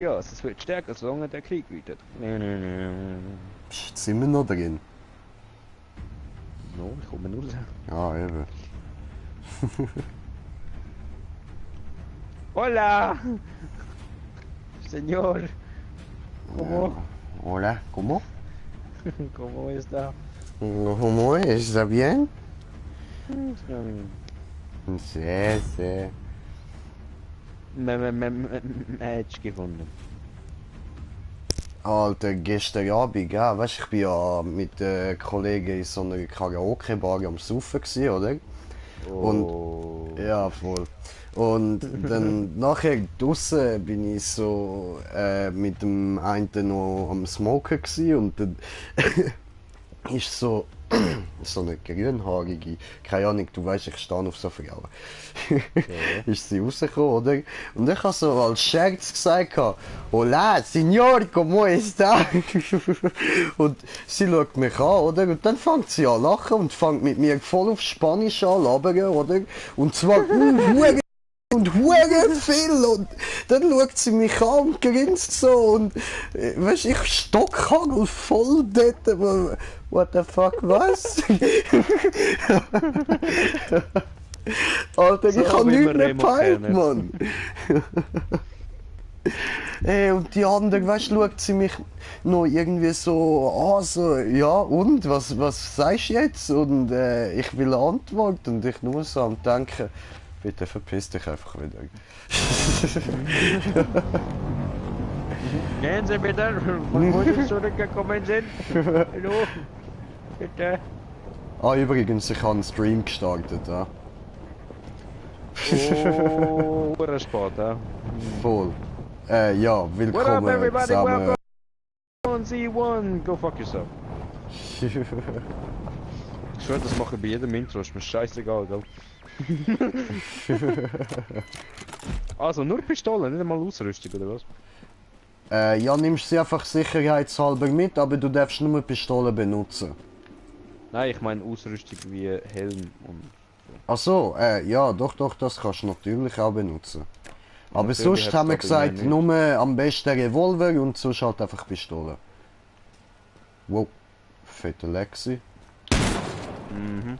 Ja, es wird stärker, solange der Krieg wütet. Psst, sind wir noch drin? No, ich komme nur raus. Ja, eben. Hola! Señor! ¿Cómo? Hola, ¿cómo? ¿Cómo está? ¿Cómo es? ¿Está bien? Sehr, sehr. Hättest du gefunden. Alter, gestern Abend, gell? Weißt du, ich bin ja mit Kollegen in so einer Karaoke-Bar am Saufen gewesen, oder? Und Oh. ja, voll. Und dann nachher draussen bin ich so mit dem einen noch am Smoken gewesen, und dann ist so so eine grünhaarige, keine Ahnung, du weißt, ich stehe auf so Frauen. Ist sie rausgekommen, oder? Und ich habe so als Scherz gesagt, Hola, Signor, ¿cómo está? Und sie schaut mich an, oder? Und dann fängt sie an zu lachen und fängt mit mir voll auf Spanisch an labern, oder? Und zwar, und hure viel, und dann schaut sie mich an und grinst so, und weißt, ich stockhagel voll dort, aber what the fuck, was? Alter, So ich hab wie nichts wir mehr Remo gepeilt, kennen. Mann. Ey, und die andere, weißt, schaut sie mich noch irgendwie so an, so, ja, und, was sagst du jetzt? Und ich will eine Antwort, und ich nur so am denken, bitte verpiss dich einfach wieder. Gehen Sie bitte, von wo Sie zurückgekommen sind. Hallo? Bitte. Ah, übrigens, ich habe einen Stream gestartet, ja. Oh, hure spät, ja. Voll. Ja, What up, willkommen everybody? zusammen. Welcome on Z1. Go fuck yourself. Ich schwör, das mache ich bei jedem Intro, ist mir scheißegal, gell? Also, nur Pistolen, nicht einmal Ausrüstung, oder was? Ja, nimmst sie einfach sicherheitshalber mit, aber du darfst nur Pistolen benutzen. Nein, ich meine Ausrüstung wie Helm und... Ach so, ja, doch, das kannst du natürlich auch benutzen. Aber Natürlich sonst hat's haben wir da bei mir gesagt, nicht. nur am besten Revolver und sonst halt einfach Pistolen. Wow, fette Lexi. Mhm.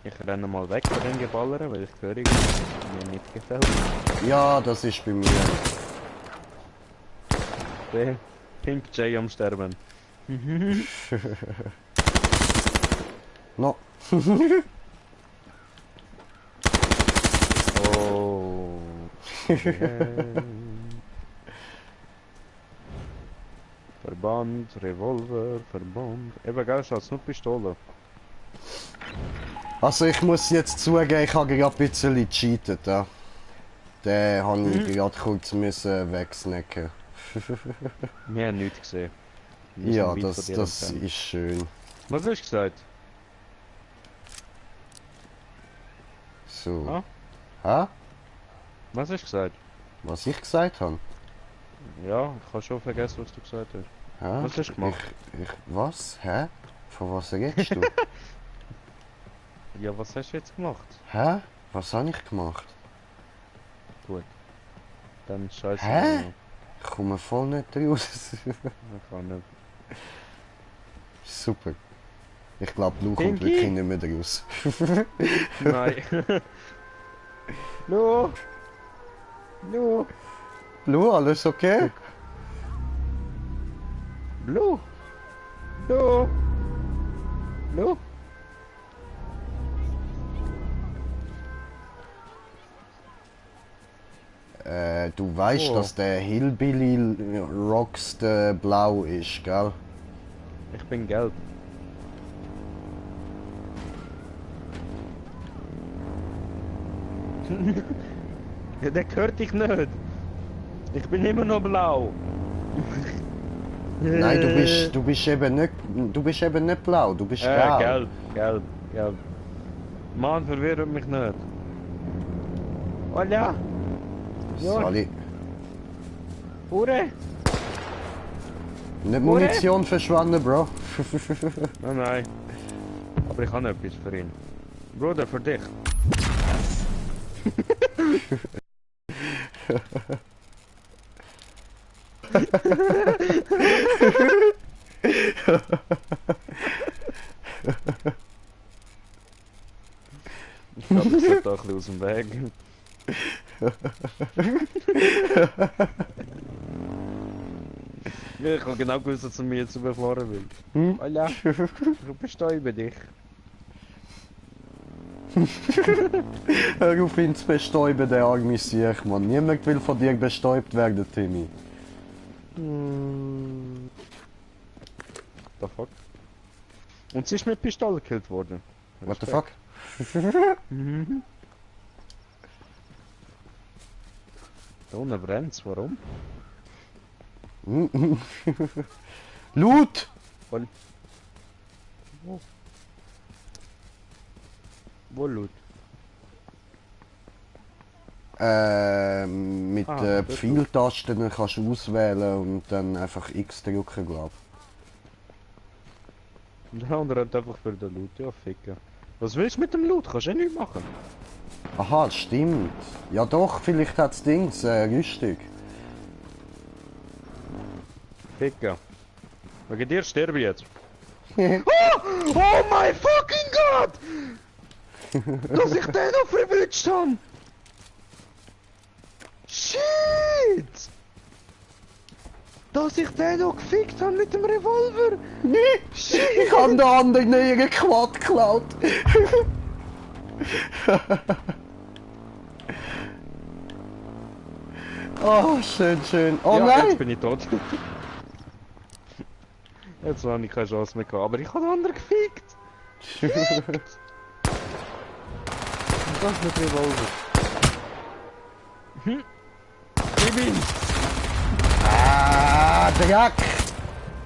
Ich renne mal weg von den Geballern, weil ich höre, mir nicht gefällt. Ja, das ist bei mir. Der Pink J am Sterben. No. Oh. Verband, Revolver, Verband. Eben, gell, schaut's nur Pistole. Also ich muss jetzt zugeben, ich habe gerade ein bisschen gecheatet, ja. Den habe ich gerade kurz müssen wegsnacken. Wir haben nichts gesehen. Wir Ja, sind weit von dir das entfernt. ist schön. Was hast du gesagt? So. Ah? Hä? Was hast du gesagt? Was ich gesagt habe? Ja, ich habe schon vergessen, was du gesagt hast. Hä? Was hast du gemacht? Was? Hä? Von was redest du? Ja, was hast du jetzt gemacht? Hä? Was habe ich gemacht? Gut. Dann scheiße. Hä? Ich komme voll nicht raus. Ich kann nicht. Super. Ich glaube, Lu kommt Pinky? wirklich nicht mehr raus. Nein. No! No! Lu, alles okay? Blue! No! No! Du weißt, Oh. dass der Hillbilly Rocks blau ist, gell? Ich bin gelb. Ja, der hört dich nicht. Ich bin immer noch blau. Nein, du bist eben nicht blau, du bist gelb. Gelb. Mann, verwirrt mich nicht. Hola! Ja. Sali. Hure! Nicht Munition verschwenden, Bro. Nein. Aber ich habe etwas für ihn. Bruder, für dich. Ich glaube, ich sollte auch ein bisschen aus dem Weg. Ja, ich habe genau gewusst, dass er mich jetzt überfahren will. Hm? Alter, ich bestäube dich. Hör auf ihn zu bestäuben, der arme Sieg, Mann. Niemand will von dir bestäubt werden, Timmy. The fuck? Und sie ist mit Pistole gekillt worden. What the fuck? Da unten brennt's, warum? Loot! Voll. Wo Loot? Mit Ah, Pfeiltasten kannst du auswählen und dann einfach X drücken, glaub. Der andere hat einfach für den Loot, ja ficken. Was willst du mit dem Loot? Kannst du eh nichts machen. Aha, das stimmt. Ja doch, vielleicht hat's Dings, Rüstung. Ficken. Wegen dir sterbe ich jetzt. Oh my fucking god! Dass ich den noch verwünscht habe! Shit! Dass ich den noch gefickt habe mit dem Revolver! Shit! Ich hab den anderen ihren Quad geklaut. Oh, schön, schön. Oh ja, nein! jetzt bin ich tot. Jetzt habe ich keine Chance mehr gehabt, aber ich habe den anderen gefickt! Und das mit Revolver. Gib ihn! Ah, Dreck!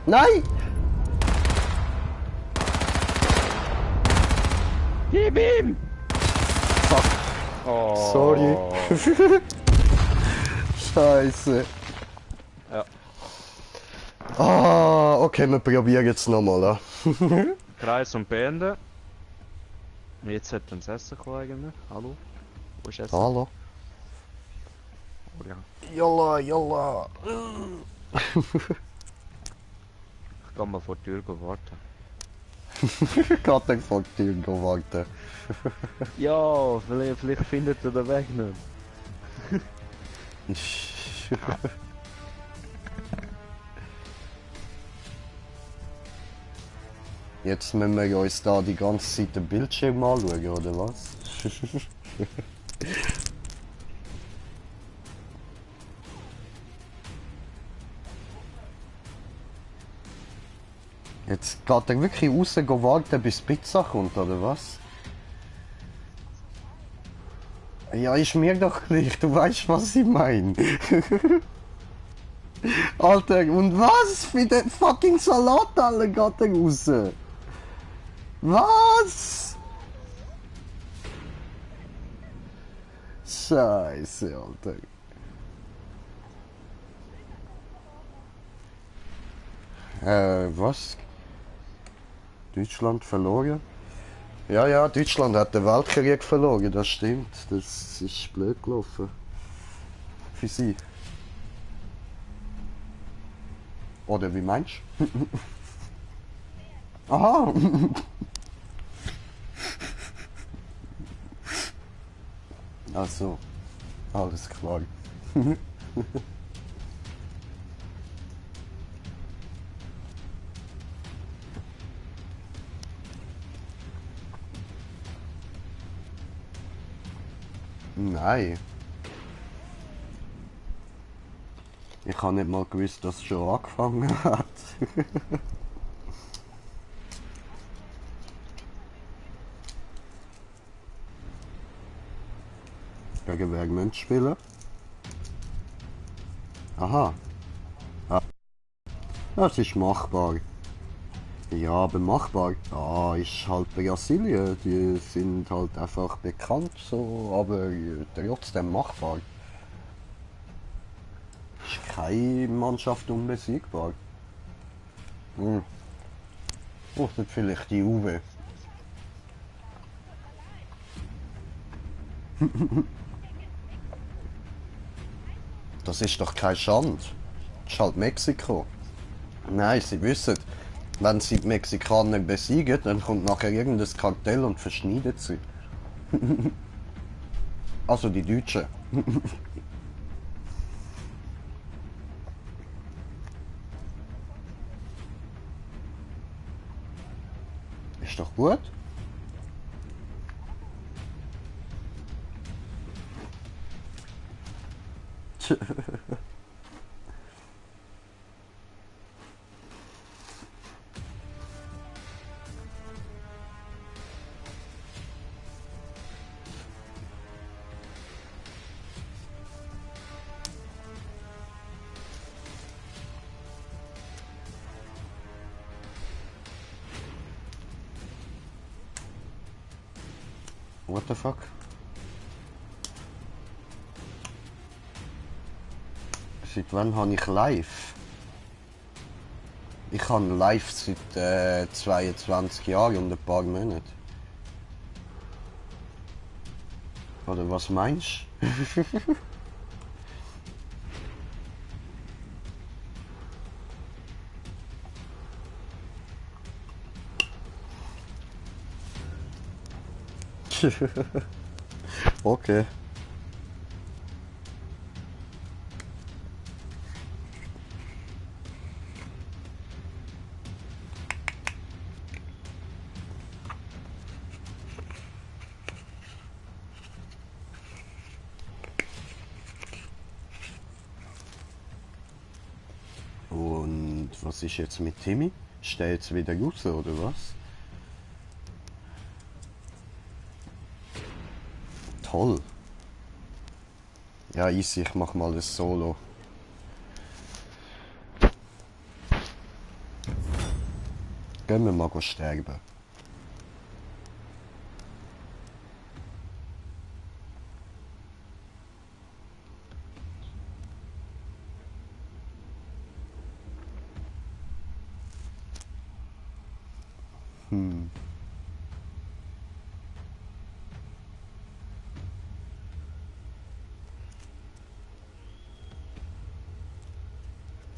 Nein! Gib ihm! Fuck. Oh. Sorry. Scheiße. Ja. Ah, okay, wir probieren jetzt nochmal. Kreis und beenden. Jetzt sollte das Essen kommen eigentlich. Hallo? Wo ist Essen? Hallo? Oh, ja. Jalla, jalla. Ich kann mal vor der Tür warten. Geht dann vor die Tür gehen warten. Ja, vielleicht findet er den Weg nicht. Jetzt müssen wir uns da die ganze Zeit den Bildschirm anschauen, oder was? Jetzt geht er wirklich raus warten, bis die Pizza kommt, oder was? Ja, ist mir doch gleich, du weißt, was ich meine. Alter, und was? Für den fucking Salat, Alter, geht er raus? Was? Scheiße, Alter. Was? Deutschland verloren? Ja, ja, Deutschland hat den Weltkrieg verloren, das stimmt. Das ist blöd gelaufen. Für sie. Oder wie meinst du? Aha! Ach so. Alles klar. Nein. Ich habe nicht mal gewusst, dass es schon angefangen hat. Gegen wer müssen spielen? Aha. Ah. Das ist machbar. Ja, aber machbar. Ah, ist halt Brasilien. Die sind halt einfach bekannt so, aber trotzdem machbar. Ist keine Mannschaft unbesiegbar. Hm. Braucht vielleicht die Uwe. Das ist doch kein Schand. ist halt Mexiko. Nein, sie wissen, wenn sie die Mexikaner besiegen, dann kommt nachher irgendein Kartell und verschneidet sie. Also die Deutschen. Ist doch gut. What the fuck? Seit wann habe ich live? Ich habe live seit 22 Jahren und ein paar Monaten. Oder was meinst du? Okay. Und was ist jetzt mit Timmy? Stellt's wieder raus, oder was? Toll. Ja, easy, ich mach mal das Solo. Gehen wir mal sterben.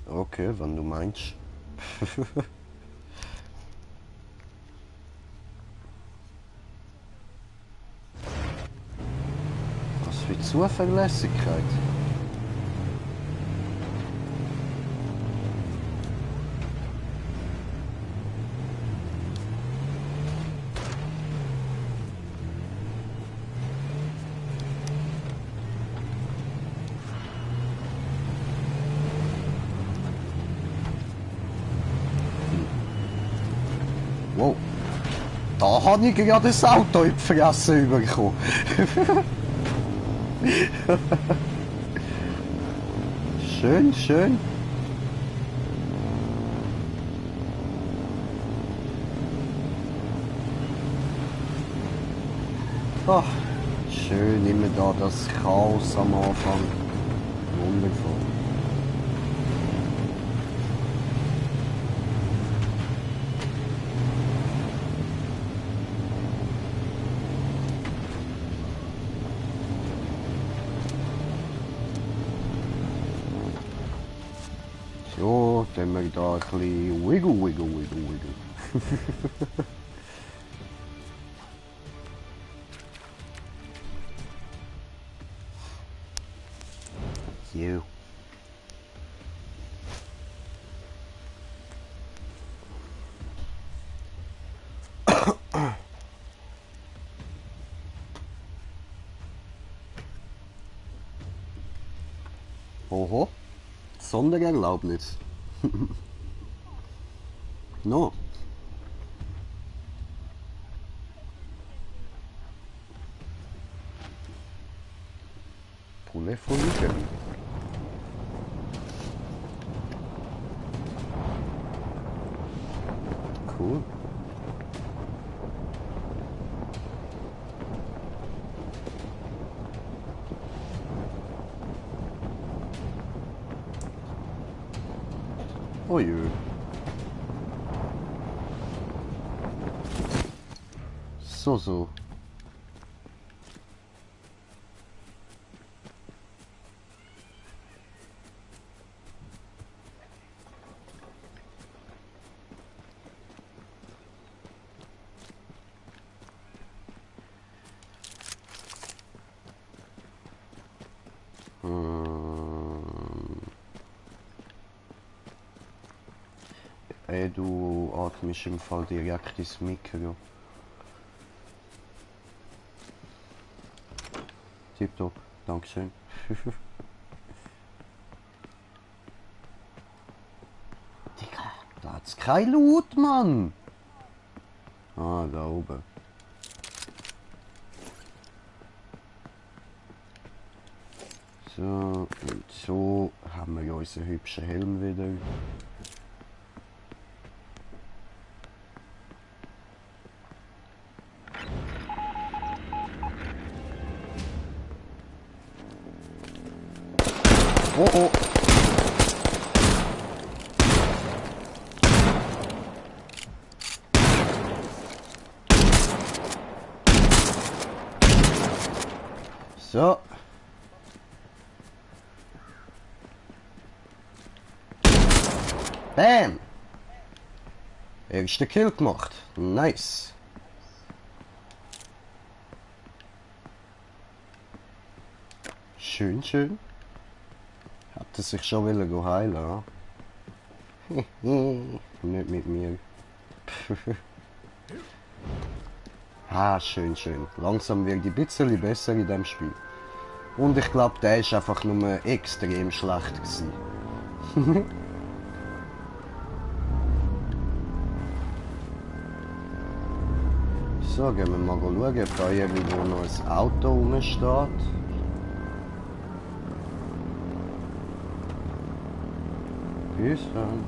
Okay, wenn du meinst. Was für Zuverlässigkeit. Wow. Da habe ich ja das Auto in die Fresse bekommen. Schön, schön. Ach, schön immer da das Chaos am Anfang. Wundervoll. So, dann wir da ein bisschen wiggle. You. Oho, Sondererlaubnis. No. Poulet Folge. Cool. Oh jö. So. Ey, du atmest im Fall direkt ins Mikro. Tipptopp, Dankeschön. Digga, da hat's kein Loot, Mann! Ah, da oben. So, und so haben wir ja unseren hübschen Helm wieder. Oh oh! So. Bam! Erster Kill gemacht. Nice. Schön, schön. Hat er sich schon wieder heilen, ja? Nicht mit mir. Ah, schön, schön. Langsam wird ein bisschen besser in dem Spiel. Und ich glaube, der ist einfach nur extrem schlecht gewesen. So, gehen wir mal schauen, ob da irgendwo noch ein Auto rumsteht. Bis dann.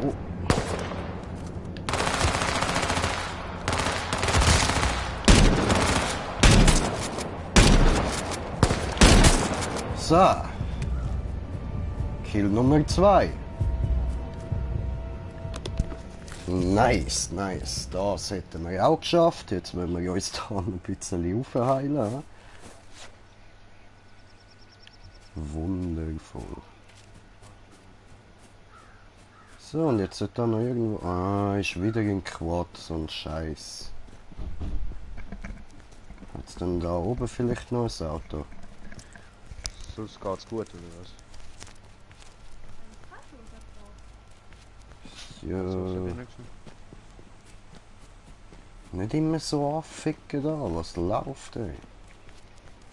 Oh. So. Kill Nummer 2. Nice, nice. Das hätten wir auch geschafft. Jetzt müssen wir uns da noch ein bisschen aufheilen. Wundervoll. So, und jetzt sollte da noch irgendwo... Ah, ist wieder ein Quad, so ein Scheiß. Hat's denn da oben vielleicht noch ein Auto? Sonst geht's gut, oder was? Ja... So, Nicht immer so anficken da, was läuft ey?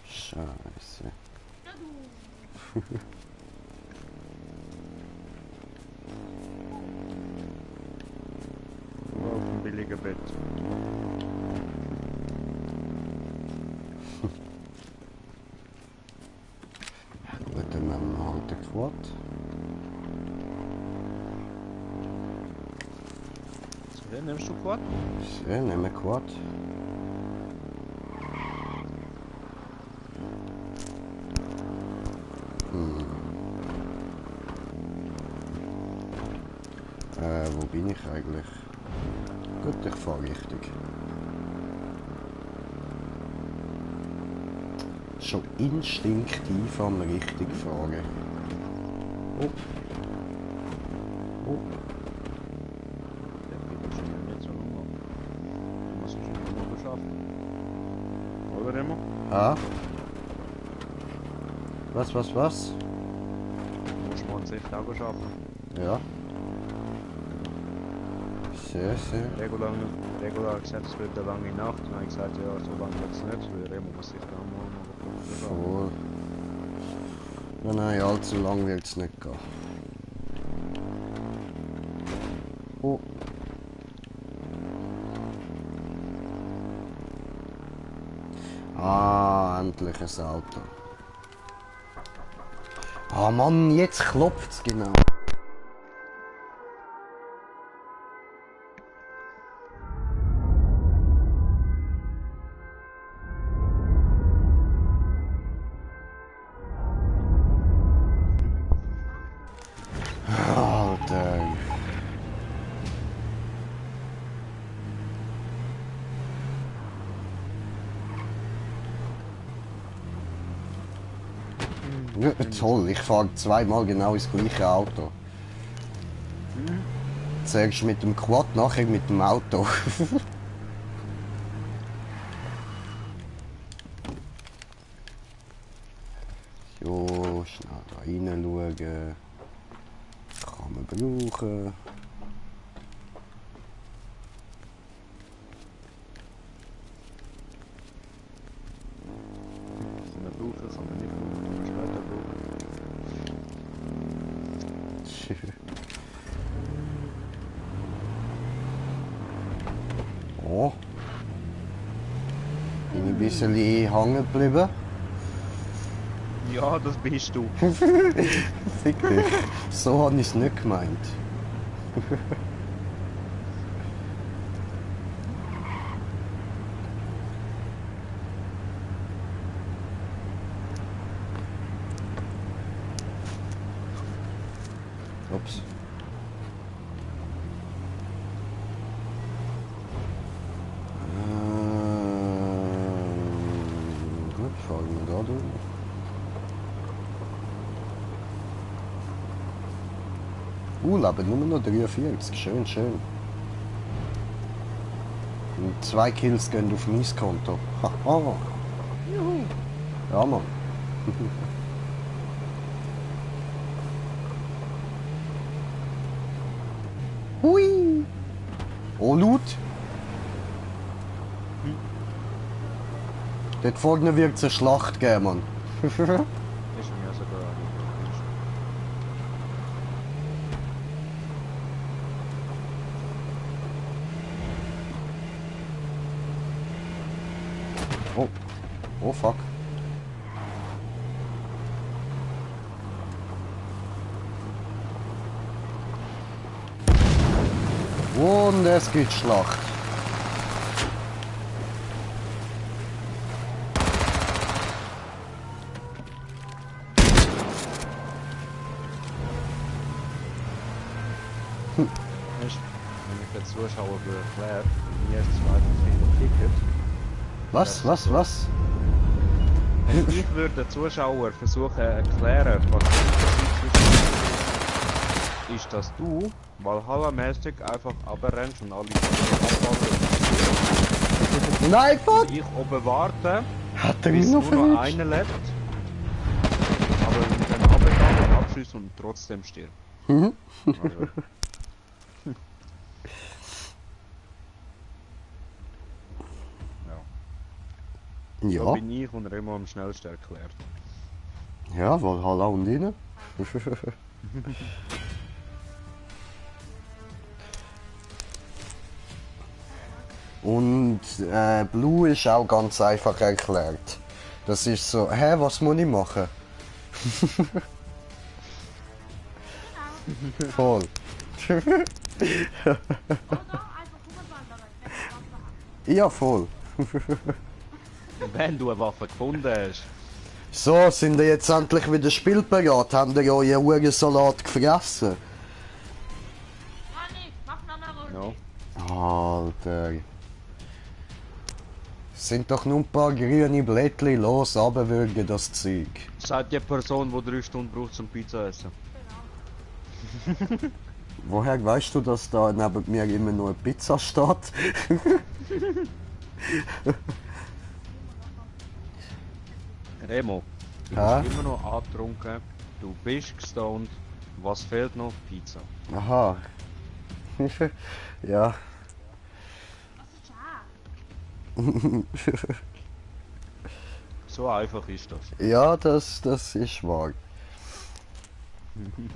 Scheiße. auf dem billigen Bett. Gut, dann nehmen wir halt den Quad. So, nimmst du Quad? So, nehmen wir Quad. Wo bin ich eigentlich? Gut, ich fahre richtig. Schon instinktiv am richtig fahren. Oh. Oh. Der geht bestimmt nicht so lang. Du musst es schon mal beschaffen. Oder immer? Ah. Was? Du musst mal ein Safe Lager schaffen. Ja. Sehr, sehr. Regular gesagt, es wird eine lange Nacht. Und dann habe ich gesagt, ja, so lange wird es nicht. Weil Remo muss sich da mal Voll. Ja, nein, allzu lang wird es nicht gehen. Oh. Ah, endlich ein Auto. Ah Mann, jetzt klopft's genau. Alter. Ja, toll, ich fahre zweimal genau ins gleiche Auto. Zuerst mit dem Quad, nachher mit dem Auto. doch. Wir brauchen es, aber nicht später brauchen. Oh. Bin ein bisschen hängen geblieben. Ja, das bist du. Fick dich. So habe ich es nicht gemeint. Ups. Gut, fahren wir da durch. Leben nur noch 43, schön, schön. Und 2 Kills gehen auf mein Konto. Haha. Juhu. Ja, Mann. Hui. Oh, laut. Dort vorne wird es eine Schlacht geben, Mann. Ist mir sogar. Oh. Oh, fuck. Und es gibt Schlacht. Weißt du, wenn ich den Zuschauer erklärt, mir ist zwar ein Ticket. Was? Wenn ich würde den Zuschauer versuchen zu erklären, was der Unterschied zwischen ist, dass du Valhalla-mäßig einfach runterrennst und alle abfallen. Nein, fuck! Und ich oben warte, Hat er bis mich nur noch noch verletzt? einer lebt. Aber dann runtergehen und abschießen und trotzdem stirbt. Mhm. Also, so Ja, bin ich und Remo am schnellsten erklärt. ja, Valhalla und rein. Und Blue ist auch ganz einfach erklärt. Das ist so, hä, was muss ich machen? Voll. Ja, voll. Wenn du eine Waffe gefunden hast. So, sind ihr jetzt endlich wieder spielbereit? Habt ihr euren Uhrsalat gefressen? Ja. Alter. Sind doch nur ein paar grüne Blättchen los, runterwürgen das Zeug. Sagt die Person, die 3 Stunden braucht zum Pizza essen. Woher weißt du, dass da neben mir immer noch eine Pizza steht? Remo, du Hä? bist immer noch angetrunken, du bist gestoned, was fehlt noch? Pizza. Aha. Ja. So einfach ist das. Ja, das ist wahr.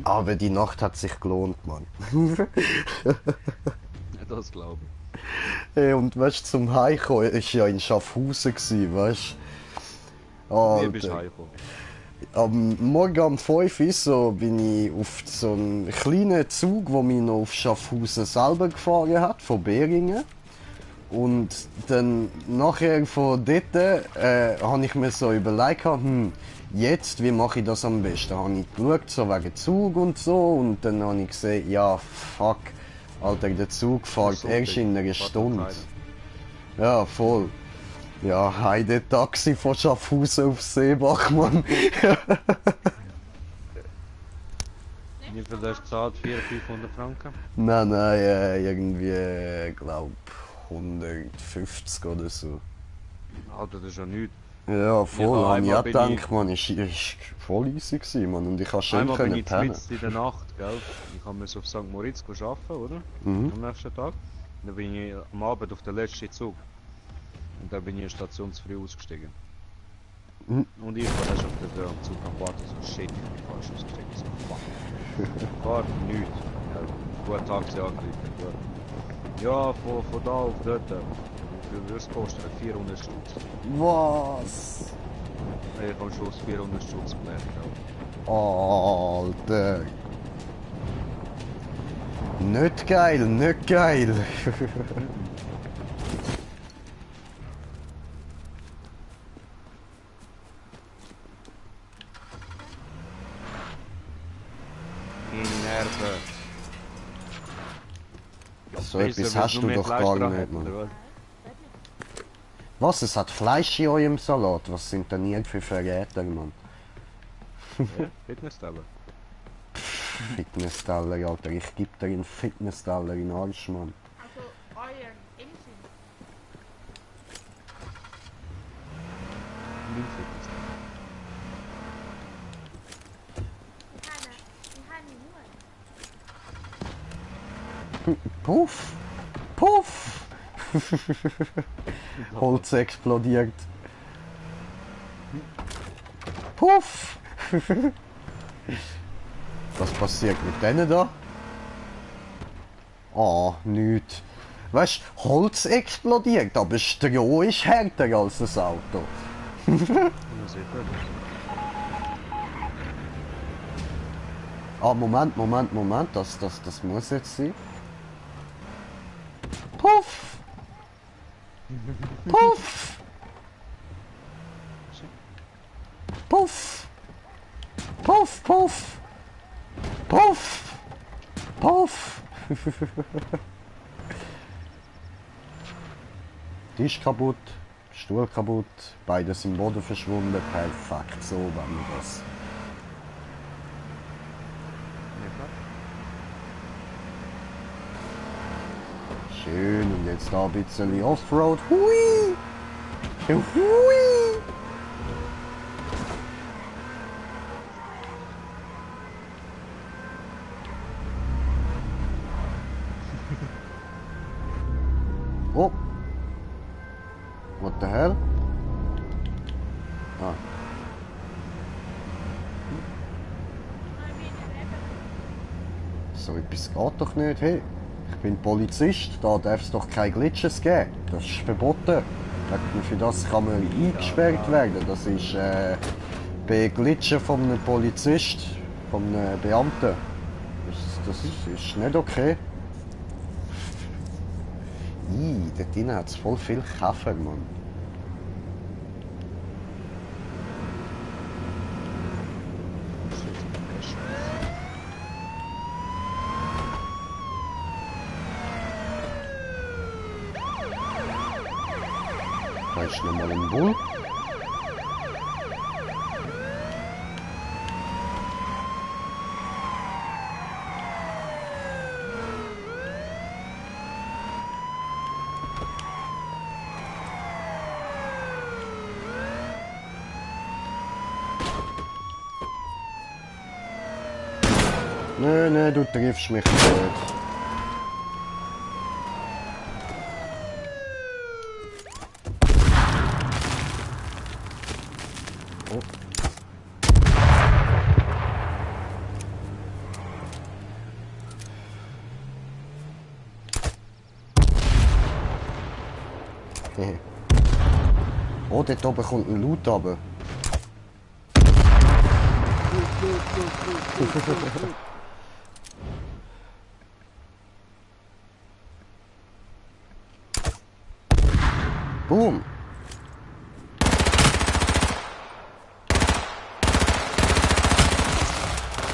Aber die Nacht hat sich gelohnt, Mann. Das glaube ich. Hey, und weißt du, zum Heimkommen ist ja in Schaffhausen gsi, weißt du? Wie bist du heimgekommen? Am Morgen um 5 Uhr so bin ich auf so einen kleinen Zug, der mich noch auf Schaffhausen selber gefahren hat, von Beringen. Und dann nachher von dort habe ich mir so überlegt, jetzt, wie mache ich das am besten? Habe ich geschaut, so wegen Zug und so, und dann habe ich gesehen, ja, fuck, Alter, der Zug fährt So erst in einer Fahrt Stunde. nach Heide. Ja, voll. Ja, heide Taxi von Schaffhausen auf Seebach, Mann. Wie viel hast du gezahlt? 400-500 Franken? Nein, irgendwie, glaub 150 oder so. Alter, das ist ja nichts. Ja, voll. Ja, Habe ich einmal auch bin gedacht, man, ist voll easy gewesen, man. Und ich habe schön Einmal bin können ich pennen. mitten in der Nacht, gell? Ich musste auf St. Moritz arbeiten, oder? Mhm. Am nächsten Tag. Und dann bin ich am Abend auf den letzten Zug. Und dann bin ich in der Station zu früh ausgestiegen. Mhm. Und ich war dann schon auf der am Zug am Warten, so shit, ich bin falsch ausgestiegen. So, fuck. Fahrt nichts. Ja, guten Tag, sie angerufen. Ja, von da auf dort. Wie viel würde es kosten? 400 Stutz. Was? Ich habe am Schluss 400 Stutz gelernt. Alter. Nicht geil, nicht geil. Meine Nerven. So Besser, etwas weil hast sie du noch mehr doch Fleisch gar dran nicht, hat, Mann. oder was? Was? Es hat Fleisch in eurem Salat? Was sind denn ihr für Verräter, Mann? Ja, Fitnessteller. Fitnessteller, Alter. Ich geb dir einen Fitnessteller in den Arsch, Mann. Also euren Engine. Mein Fitnessteller. Ich habe nur. Puff! Puff! Holz explodiert. Puff! Was passiert mit denen da? Ah, nichts. Weißt du, Holz explodiert, aber Stroh ist härter als das Auto. Ja, sicher. Ah, Moment, das muss jetzt sein. Puff! Puff! Puff! Puff, puff! Puff! Puff! Tisch kaputt, Stuhl kaputt, beides im Boden verschwunden. Perfekt, so wenn wir das. Schön, und jetzt da ein bisschen Offroad. Hui! Hui! Oh! What the hell? Ah. So etwas geht doch nicht. Hey, ich bin Polizist, da darf es doch keine Glitches geben. Das ist verboten. Für das kann man eingesperrt werden. Das ist bei Glitchen von einem Polizist, von einem Beamten. Das ist nicht okay. Dort drinnen hat es voll viel Kaffee, Mann. Da ist nochmal ein Bull. Nö, du triffst mich nicht. Oh. Oh, dort oben kommt ein Loot runter. Boom!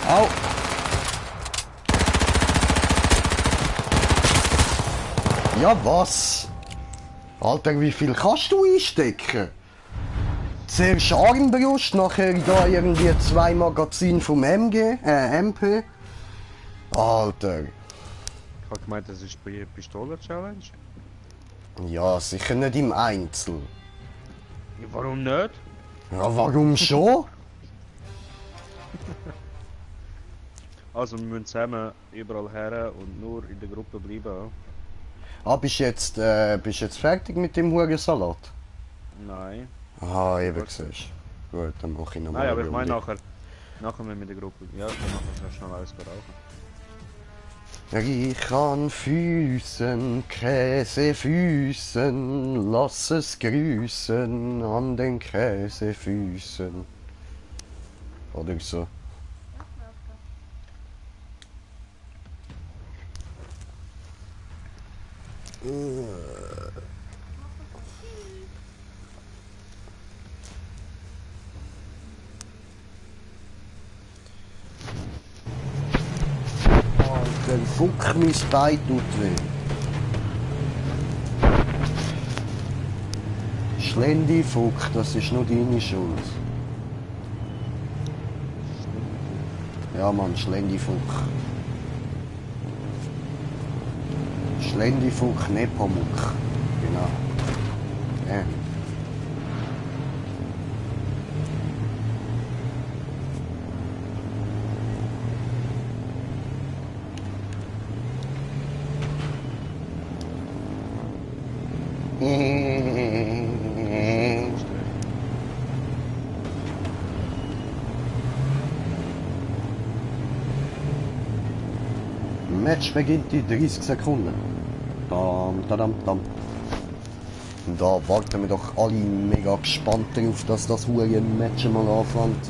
Au! Ja, was? Alter, wie viel kannst du einstecken? Zuerst Armbrust, nachher da irgendwie 2 Magazine vom MP. Alter. Ich habe gemeint, das ist Pistolen-Challenge. Ja, sicher nicht im Einzel. Ja, warum nicht? Ja, warum schon? Also wir müssen zusammen überall her und nur in der Gruppe bleiben. Ah, bist jetzt fertig mit dem Hurensalat? Nein. Ah, eben Was? siehst du. Gut, dann mache ich nochmal Nein, eine aber ich meine Runde. nachher wenn wir mit der Gruppe. Ja, dann nachher kannst du schnell alles rauchen. Ich an Füßen, Käsefüßen, lass es grüßen an den Käsefüßen. Oder so. Alter, fuck, mein Bein tut weh. Schlendi Fuck, das ist nur deine Schuld. Ja Mann, Schlendi Fuck. Schlendi Fuck, Nepomuk. Genau. Ja. Match beginnt in 30 Sekunden. Dam, tadam, dam. Und da warten wir doch alle mega gespannt darauf, dass das Match mal anfängt.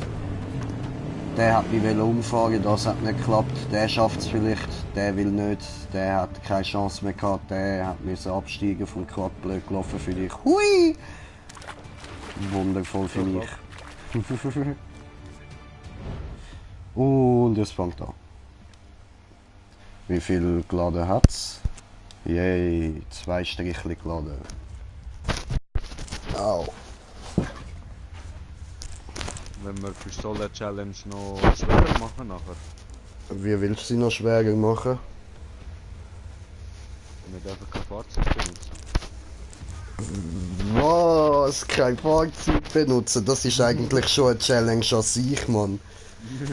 Der hat mich umfahren, das hat nicht geklappt. Der schafft es vielleicht, der will nicht. Der hat keine Chance mehr gehabt. Der hat müssen absteigen vom Quad, blöd gelaufen für dich. Hui! Wundervoll für mich. Und es fängt an. Wie viel geladen hat's? Yay, 2 Strichli geladen. Au. Wenn wir Pistolen-Challenge noch schwerer machen nachher. Wie willst du sie noch schwerer machen? Wir dürfen kein Fahrzeug benutzen. Was? Kein Fahrzeug benutzen? Das ist eigentlich schon eine Challenge an sich, Mann.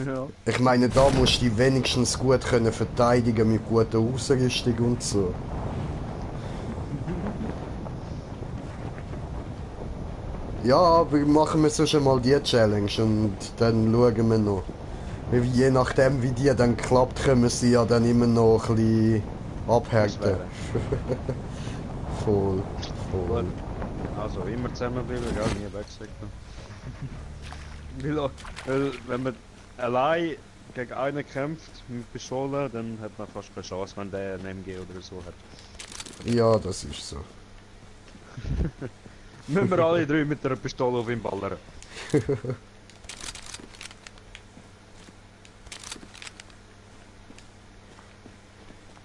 Ja. Ich meine, da musst du dich wenigstens gut können verteidigen mit guter Ausrüstung und so. Ja, wir machen wir so schon mal die Challenge und dann schauen wir noch. Weil je nachdem wie die dann klappt, können sie ja dann immer noch ein bisschen abhärten. Voll, voll. Gut. Also immer zusammenbleiben, ja, nie wegstecken. Weil wenn man allein gegen einen kämpft mit Pistolen, dann hat man fast keine Chance, wenn der eine MG oder so hat. Ja, das ist so. Müssen wir alle drei mit einer Pistole auf ihn ballern.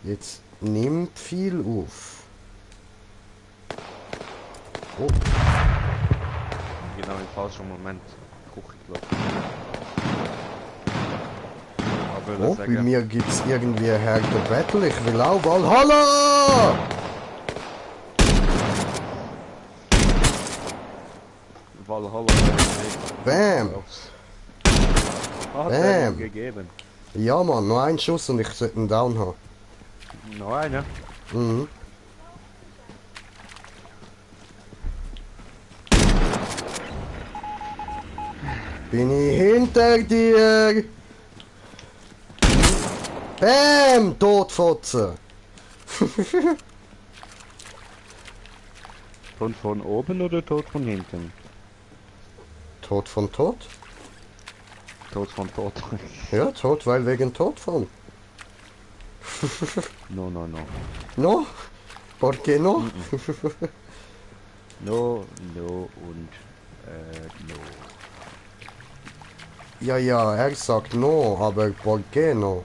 Jetzt nimmt viel auf. Oh, Genau im falschen Moment. Kuche, glaube ich. Aber oh, ich bei sagen, mir gibt's irgendwie ein härter Battle. Ich will auch Valhalla! Valhalla. Bam! Hat Bam. er ihm gegeben. Ja Mann, noch ein Schuss und ich sollte einen Down haben. Noch einer. Mhm. Bin ich hinter dir? Bam! Totfotze! Tot von oben oder tot von hinten? Tot von tot? Tot von tot. Ja, tot, weil wegen Todfall. No, no, no. No? ¿Por qué no? No, no und no. Ja, ja, er sagt no, aber ¿por qué no?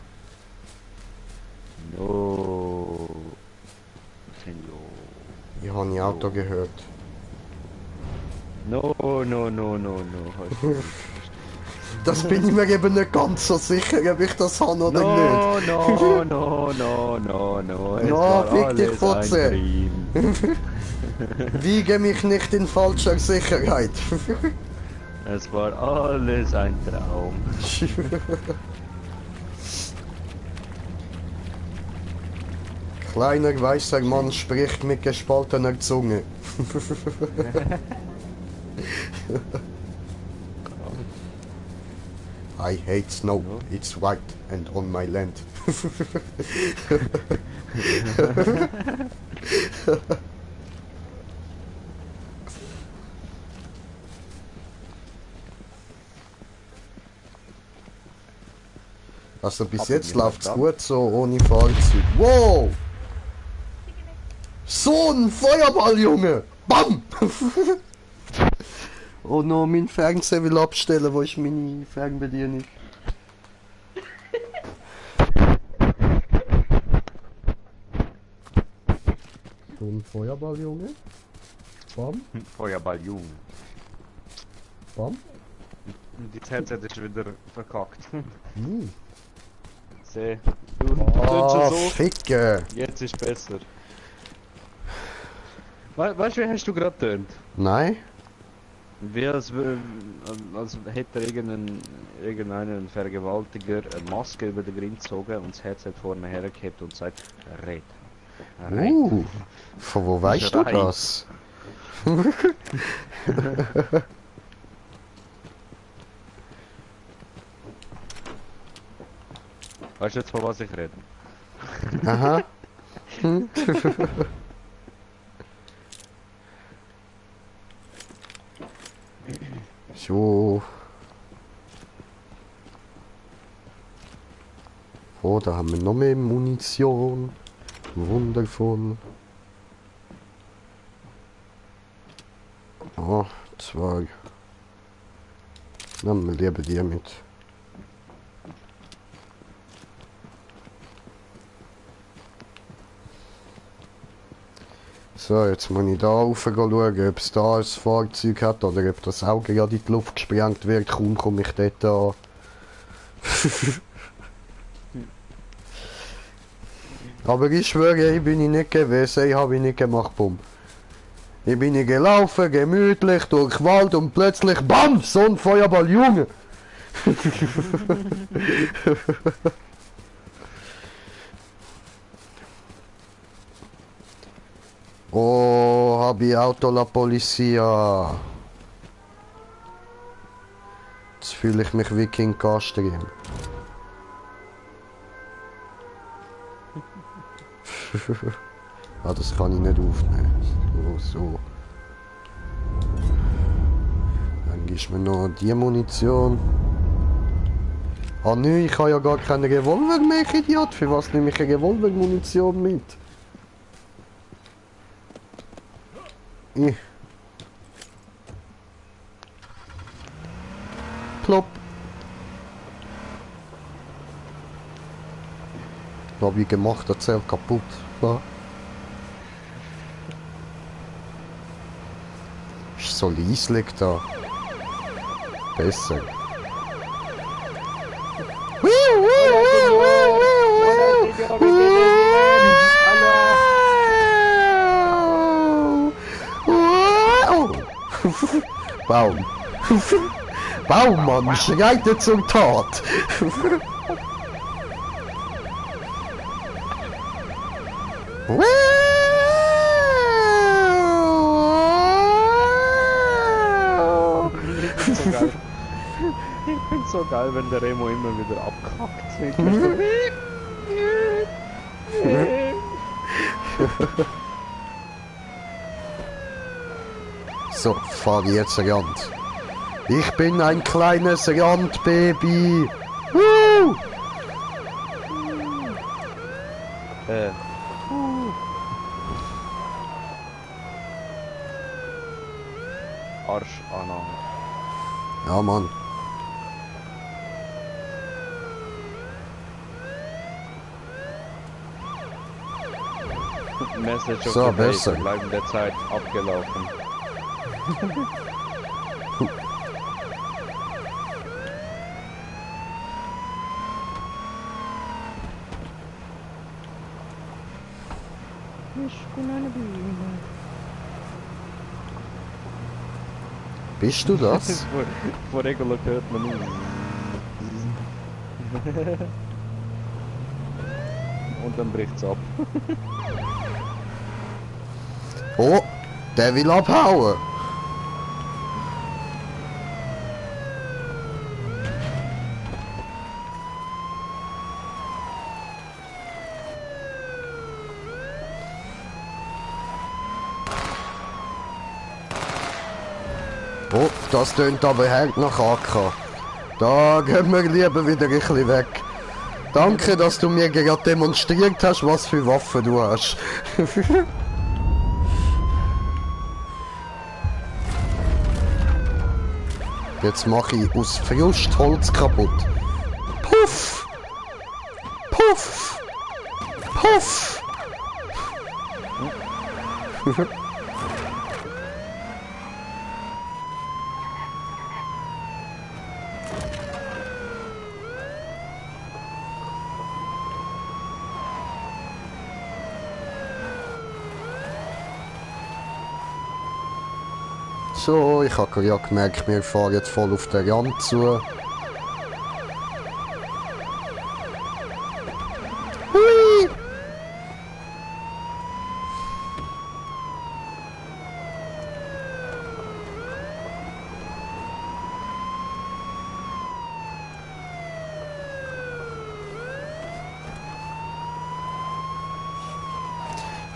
No. Senor. Ich habe ein Auto gehört. No, no, no, no, no. Das bin ich mir eben nicht ganz so sicher, ob ich das habe oder nicht. No, no, no, no, no, no. Es Ja, war fick dich, alles Fotze. ein Dream. Wiege mich nicht in falscher Sicherheit. Es war alles ein Traum. Kleiner weißer Mann spricht mit gespaltener Zunge. I hate snow. It's white and on my land. Also bis Aber jetzt mir läuft's verdammt. gut so ohne Fahrzeug. Wow! So ein Feuerball, Junge! Bam! Oh no, mein Fernseher will abstellen. Wo ist meine Fernbedienung? So ein Feuerball, Junge. Bam, Feuerball jung. bam. Und das Headset ist wieder verkackt. Hm. Seh. Du Ah, tust schon so. Ficke! Jetzt ist besser. Weißt du, wie hast du gerade getönt? Nein? Wie als hätte irgendeinen Vergewaltiger eine Maske über den Grind gezogen und das Headset vorne hergehebt und sagt, red. Red. Von wo weißt du Schrei. das? Weißt du jetzt, von was ich rede? Aha. So. Oh, da haben wir noch mehr Munition. Wundervoll. Oh, zwei. Nehmen wir lieber die mit. So, jetzt muss ich da rauf schauen, ob es da ein Fahrzeug hat oder ob das auch gerade in die Luft gesprengt wird. Kaum komme ich dort an. Aber ich schwöre, ich bin nicht gewesen, ich habe ich nicht gemacht, bumm. Ich bin gelaufen, gemütlich durch den Wald und plötzlich BAM! So ein Feuerball, Junge! Oh, habe ich Auto la Polizia. Jetzt fühle ich mich wie King Castrian. Ah, das kann ich nicht aufnehmen. So. Dann gibst mir noch die Munition. Ah nö, ich habe ja gar keine Revolver mehr, ich Idiot. Für was nehme ich eine Revolver-Munition mit? Plopp. Habe ich gemacht, erzähl kaputt. Ja. Ist so leislich da. Besser. Baum. Baummann schreitet zum Tat. Ich find's so geil, wenn der Remo immer wieder abkackt. So, fahr jetzt Rand. Ich bin ein kleines Randbaby. Woo! Arsch Anna. Ja, Mann. Message of So, the day, besser. Verbleib der Zeit abgelaufen. Bist du das? Von Regula hört man nicht. Und dann bricht's ab. Oh, der will abhauen. Oh, das tönt aber hart nach AK. Da gehen wir lieber wieder ein bisschen weg. Danke, dass du mir gerade demonstriert hast, was für Waffen du hast. Jetzt mache ich aus Frust Holz kaputt. Puff! Puff! Puff! So, ich habe ja gemerkt, wir fahren jetzt voll auf den Rand zu. Hui!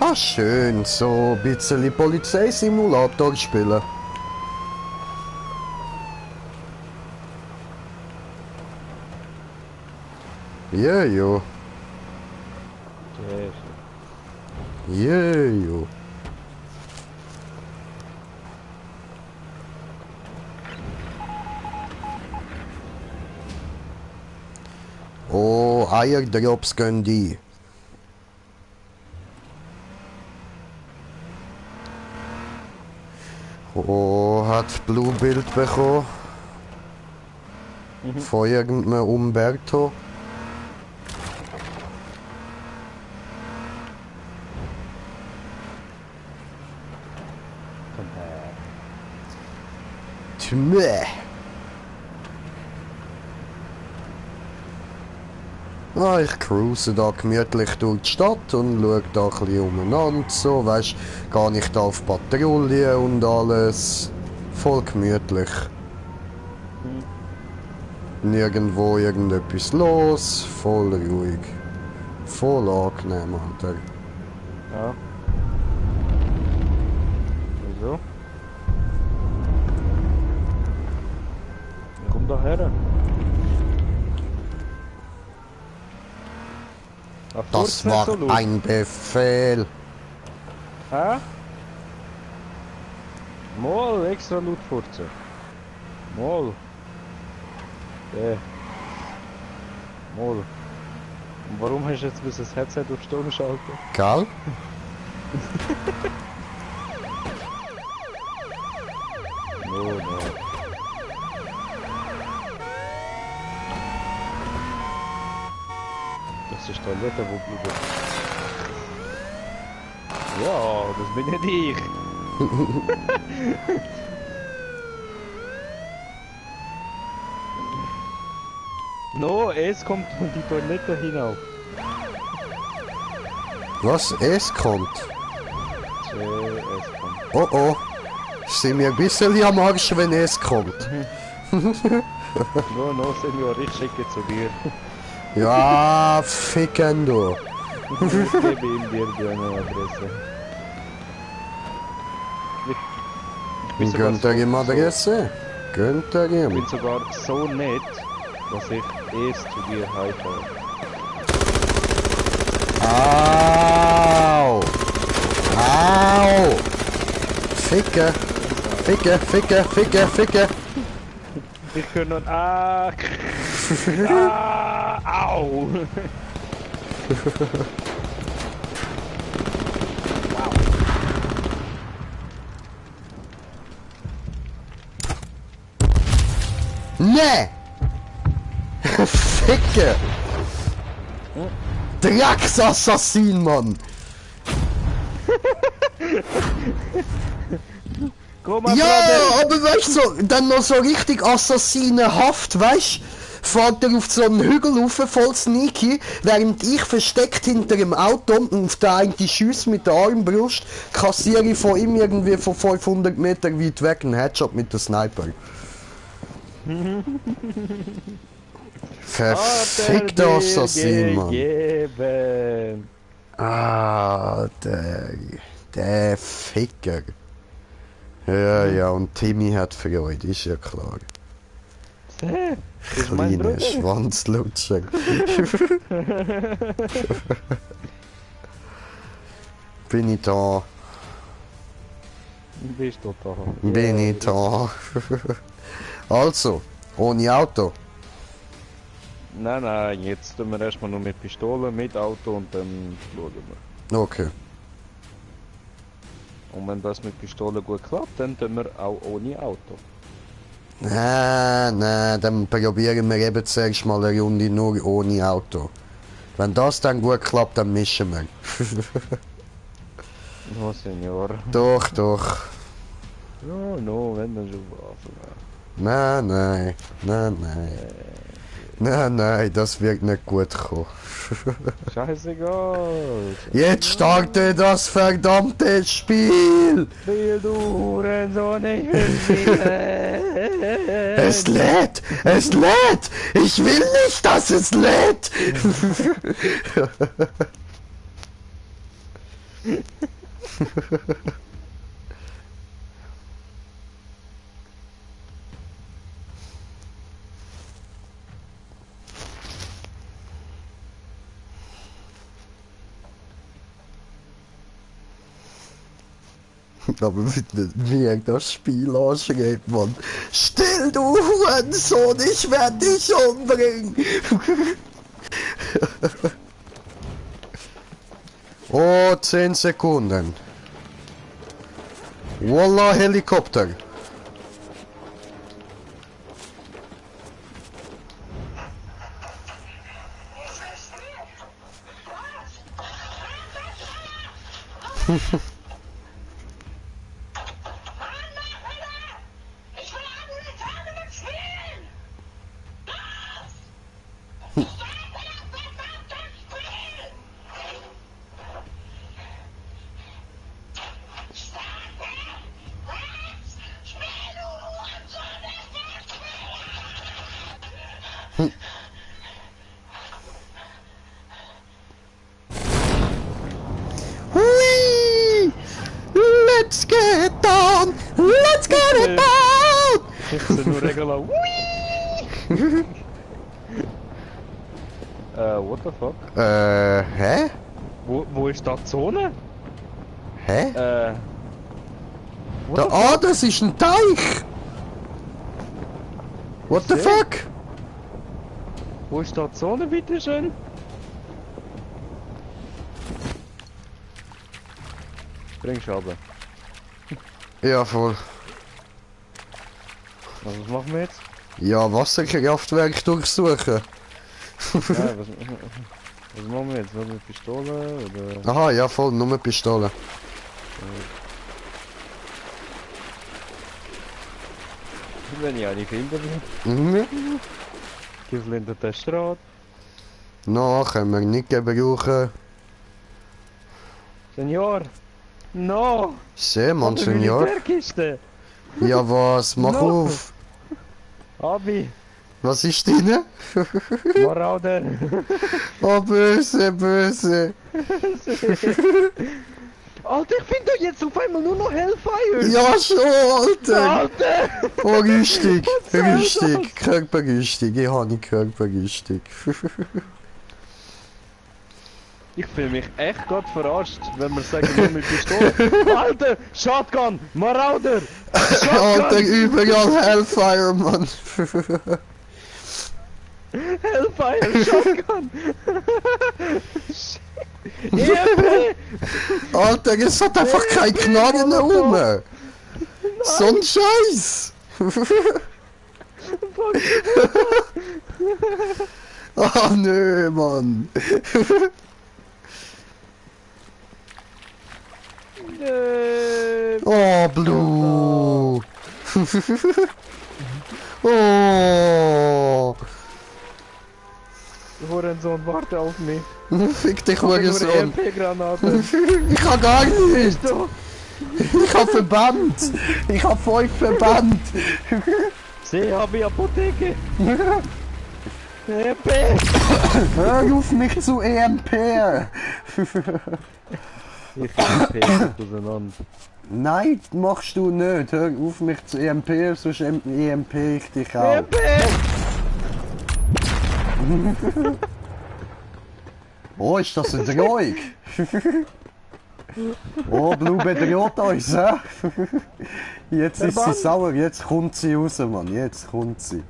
Ah, schön, so ein bisschen Polizeisimulator spielen. Ja, jo. Ja, jo. Oh, Eierdrops gehen die. Oh, hat Blue Bild bekommen. Von irgendeinem Umberto. Tmeh. Ah, ich cruise da gemütlich durch die Stadt und schaue da ein bisschen umeinander, so, weisst, gehe ich da auf Patrouille und alles. Voll gemütlich. Nirgendwo irgendetwas los, voll ruhig. Voll angenehm, Alter. Ja. Wieso? Komm doch her. Ach, Das war ein Befehl. Hä? Mal extra laut furzen. Mal. Mal. Und warum hast du jetzt bis das Headset auf Stumm schalten? Gell? No. Das ist Toilette, wo bleibt. Ja, das bin nicht ich. No, es kommt von die Toilette hinauf. Was? Es kommt? Es kommt. Oh oh. Sind wir ein bisschen am Arsch, wenn es kommt. No, sind wir richtig zu dir. Ja, ficken du. Ich gebe ihm dir deine Adresse. Ich bin Gönnt er ihm Adresse? Gönnt er Ich ihm? bin sogar so nett, dass ich es zu dir heimfahre. Au! Au! Ficke! Ficke, ficke, ficke, ficke! Ich höre nur au! Nee! Ficke! Drecksassassin, Mann! Komm mal, Ja, Brother! aber weißt du, so, dann noch so richtig assassinenhaft, weißt du? Fährt er auf so einen Hügel rauf, voll sneaky, während ich versteckt hinter dem Auto und auf der einen Schuss mit der Armbrust kassiere ich von ihm irgendwie von 500 Meter weit weg einen Headshot mit der Sniper. Verfickter Assassin, Mann. Gegeben. Ah, der Ficker. Ja, ja, und Timmy hat Freude, ist ja klar. Das ist mein Kleiner Bruder. Schwanzlutscher. Bin ich da? Bist du da? Bin ich da? Also, ohne Auto. Nein, nein, jetzt tun wir erstmal nur mit Pistole, mit Auto und dann schauen wir. Okay. Und wenn das mit Pistole gut klappt, dann tun wir auch ohne Auto. Nein, dann probieren wir eben zuerst mal eine Runde nur ohne Auto. Wenn das dann gut klappt, dann mischen wir. No, Senor. Doch, doch. No, no, wenn dann schon Waffen. Nein. Nein, das wird nicht gut kommen. Scheißegal. Jetzt startet das verdammte Spiel! Spiel du Hurensohn, ich will spielen. Es lädt! Es lädt! Ich will nicht, dass es lädt! Aber wie er das Spiel anschreibt, Mann. Still, du Hurensohn, ich werd dich umbringen! Oh, 10 Sekunden. Wallah, Helikopter. Hui! Let's get down! Let's get it down! Ich bin nur regelmäßig. What the fuck? Hä? Wo ist da die Zone? Hä? What Da, the fuck? das ist ein Teich! What the Sehr. fuck? Wo ist da die Zone, bitteschön? Bringst du runter. Ja, voll. Also, was machen wir jetzt? Ja, Wasserkraftwerk durchsuchen. Ja, was machen wir jetzt? Nur mit Pistole oder? Aha, ja, voll, nur mit Pistole. Wenn ich eine finde, Mhm. Kiffel in der Straße. No, können wir nicht gebrauchen. Senior! No! Sehr, Mann, Oder Senior. Militärkiste! Ja, was? Mach No. auf! Abi! Was ist drin? Marauder! Oh, böse, böse. Alter, ich finde jetzt auf einmal nur noch Hellfire! Ja, schon, Alter. Alter! Oh, richtig, soll richtig. Körperrüstung, ich habe Körperrüstung. Ich fühle mich echt gerade verarscht, wenn wir sagen, nur mit Pistole. Alter! Shotgun! Marauder! Alter, überall Hellfire, Mann. Hellfire! Shotgun! EMP! Alter, es hat einfach kein Knarren rum. So ein Scheiß. Ah, nö, Mann. Oh, Blut. Oh! Hurensohn, warte auf mich. Fick dich, Ich habe nur Hurensohn. EMP-Granaten. Ich hab gar nichts. Du, Ich hab verbannt. Ich hab 5 verbannt. sie habe ich Apotheke. EMP. Hör auf mich zu EMP. Ich EMP auseinander. Nein, machst du nicht. Hör auf mich zu EMP, sonst EMP ich dich auch. EMP. Oh, ist das eine Drohung? Oh, Blue bedroht uns, hä? Jetzt ist sie Mann. sauer, jetzt kommt sie raus, Mann, jetzt kommt sie.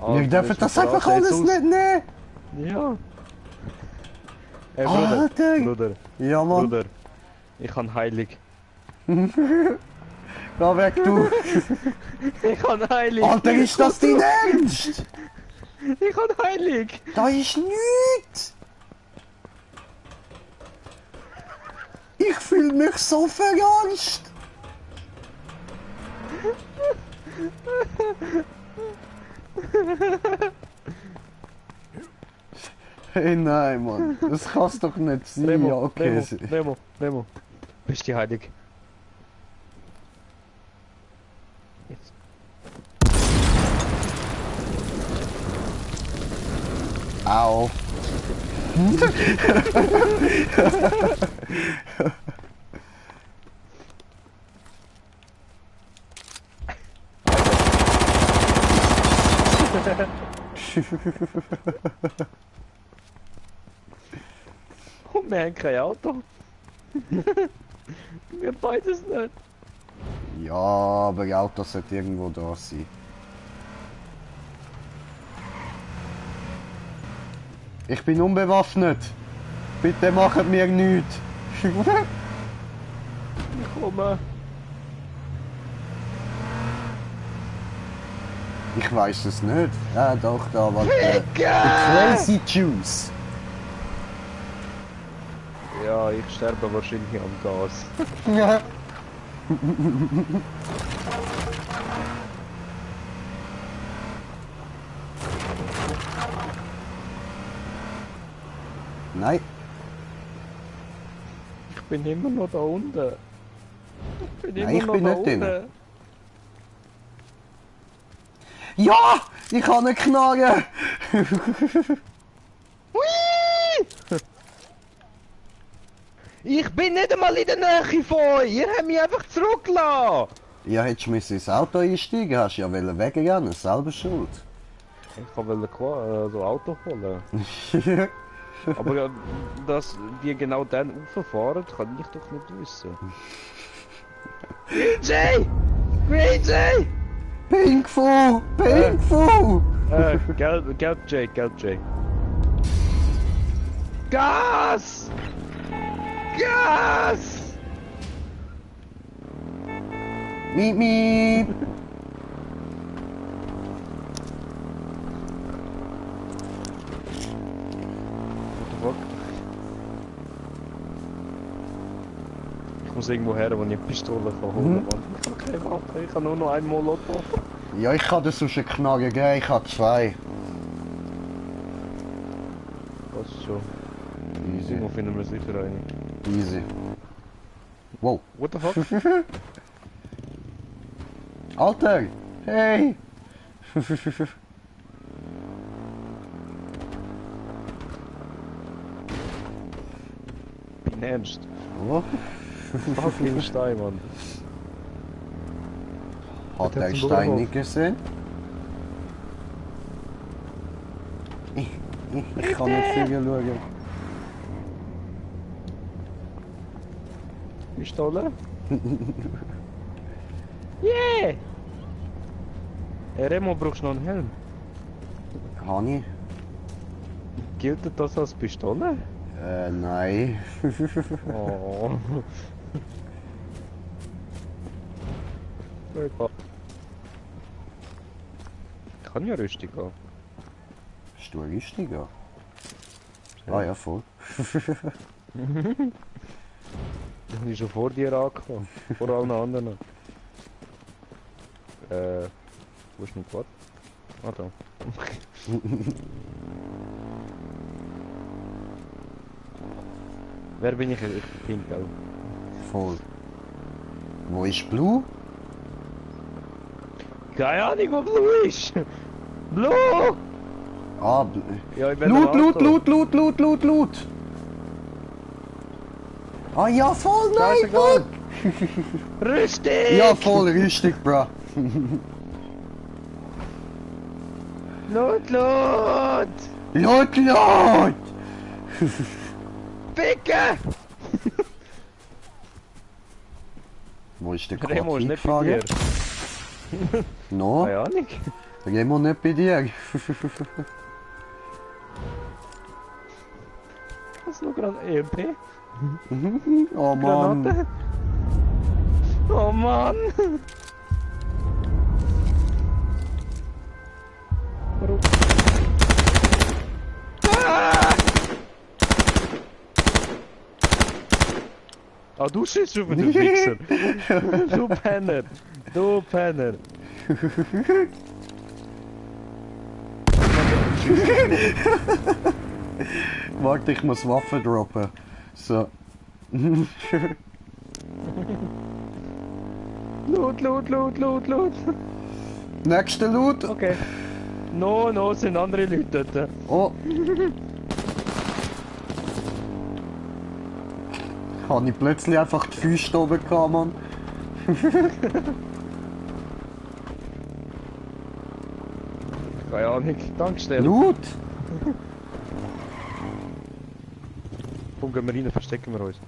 Ah, Wir dürfen das einfach alles nicht nehmen! Ja. Ey, Bruder. Alter! Bruder. Ja, Mann, Bruder. Ich kann heilig. geh weg, du! Ich kann heilig. Alter, ist das dein Ernst? Ich kann heilig. Da ist nichts! Ich fühle mich so verarscht! Hey, nein, Mann, das kann's doch nicht sein. Ja, Nemo, okay. Nemo. Bist du heilig? Jetzt. Au. Und wir haben kein Auto. Wir beides nicht. Ja, aber das Auto sollte irgendwo da sein. Ich bin unbewaffnet. Bitte macht mir nichts. Ich komme. Ich weiß es nicht. Ja, doch, da war der Crazy Juice. Ja, ich sterbe wahrscheinlich am Gas. Nein, Ich bin immer noch da unten. Nein, ich bin da nicht drin. unten. ja, ich habe eine Knarre. Hui! Ich bin nicht einmal in der Nähe von euch. Ihr habt mich einfach zurückgelassen. Ja, hättest du ins Auto einsteigen, hast du ja wegrennen, selber schuld. Ich wollte so Auto holen. Aber ja, dass die genau dann rauffahren, kann ich doch nicht wissen. Green Jay! Pinkfu! Pinkfu! Gelb Jay. Gas! Gas! Miep, miep! What the fuck? Ich muss irgendwo her, wo ich eine Pistole kann holen kann. Ich habe keine Waffe, ich habe nur noch einen Molotov. Ja, ich kann dir sonst eine Knarre geben, ich habe 2. Das ist schon. Easy. Irgendwo finden wir sicher eine. Easy. Wow. What the fuck? Alter! Hey! Bin ernst. Oh, Fucking Stein, Mann. hat der hat's Stein einen nicht gesehen? Ich kann nicht viel schauen. Pistole? Yeah! Hey Remo, brauchst du noch einen Helm? Hani? Gilt das als Pistole? Nein. Oh. Ich kann ja Rüstung haben. Bist du richtig, ja? Ah ja, voll. Ich bin schon vor dir angekommen. Vor allen anderen. Wo ist mein Quad? Ah, da. Wer bin ich? Ich bin Pink, gell? Voll. Wo ist Blue? Keine Ahnung, wo Blue ist! Blue! Ah, Ja, ich bin Loot! Ah ja, voll, nein, Scheißegal. fuck! Richtig! Ja, voll, richtig, bro. Lot! Lot! Picke! Wo ist der Remo ist nicht bei gefahren? dir. No, Keine Ahnung. Remo nicht bei dir. Was ist noch gerade EMP? Oh Mann. Granate? Oh Mann! Warum? Ah, du schießt schon wieder, Wichser! Du Penner! Du Penner! Warte, ich muss Waffen droppen. So. Loot! Nächster Loot. Okay. No, sind andere Leute dort. Oh. Habe ich plötzlich einfach die Füße oben gehabt, Mann. Keine Ahnung. Tankstelle. Loot? Komm, gehen wir rein, verstecken wir uns.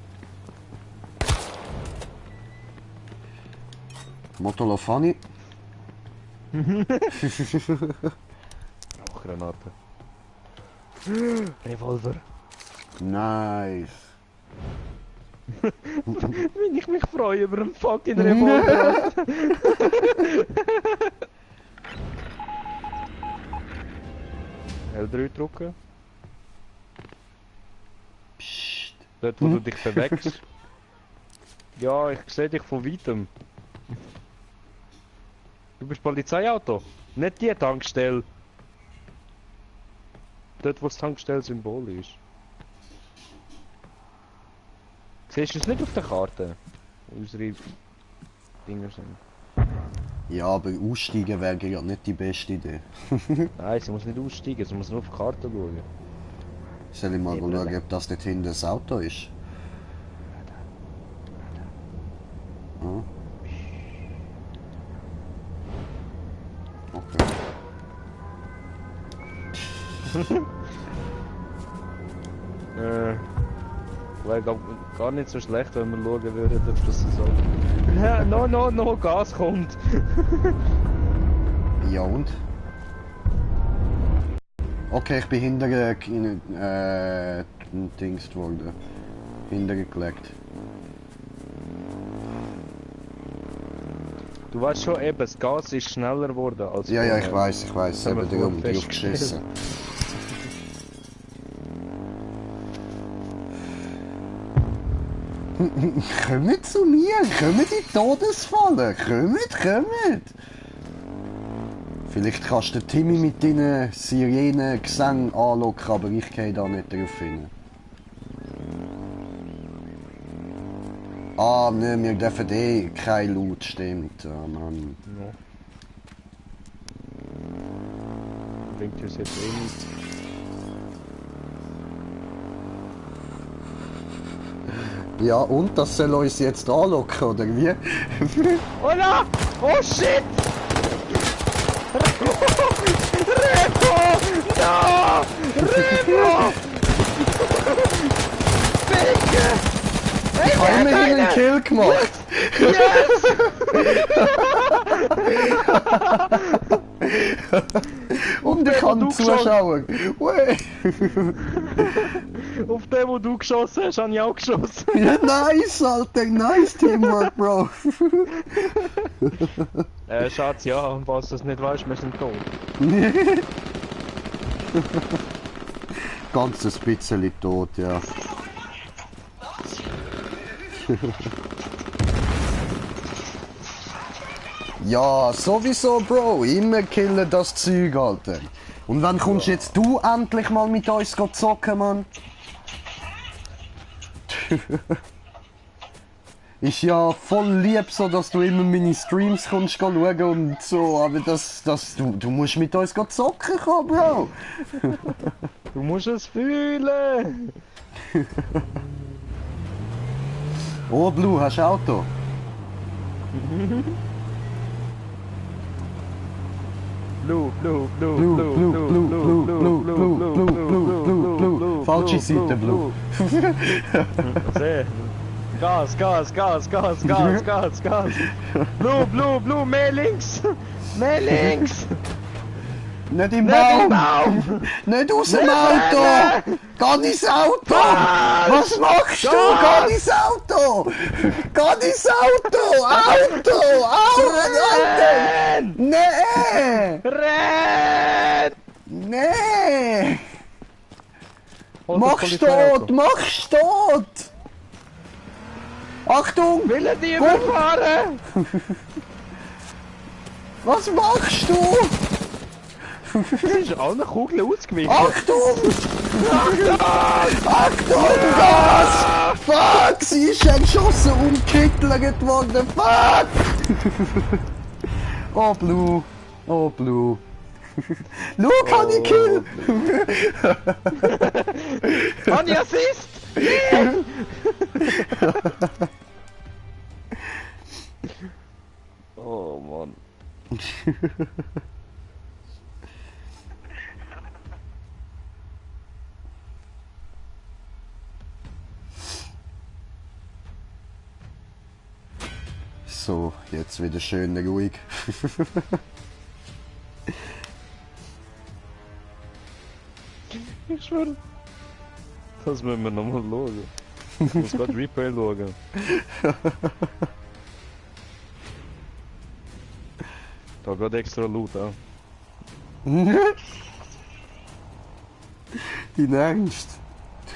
Motolofani. Auch Granate. Revolver. Nice. Wenn ich mich freue über einen fucking Revolver. L3 drücken. Psst. Dort wo du dich bewegst. Ja, ich sehe dich von weitem. Du bist Polizeiauto. Nicht die Tankstelle. Dort wo das Tankstelle-Symbol ist. Siehst du es nicht auf der Karte? Wo unsere Dinger sind. Ja, aber aussteigen wäre ja nicht die beste Idee. Nein, sie muss nicht aussteigen, sie muss nur auf die Karte schauen. Soll ich mal Eben. schauen, ob das dort hinten das Auto ist? Ah. Okay. Wäre gar nicht so schlecht, wenn wir schauen würden, ob das so... No, Gas kommt! Ja und? Okay, ich bin hinter Dings worden. Hintergelegt. Du weißt schon eben, das Gas ist schneller geworden als Ja, ja, ich vorher. weiß. Haben wir Eben darum, vorher drauf geschissen. Kommt zu mir, kommt in die Todesfalle, kommt! Vielleicht kannst du den Timmy mit deinen Sirenen-Gesängen anlocken, aber ich gehe da nicht drauf hin. Ah, ne, wir dürfen eh kein Loot, stimmt. Ah, Mann. Ja. Bringt uns jetzt eh nichts. Ja, und das soll uns jetzt anlocken, oder wie? Oh no! Oh shit! Remo! No! Remo! Backe! Ich habe immerhin einen Kill gemacht! Und ich kann zuschauen! Wey. Auf den, wo du geschossen hast, habe ich auch geschossen. Ja, nice, Alter! Nice Teamwork, Bro! Schatz, ja, falls du es nicht weißt, wir sind tot. Ganz ein bisschen tot, ja. Ja, sowieso, Bro. Immer killen das Zeug, Alter. Und wann kommst jetzt du endlich mal mit uns zocken, Mann? Ist ja voll lieb so, dass du immer meine Streams kommst schauen und so, aber du musst mit uns zocken kommen, Bro. Du musst es fühlen! Oh, Blue, hast du Auto? Blue. Falsche Seite, Blue. Sehr. Gas. Blue, mehr links! Mehr links! Nicht im Nicht im Baum! Baum! Nicht aus dem Auto! Geh ins Auto! Was machst du? Geh ins Auto! Geh ins Auto! Alter! Nee! Renn! Nee! Hol das Mach's Polizeiauto. tot! Mach's tot! Achtung! Will er die überfahren? Was machst du? Das ist alle Kugeln ausgewichen. Achtung! Achtung! Gas! Fuck! Sie ist entschossen und gekittelt worden! Fuck! Oh, Blue! Oh, Blue! Schau, kann ich kill! Kann ich Assist? Oh Mann. So, jetzt wieder schön ruhig. Ich schwöre. Das müssen wir nochmal schauen. Ich muss gerade Replay schauen. Da geht extra Loot an. In Ernst?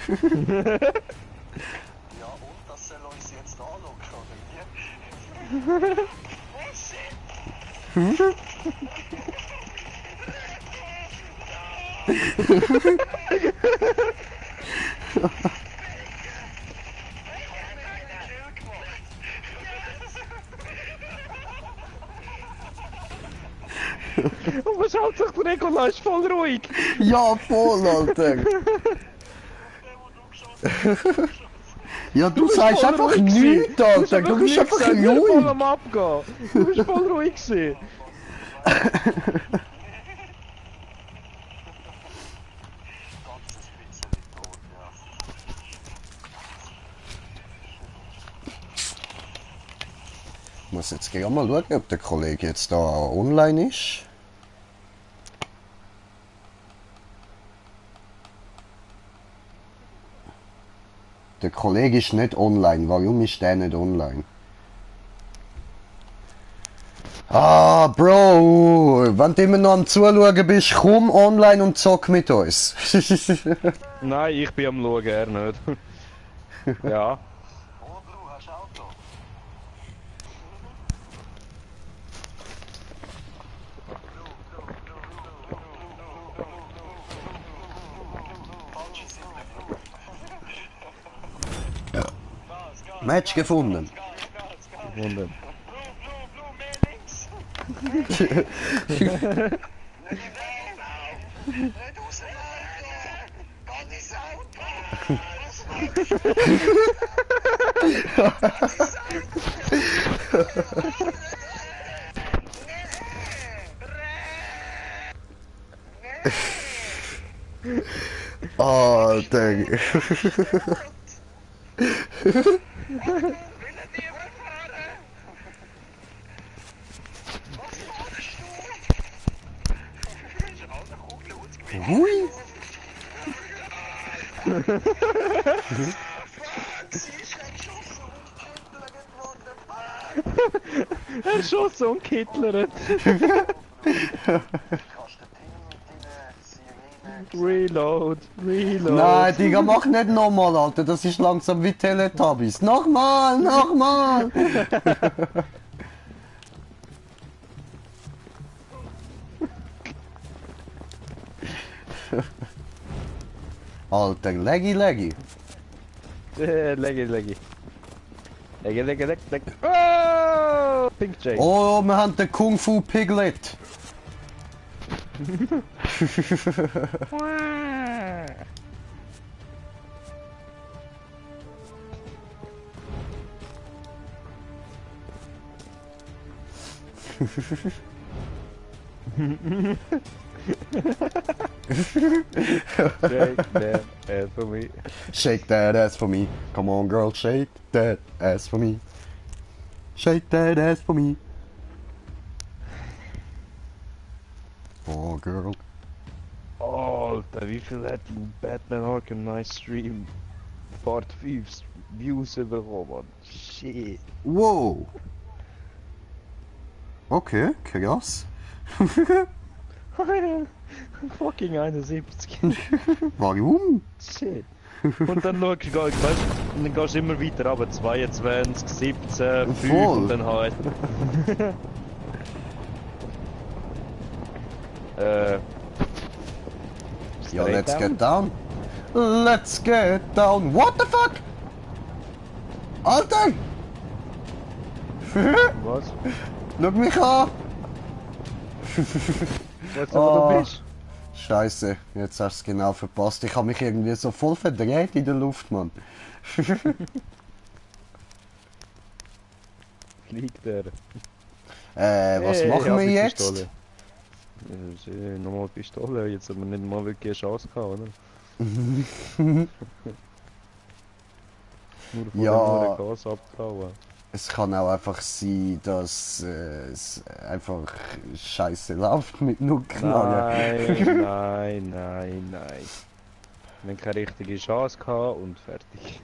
Ja, und das soll uns jetzt anlocken, oder wie? Aber schaut sich der Nikola ist voll ruhig. Ja, voll, Alter! Ja, du sagst voll einfach ruhig nichts, gewesen. Alter! hast Du bist nichts einfach gesagt, ich bin voll ruhig! am Abgehen. Du bist voll ruhig gewesen. Ganzes bisschen tot, ja. Ich muss jetzt gleich mal schauen, ob der Kollege jetzt da online ist. Der Kollege ist nicht online. Warum ist der nicht online? Ah, Bro, wenn du immer noch am Zuschauen bist, komm online und zock mit uns. Nein, ich bin am Schauen, er nicht. Ja. Oh, Blue, hast du Auto? Falsche Seite, Blue. Match gefunden. Wunder. Blue, mehr links. Nicht aus dem Auto. Geh ins Auto. Oh, dang. Hui. Er schoss und kittlert. Reload. Nein, Digga, mach nicht nochmal, Alter. Das ist langsam wie Teletubbies. Nochmal! Alter, Leggy. Leggy. Leggy. Oh! Pink Jay. Oh, wir haben den Kung Fu Piglet. Shake that ass for me. Shake that ass for me. Come on, girl, shake that ass for me. Shake that ass for me. Oh, girl. Alter, wie viel hat Batman Arkham Knight Stream Part 5 Views bekommen? Shit. Wow. Okay, krass. Fucking 71. Warum? Shit. Und dann schaust du, weißt, und dann gehst du immer weiter runter. 22, 17, 5 Voll. und dann halt. Ja, Straight let's down? get down. Let's get down. What the fuck? Alter! Was? Schau mich an! Weißt du, wo Oh. du bist? Scheiße, jetzt hast du es genau verpasst. Ich habe mich irgendwie so voll verdreht in der Luft, Mann. Fliegt er. Was Hey, machen hab wir ich jetzt? Pistole. Nochmal Pistole, jetzt haben wir nicht mal wirklich eine Chance gehabt, oder? Nur von Ja. dem Gas abgehauen. Es kann auch einfach sein, dass es einfach scheiße läuft mit Nullknallen. Nein. Wir haben keine richtige Chance gehabt und fertig.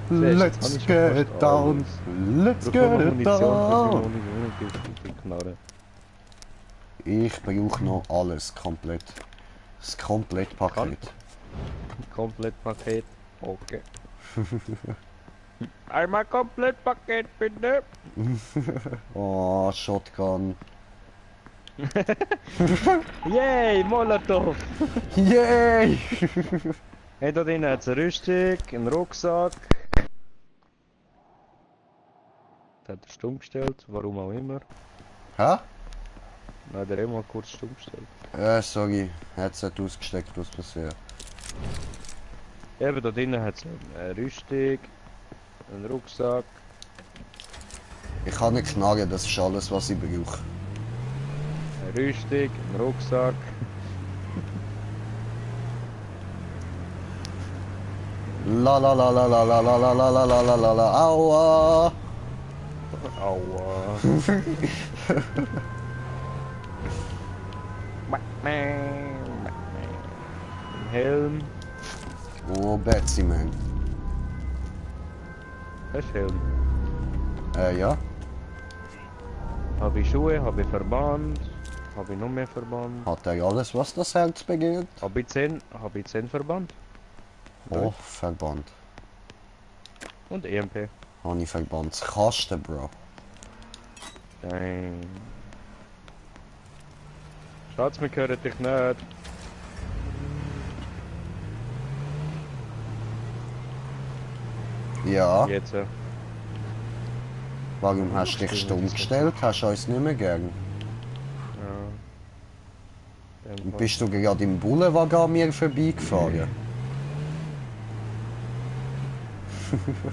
Let's get down. Let's get it down. Knarre. Ich brauche noch alles komplett. Das Komplettpaket. Komplettpaket. Okay. Einmal Komplettpaket bitte. Oh, Shotgun. Yay, Molotov. Yay! Hey, da drin hat es eine Rüstung, einen Rucksack. Das hat er stumm gestellt, warum auch immer. Hä? Nein, der hat mal kurz stumm gestellt. Sorry. Headset ausgesteckt, was passiert? Eben, da drinnen hat es eine Rüstung, einen Rucksack. Ich kann nicht knallen, das ist alles, was ich brauche. Eine Rüstung, einen Rucksack. La la la la la la la la la la la la la la aua! Aua. Helm. Oh, Betsy, man. Das ist Helm. Ja. Habe ich Schuhe, habe ich Verband, habe ich noch mehr Verband. Hat er alles, was das Herz begehrt? Habe ich 10 Verband Oh, Verband. und EMP. Habe ich Verbandskasten, Bro. Dang. Schatz, wir hören dich nicht. Ja. Jetzt. Warum hast du dich stumm gestellt? Hast du uns nicht mehr gern? Ja. Und bist du gerade im Boulevard an mir vorbeigefahren?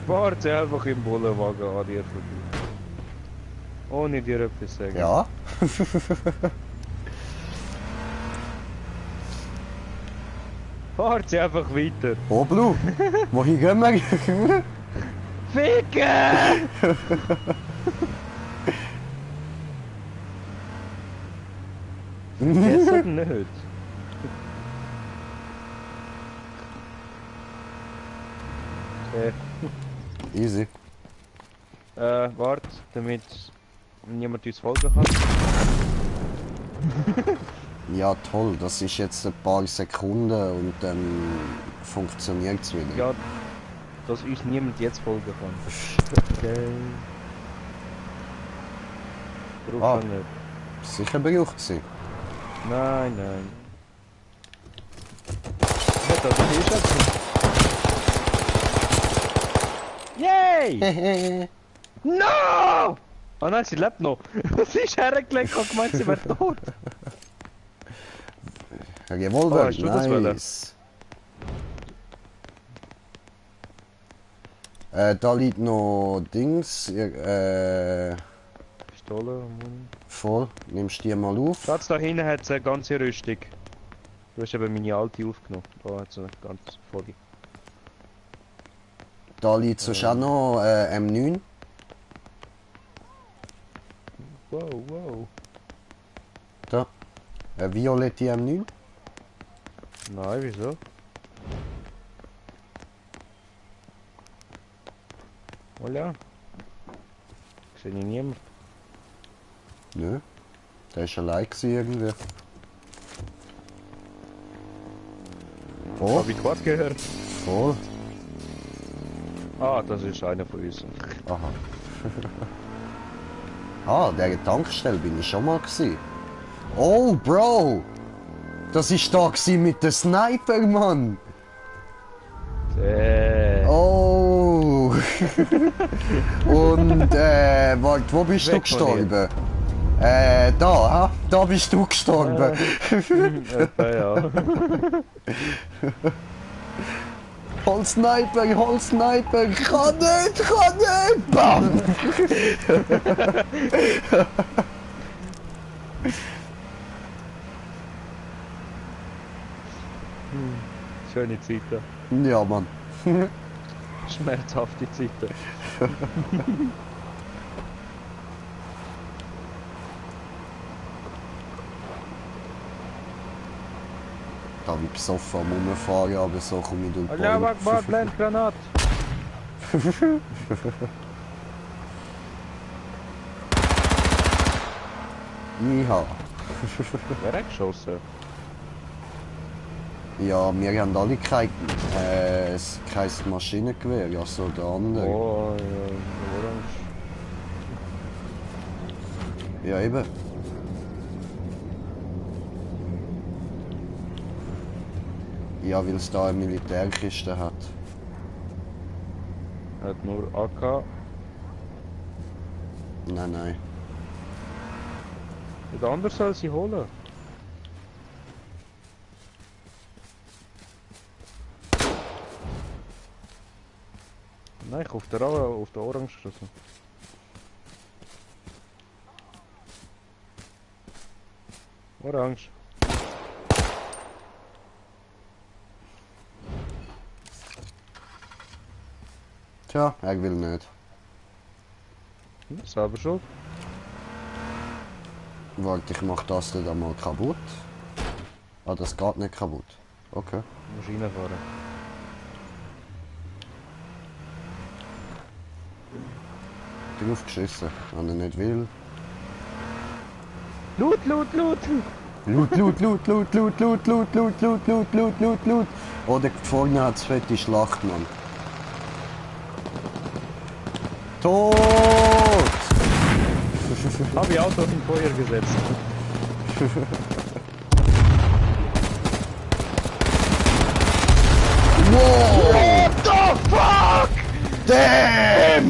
Warte einfach im Bullenwagen an dir vorbei. Ohne dir etwas sagen. Ja. Fahrt sie einfach weiter. Oh, Blue. Wohin gehen wir? Ficken! Besser nicht. Okay. Easy. Warte, damit niemand uns folgen kann. Ja, toll. Das ist jetzt ein paar Sekunden und dann funktioniert es wieder. Ja, dass uns niemand jetzt folgen kann. Okay. Braucht Ah. man nicht. Sicher braucht sie. Nein, nein. Nicht, dass ich Yay! No! Oh nein, sie lebt noch. Sie ist hergelegt und gemeint, sie wäre tot. Revolver, hast du das wollen? nice. Da liegt noch Dings. Pistole, Mund. Voll. Nimmst du die mal auf? Schatz, da hinten hat es eine ganze Rüstung. Du hast eben meine alte aufgenommen. Da hat es eine ganz volle. Da liegt sonst auch noch M9. Wow, wow. Da. Eine violette M9. Nein, wieso? Oh ja. Sehe ich niemand. Nö. Der war allein gewesen irgendwie. Oh, Hab ich gerade gehört. voll. Ah, das ist einer von uns. Aha. Ah, der Tankstelle bin ich schon mal gewesen. Oh, Bro! Das ist da gewesen mit dem Sniper, Mann! Oh! Und, warte, wo bist du Weg von gestorben? Da, ha? Da bist du gestorben. Etwa, ja. Hol Sniper, hol Sniper! Kann nicht! Bam! Schöne Zeiten. Ja, Mann. Schmerzhafte Zeiten. Da bin ich besoffen am Rumfahren, aber so komme ich durch die Allah Bäume. Akbar, Blendgranat! Iha. Wer hat geschossen? Ja, wir haben alle kein Maschinengewehr, also der andere. Oh, ja, orange. Ja, eben. Ja, weil es da eine Militärkiste hat. Hat nur AK. Nein, nein. Der andere soll sie holen. Nein, ich auf der Orange geschossen. Orange. Tja, er will nicht. Selber schuld. Warte, ich mach das dann mal kaputt. Ah, das geht nicht kaputt. Okay. Du musst reinfahren. Drauf geschissen, wenn er nicht will. Loot, loot, loot! Loot, loot, loot, loot, loot, loot, loot, loot, loot, loot, loot, loot, loot. Oder vorne hat's fette Schlacht, Mann. Tot! Hab ich Auto im Feuer gesetzt. Wow! What the fuck? Damn!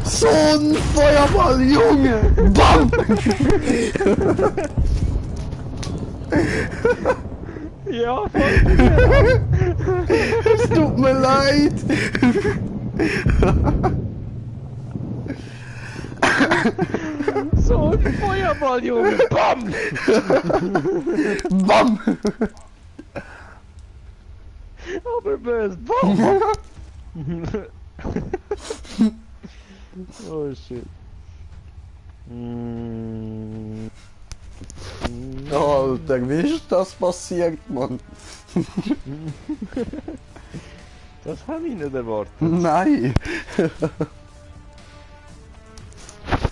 So ein Feuerball, Junge! Bam! Ja, fuck. Es tut mir leid! So ein Feuerball, Junge. Bam! Bam! Aber böse. Bam! Oh shit. Alter, wie ist das passiert, Mann? Das habe ich nicht erwartet. Nein!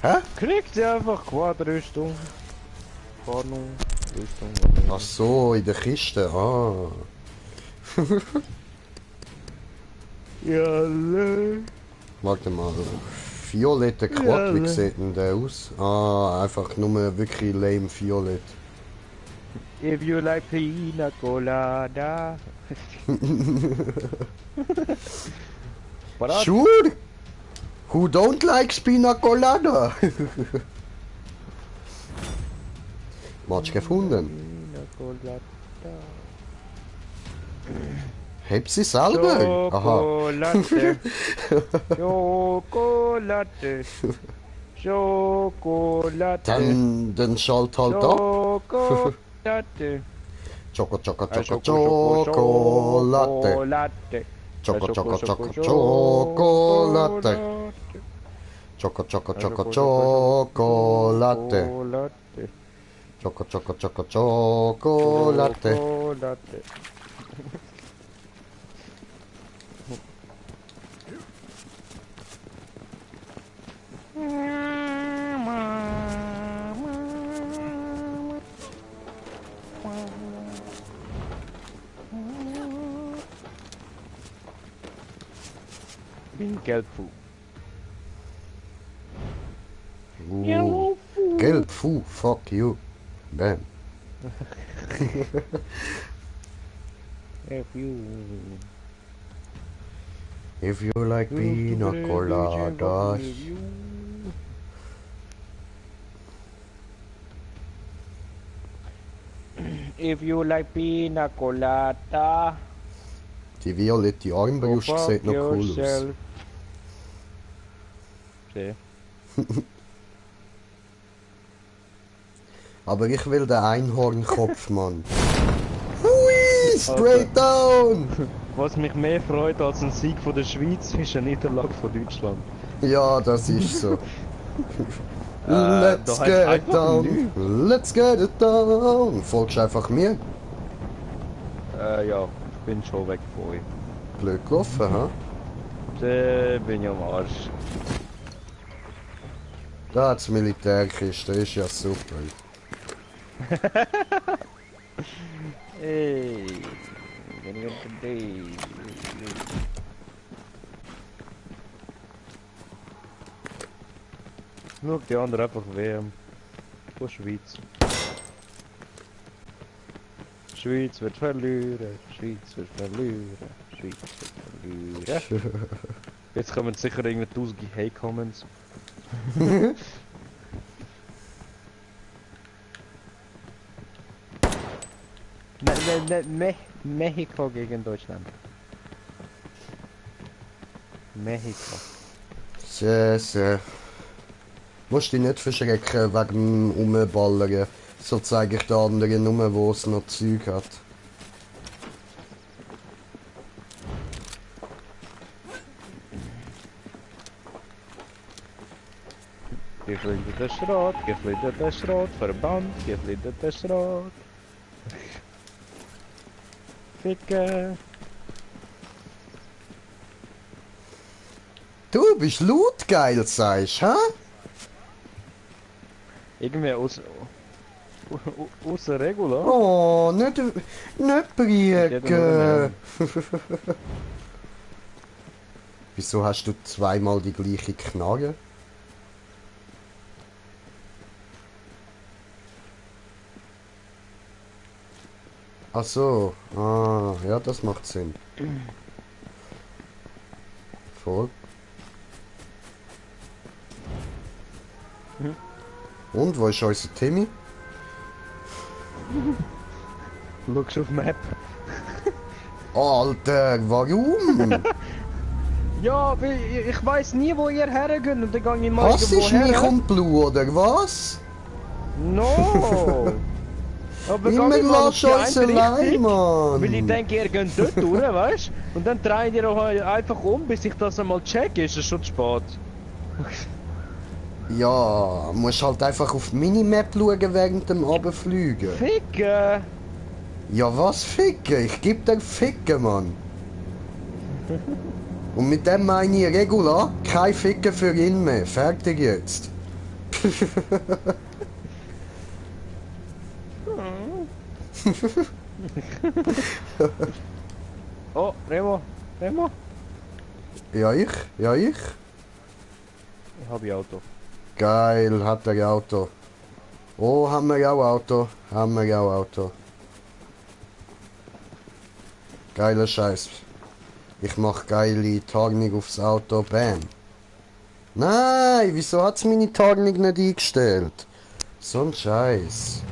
Hä? Kriegt sie einfach Quadrüstung. Tarnung, Rüstung. Ach so, in der Kiste, ah. Ja, ne. Warte mal, violetter Quad, wie sieht denn der aus? Ah, einfach nur wirklich lame Violett. If you like pina colada. Parat? Sure! Who don't like Pina Colada? Match gefunden. Pina colada. Heb sie selber? Aha. Schokolade. Schokolade. Schokolade. Dann schalt halt ab. Schokolade. Choco, choco, choco, Schokolade. chocolate. Choco, choco, choco, chocolate. Choco, choco, choco, chocolate. Choco, choco, choco, chocolate. Bin Gelbfu. Gelb, fu, fuck you. Bam. If you like pina coladas. If you like pina colada, Die violette Armbrust sieht noch cool aus. Sehr. Aber ich will den Einhornkopf, Mann. Hui, straight down! Was mich mehr freut als ein Sieg von der Schweiz ist eine Niederlage von Deutschland. Ja, das ist so. Da Let's hat get it einfach down. Let's get it down. Folgst einfach mir? Ja, ich bin schon weg von euch. Blöd gelaufen, ha? Da bin ich am Arsch. Da hat's Militärkiste, ist ja super. Hey, wenn ich today. Schau die anderen einfach WM. Von Schweiz. Schweiz wird verlieren, Schweiz wird verlieren, Schweiz wird verlieren. Jetzt kommen sicher irgendwie tausende Hate-Comments. Mexiko gegen Deutschland. Mexiko. Sehr, sehr. Musst dich nicht verschrecken wegen dem Rumballern. So zeige ich den anderen nur, wo es noch Zeug hat. Geflügelter Schrott, geflügelter Schrott, Verband, geflügelter Schrott. Ficke. Du bist lautgeil, sagst du, hä? Irgendwie aus der Regula. Oh, nicht Brieke. Wieso hast du zweimal die gleiche Knarre? Ach so, ah, ja, das macht Sinn. Voll. Und, wo ist unser Timmy? Schau auf Map. Alter, warum? Ja, ich weiß nie, wo ihr hergeht und dann gehe ich mal Hast du mich und Blue, oder was? No! Aber Immer geh mal auf lass die uns eine allein, Richtung, Mann! weil ich denke, ihr geht dort durch, weißt du? Und dann dreht ihr euch einfach um, bis ich das einmal check, ist es schon zu spät. Ja, musst halt einfach auf die Minimap schauen während dem Abfliegen. Ficke! Ja, was ficken? Ich geb dir Ficken, Mann. Und mit dem meine ich Regula, kein Ficken für ihn mehr. Fertig jetzt. Oh, Remo! Remo! Ja, ich. Ich habe ein Auto. Geil, hat er Auto. Oh, haben wir auch Auto. Haben wir auch Auto. Geiler Scheiß. Ich mach geile Tarnung aufs Auto. Bam. Nein, wieso hat's meine Tarnung nicht eingestellt? So ein Scheiß.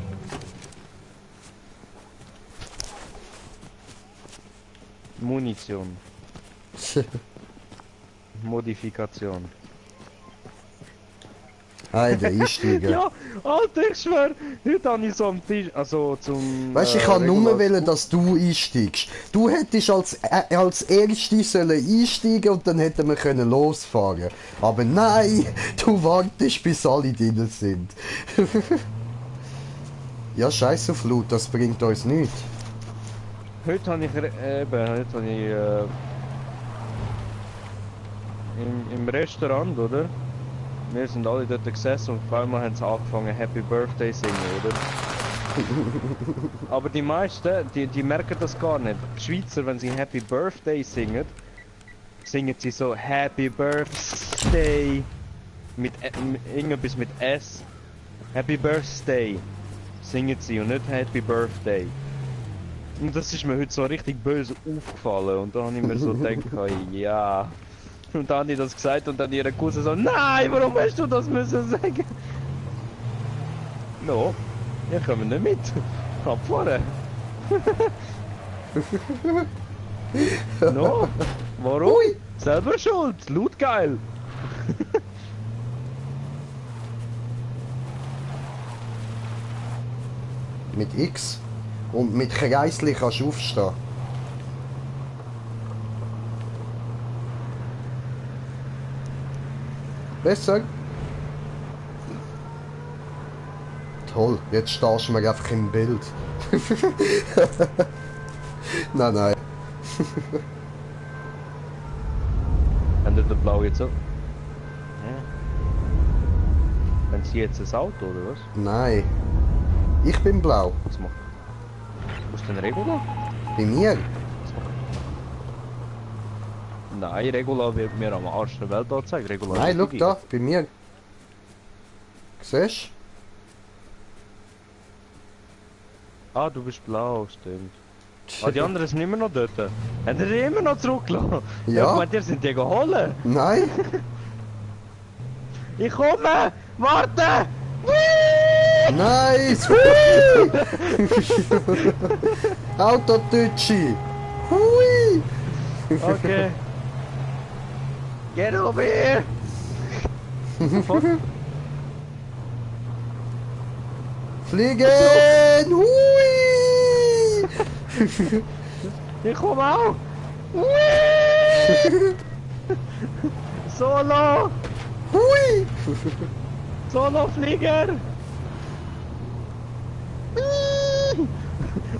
Munition. Modifikation. Hey, der Einsteiger. Ja, Alter, ich schwör, heute habe ich so am Tisch, also zum... Weißt du, ich kann nur wollen, dass du einsteigst. Du hättest als Erste sollen einsteigen und dann hätten wir können losfahren. Aber nein, du wartest, bis alle drin sind. Ja, scheiß auf Loot, das bringt uns nichts. Heute habe ich, heute habe ich im Restaurant, oder? Wir sind alle dort gesessen und auf einmal haben sie angefangen Happy Birthday singen, oder? Aber die meisten, die merken das gar nicht. Die Schweizer, wenn sie Happy Birthday singen, singen sie so Happy Birthday mit irgendetwas mit S. Happy Birthday singen sie und nicht Happy Birthday. Und das ist mir heute so richtig böse aufgefallen und da habe ich mir so gedacht, ja. Und dann habe ich das gesagt und dann ihre Cousin so, nein, warum hast du das müssen sagen? No, ich komme nicht mit. Ab vorne. No, warum? Selber schuld, laut geil. Mit X. Und mit Kreisli kannst du aufstehen. Besser. Toll, jetzt stehst du mir einfach im Bild. Nein, nein. Haben die den Blau jetzt so? Ja. Haben sie jetzt ein Auto oder was? Nein. Ich bin blau. Was macht? Wo ist denn Regula? Bei mir? Nein, Regula wird mir am Arsch der Welt anzeigen. Regula Nein, ist schau die da, bei mir. Siehst Ah, du bist blau, stimmt. Ah, die anderen sind immer noch dort. Haben die immer noch zurückgelassen? Ja. Ich meinte, ihr sind die geholt. Nein? Ich komme! Warte! Nice! Autotütschi! Hui! Okay. Get over here! Fuck. Fliegen! Hui! Ich komme auch! Whee! Solo! Hui! Solo Flieger! Whee!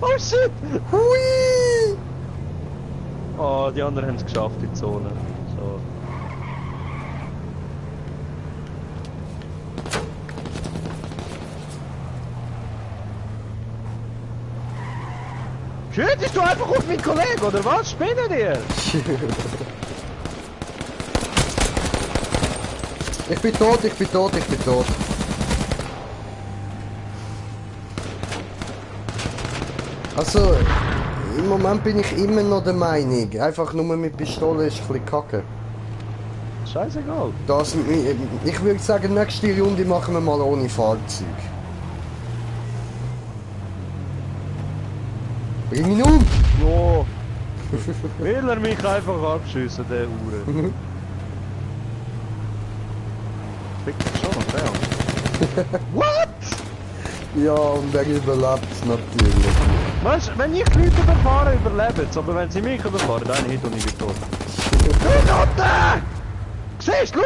Oh shit! Hui! Oh, die anderen haben es geschafft, die Zone. So. Schüttest du einfach auf meinen Kollegen, oder was? Spinnen ihr? Ich bin tot, ich bin tot, ich bin tot. Also, im Moment bin ich immer noch der Meinung, einfach nur mit Pistole ist ein bisschen kacke. Scheißegal. Das, ich würde sagen, nächste Runde machen wir mal ohne Fahrzeug. Bring ihn um! Jo. Will er mich einfach abschiessen, der Uhr. Fick dich schon noch, der. What? Ja, und er überlebt natürlich. Weißt du, wenn ich Leute überfahre, überleben sie, aber wenn sie mich überfahren, dann hit und ich bin tot. Du Note! Siehst du,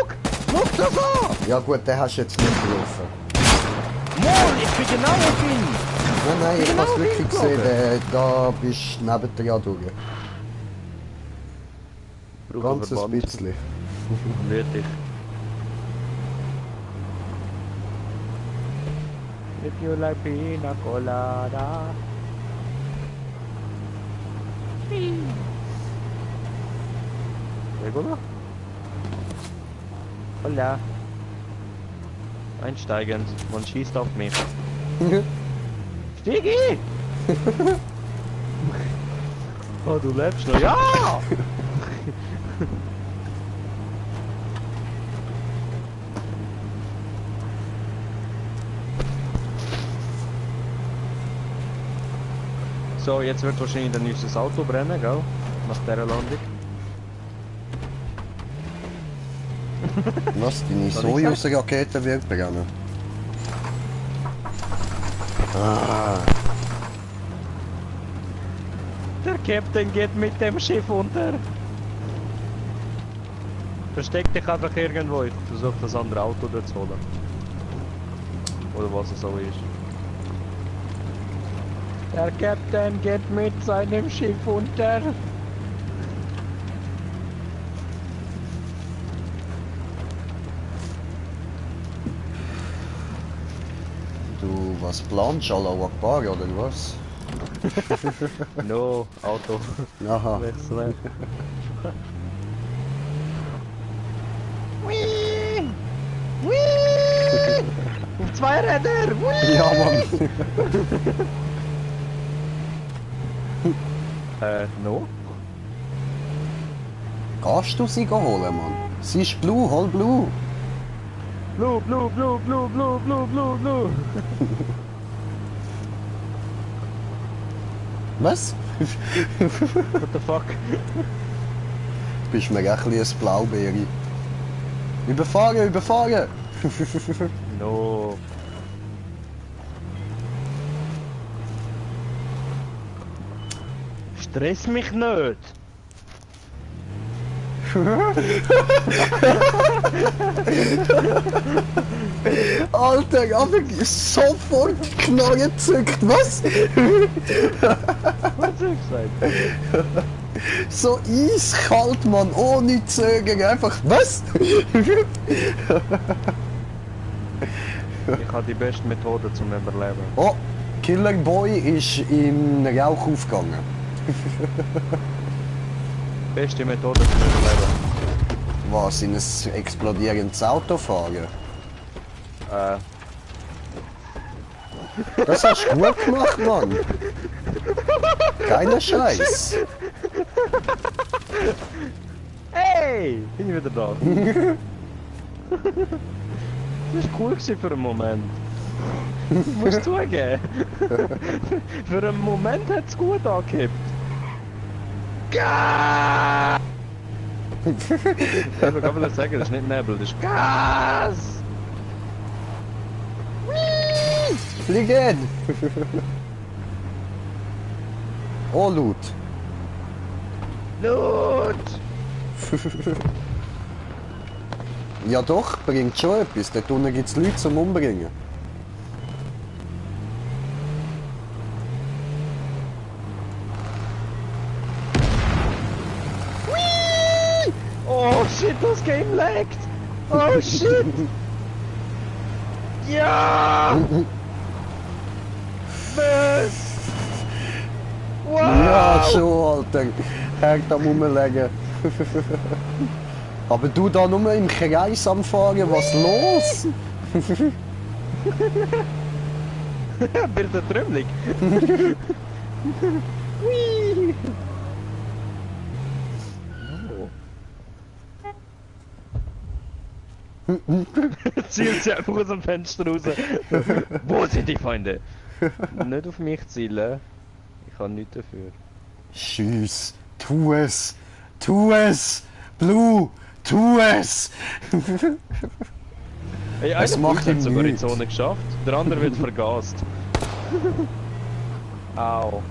schau das an! Ja gut, den hast du jetzt nicht getroffen. Moin, ich bin genau auf ihn! Nein, nein, ich Genau hab's wirklich hingeflogen. gesehen, da bist du neben dir durch. Ganz ein bisschen. Nötig. If you like pina colada. Regula? Hola. Einsteigend. Man schießt auf mich. Stigi! Oh, du lebst noch. Ja! So, jetzt wird wahrscheinlich dein neues Auto brennen, gell? Nach dieser Landung. Was? Deine Soll ich Sojus-Rakete wird brennen? Ah. Der Captain geht mit dem Schiff unter. Versteck dich einfach irgendwo. Ich versuche das andere Auto dort zu holen. Oder was es so ist. Der Captain geht mit seinem Schiff unter. Du, was planst? Allahu Akbar oder was? No, Auto. Aha. Wechseln. Whee! Whee! Auf zwei Räder! Whee! Ja, Mann. No? Kannst du sie holen, Mann? Sie ist blue, hol blue. Blue, blue, blue, blue, blue, blue, blue, blue. Was? What the fuck? Bist mir echt ein bisschen ein Blaubeere. Überfahren, überfahren! No. Stress mich nicht! Alter, aber sofort die Knarre gezückt, was? Was hast du gesagt? So eiskalt, Mann, ohne Zögern, einfach, was? Ich habe die beste Methode zum Überleben. Oh, Killer Boy ist in Rauch aufgegangen. Beste Methode zum Überleben. Was, in ein explodierendes Auto fahren? Das hast du gut gemacht, Mann. Keiner Scheiß. Hey! Bin ich wieder da? Das war cool gewesen für einen Moment. Musst zugeben. Für einen Moment hat es gut angehabt. Gas! Ich kann mal sagen, das ist nicht Nebel, das ist Gas! Fliegen! Oh, Loot. Loot! Ja doch, bringt schon etwas. Dort unten gibt es Leute zum Umbringen. Oh shit, das Game laggt! Oh shit! Ja! Was? Wow! Ja, schon, Alter. Hängt am Rumlegen. Aber du da nur im Kreis am Fahren, was los? Wird er trümmelig? Zielt sie einfach aus dem Fenster raus. Wo sind die Feinde? Nicht auf mich zielen. Ich kann nichts dafür. Tschüss. Tu es. Tu es. Blue. Tu es. Hey, Es einer macht hat ihm sogar in die nichts. Zone geschafft. Der andere wird vergast. Au.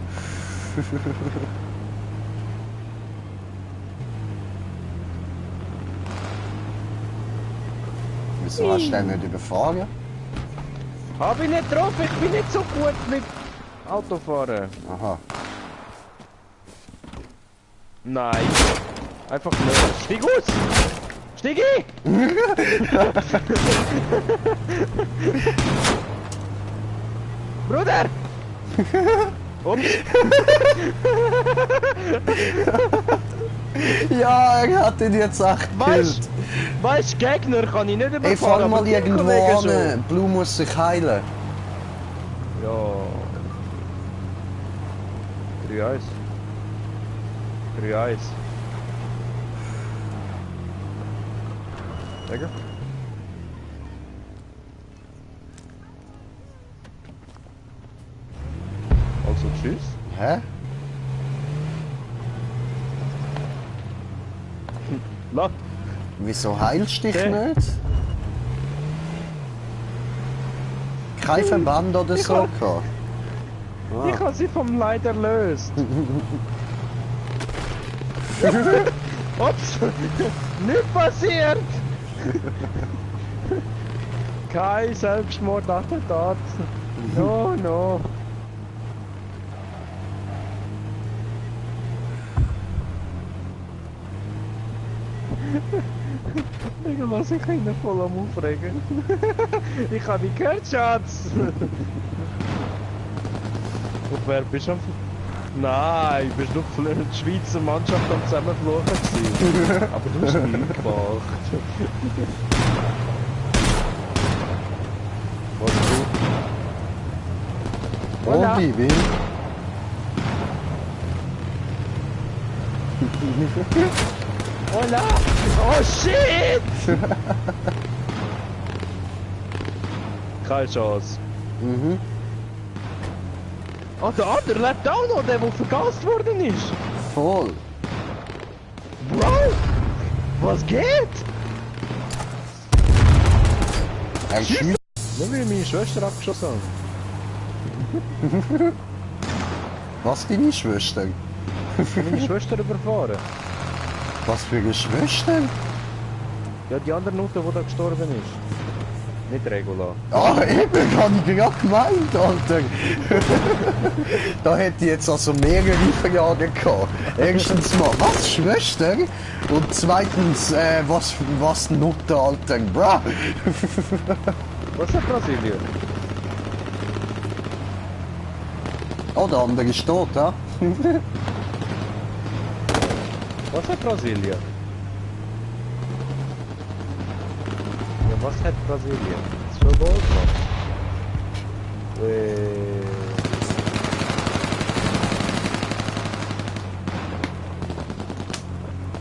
Wieso hast du den nicht überfahren? Hab ich nicht drauf, ich bin nicht so gut mit Autofahren. Aha. Nein. Einfach nicht. Stieg aus! Stigi! Bruder! Ups! Ja, er hat ihn jetzt echt Weißt gekillt. Weißt du, Gegner kann ich nicht überfahren. Ey, fahr mal aber die irgendwo Kollegen schon. an. Blue muss sich heilen. Ja. 3-1. 3-1. Digga. Also tschüss. Hä? La. Wieso heilst du dich Okay. nicht? Kein Verband oder so hab- gehabt? Ich habe sie vom Leid erlöst. Ups! Nicht passiert! Kein Selbstmordattentat. No, no. Ich lass mich innen voll am Aufregen. Ich habe dich gehört, Schatz! Und wer bist du am... Nein, bist du für die Schweizer Mannschaft am Zusammenfluchen gewesen. Aber du hast nichts gemacht. Was du? Oh, Voilà. Bibi. Hola! Oh shit! Keine Chance. Mhm. Oh, der andere lebt auch noch, der vergast worden ist. Voll. Bro! Was geht? Er schießt. Nur weil meine Schwester abgeschossen haben. Was, deine Schwester? Meine Schwester überfahren. Was für eine Schwester? Ja, die andere Nutte, die da gestorben ist. Nicht Regula. Ah, eben, habe ich gerade gemeint, Alter. Da hätte ich jetzt also mehrere Fragen gehabt. Erstens mal, was, Schwester? Und zweitens, was Nutte, Alter, bra. Was hat Brasilien? Oh, der andere ist tot, ja? Was hat Brasilien? Ja, was hat Brasilien? Das ist schon Gold, Mann.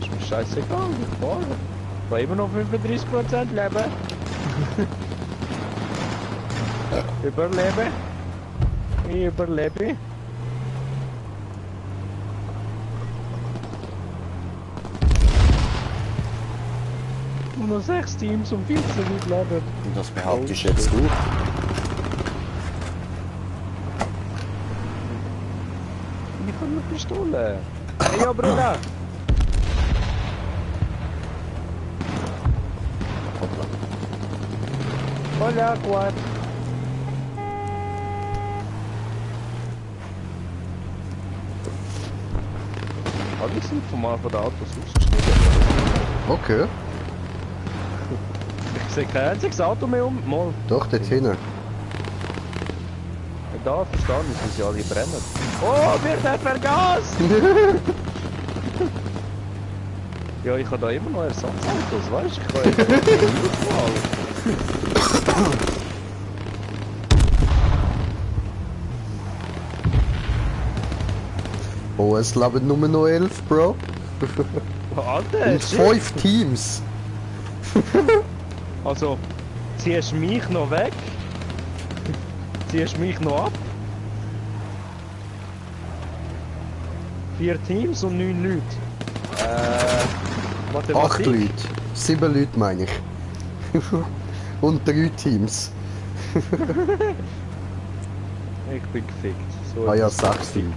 Ist mir scheißegal, ich fahre. Ich habe immer noch 35% Leben. Überlebe. Ich überlebe. Nur noch 6 Teams und 14 Leute leben. Und das behauptest jetzt du? Ich habe eine Pistole. Hey, ja, Bruder. Hola, Quad. Alle sind vom Anfang der Autos ausgestiegen. Okay. Ich sehe kein einziges Auto mehr um. Mal. Doch, dort hinten. Da verstehe ich, wie sie alle brennen. Oh, wird er vergast! Ja, ich habe da immer noch Ersatzautos, weißt du? Ich kann ja Oh, es leben nur noch 11, Bro. Alter, Und shit. 5 Teams. Also, ziehst du mich noch weg? Ziehst du mich noch ab? 4 Teams und 9 Leute. 8 Mathematik? Leute. 7 Leute meine ich. Und 3 Teams. Ich bin gefickt. So Ah ja, etwas 6 gefickt. Leute.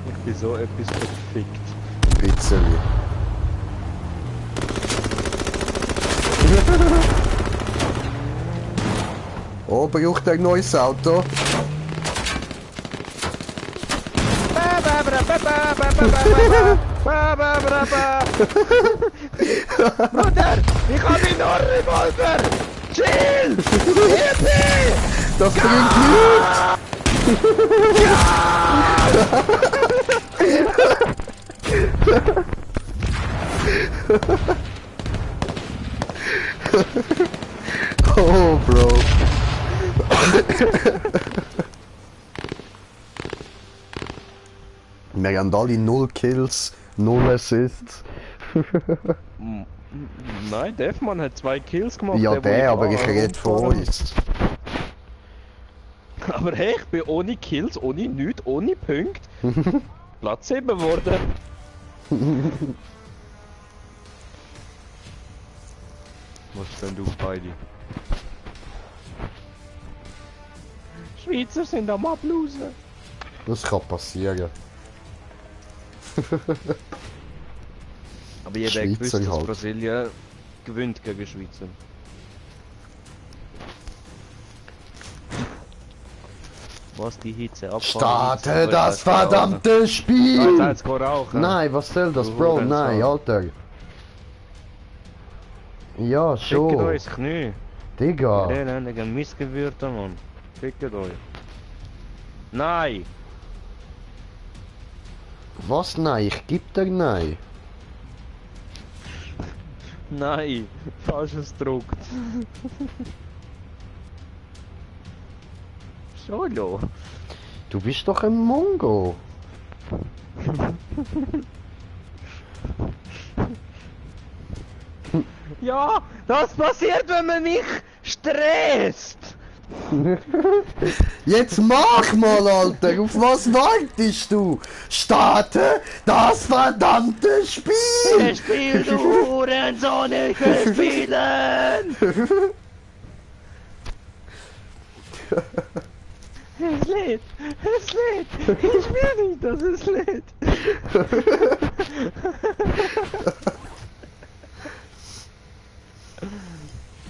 Ich bin so etwas gefickt. Bisschen. Oh, braucht ein neues Auto? Bruder, ich hab ihn noch Revolver! Chill! Yippie! Das bringt nichts! Oh, Bro. Wir haben alle 0 Kills, 0 Assists. Nein, Defmann hat 2 Kills gemacht. Ja, wo der, aber ich rumgefahren rede von habe. uns. Aber hey, ich bin ohne Kills, ohne nichts, ohne Punkte. Platz 7 geworden. Was denn du beide? Schweizer sind am Ablosen. Das kann passieren. Aber jeder hat gewusst, Schweizer dass halt. Brasilien gewinnt gegen Schweizer. Was die Hitze abfahren. Starte das verdammte Spiel! Jetzt rauchen. Nein, was soll das, Du Bro? Hurensohn. Nein, Alter. Ja, Fickt schon. euch das Knie. Digga. Eländige Missgewürte, Mann. Fickt euch. Nein! Was? Nein, ich geb dir nein. Nein! Falsches Druck. Solo. Du bist doch ein Mongo. Ja! Das passiert, wenn man mich stresst! Jetzt mach mal, Alter. Auf was wartest du? Starte das verdammte Spiel! Spiel, du Hurensohn, ich will spielen! Es lädt! Es lädt! Ich will nicht, dass es lädt!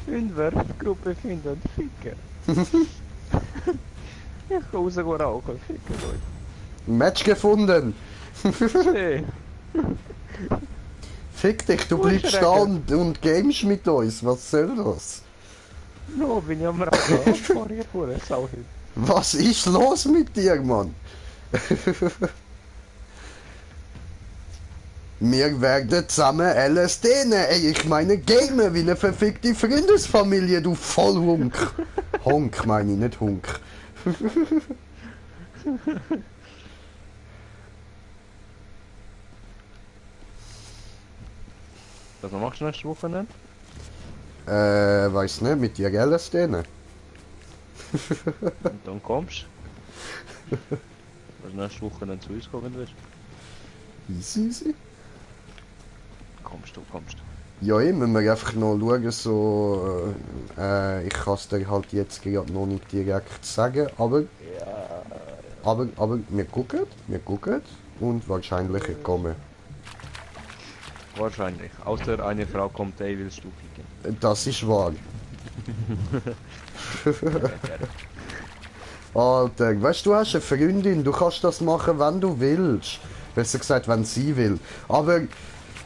Fünfer, Gruppe finden und ficken. Ich kann raus rauchen, ficken euch. Match gefunden. Hey, Fick dich, du Wo ist bleibst der da Regel? und gamest mit uns. Was soll das? no, bin ich am Rauchen. Fahr hier vor, Sau hin. Was ist los mit dir, Mann? Wir werden zusammen LSD nehmen. Ey, ich meine gamen wie eine verfickte Freundesfamilie, du Vollhunk. Honk meine ich, nicht Hunk. Was machst du nächste Woche denn? Weiß nicht, mit dir LSD nehmen. Und dann kommst du. Was nächste Woche dann zu uns kommen wirst. Easy, easy. Kommst du. Ja, müssen wir einfach noch schauen, so... ich kann es dir halt jetzt gerade noch nicht direkt sagen, aber... Aber wir gucken und wahrscheinlich kommen. Wahrscheinlich. Außer eine Frau kommt, ey, willst du ficken. Das ist wahr. Alter, weißt du, du hast eine Freundin, du kannst das machen, wenn du willst. Besser gesagt, wenn sie will. Aber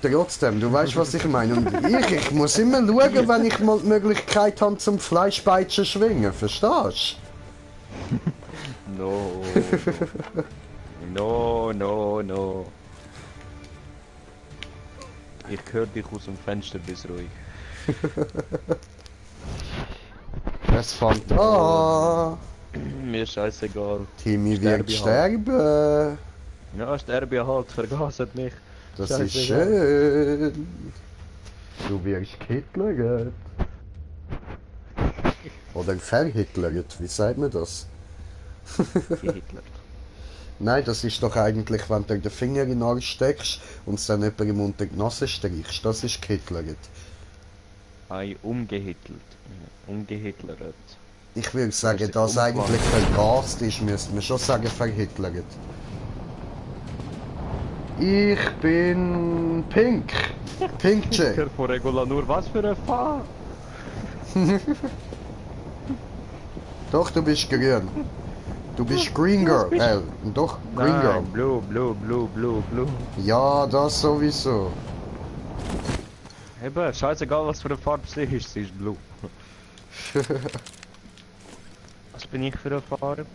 trotzdem, du weißt, was ich meine. Und ich muss immer schauen, wenn ich mal die Möglichkeit habe, zum Fleischpeitschen schwingen. Verstehst No. No. Ich höre dich aus dem Fenster, bis ruhig. du? Es fängt an. Mir scheißegal. Timmy wird Sterbe sterben. Ja, sterbe halt, vergaset mich. Das Scheißegal. ist schön. Du wirst gehitlert. Oder verhitlert, wie sagt man das? Hitler. Nein, das ist doch eigentlich, wenn du den Finger in den Arsch steckst und es dann jemandem unter die Nase strichst. Das ist gehitlert. Ei, umgehittelt. Umgehitlert. Ich würde sagen, ist dass umgewandelt. eigentlich vergast ist, müsste man schon sagen, verhitlert. Ich bin pink. Pink J. Der von Regula nur was für ein Fahr. Doch, du bist grün. Du bist Green Girl. Doch, Green Girl. Blue. Ja, das sowieso. Eben, scheißegal was für eine Farbe sie ist blue. Was bin ich für ein Fahrer?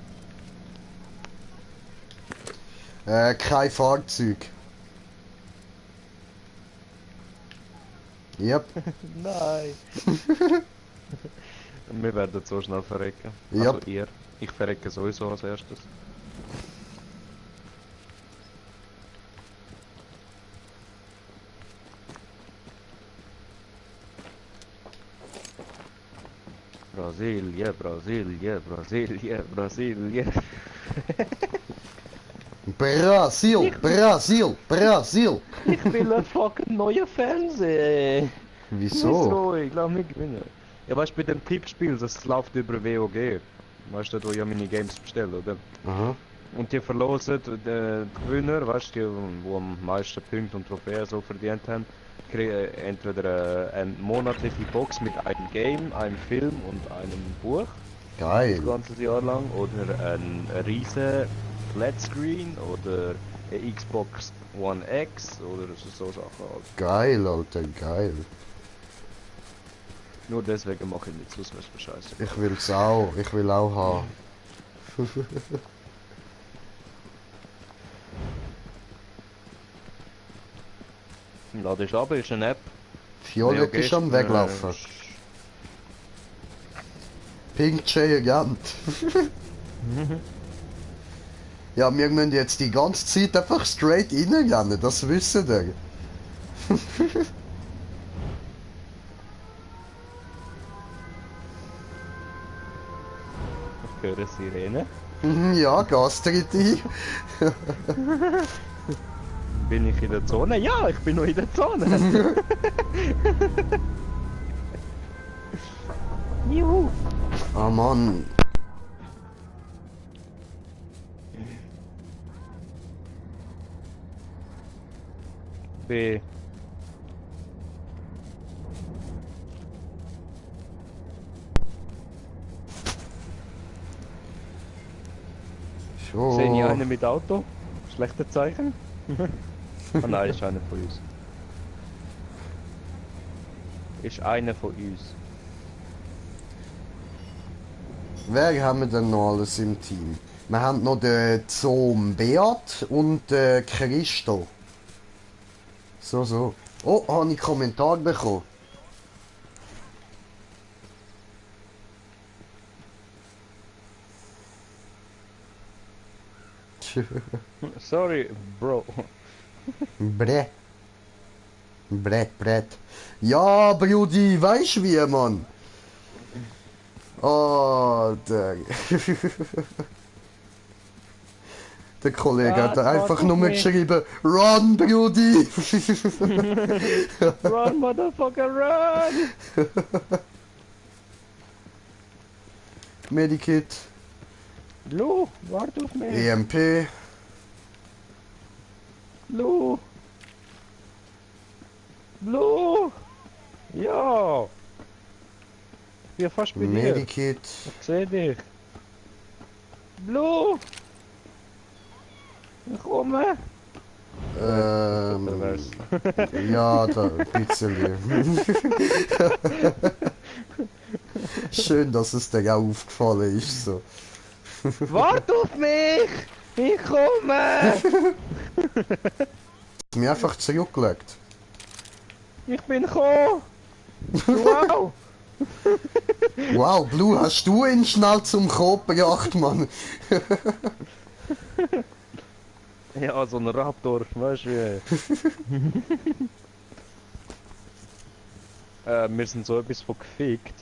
Kein Fahrzeug. Yep, Nein. Wir werden so schnell verrecken. Ja. Also ihr. Ich verrecke sowieso als erstes. Brasilia, Brasilia, Brasilia, Brasilia. Brasil, Brasil, Brasil. Ich will einen fucking neuen Fernseher. Wieso? Ich glaube nicht gewinnen. Ja, weißt du, bei dem Tippspiel, das läuft über WOG. Weißt du, wo ja meine Games bestellen, oder? Aha. Und die verlosen die Gewinner, weißt du, die am meisten Punkte und Trophäen so verdient haben, kriegen entweder eine monatliche Box mit einem Game, einem Film und einem Buch. Geil. Das ganze Jahr lang. Oder ein riesen Flatscreen oder eine Xbox One X oder so Sachen halt. Geil, Alter, geil. Nur deswegen mache ich nichts, was für Scheiße. Ich will's auch, ich will auch haben. Ladest ab, ist eine App. Violet ist am Weglaufen. Pink Giant. Ja, wir müssen jetzt die ganze Zeit einfach straight reingehen, das wissen wir. Ich höre Sirene. Ja, Gas tritt ein. Bin ich in der Zone? Ja, ich bin noch in der Zone. Juhu. Ah Mann. B. Schon. Sehe ich einen mit Auto? Schlechte Zeichen? Ah nein, ist einer von uns. Ist einer von uns. Wer haben wir denn noch alles im Team? Wir haben noch den Zoom Beat und den Christo. So, so. Oh, habe ich Kommentar bekommen. Sorry, Bro. Brett. Brett. Ja, Brudi, weißt wie, Mann? Oh, der. Der Kollege hat einfach nur geschrieben, Run, Brudi! Run, motherfucker, run! Medikit, Lu, warte auf mich. EMP, Lu! Lu! Ja! Ich bin fast bei dir. Medikit, Ich seh dich. Lu! Ich komme! Pervers. ja, da, ein bisschen. Schön, dass es dir auch aufgefallen ist, so. Warte auf mich! Ich komme! Mir einfach zurückgelegt. Ich bin gekommen! Wow! Wow, Blue, hast du ihn schnell zum Kopf gebracht, Mann? Ja, so ein Raptor, weißt du wie? Wir sind so etwas von gefickt.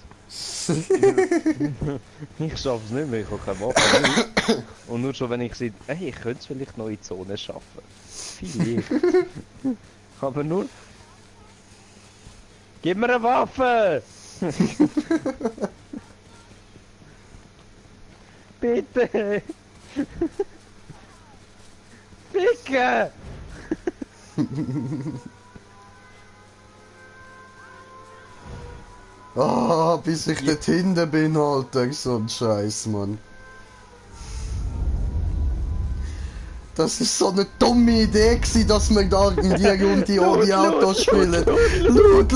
Ich schaff's nicht mehr, ich habe keine Waffe. Und nur schon wenn ich sehe, hey, ich könnte es vielleicht noch in die Zone schaffen. Vielleicht. Aber nur... Gib mir eine Waffe! Bitte! Picke! Ah, bis ich dort hinten bin, Alter, so ein Scheiß, Mann. Das ist so eine dumme Idee gewesen, dass wir da in die Runde ohne Auto spielen. Lut!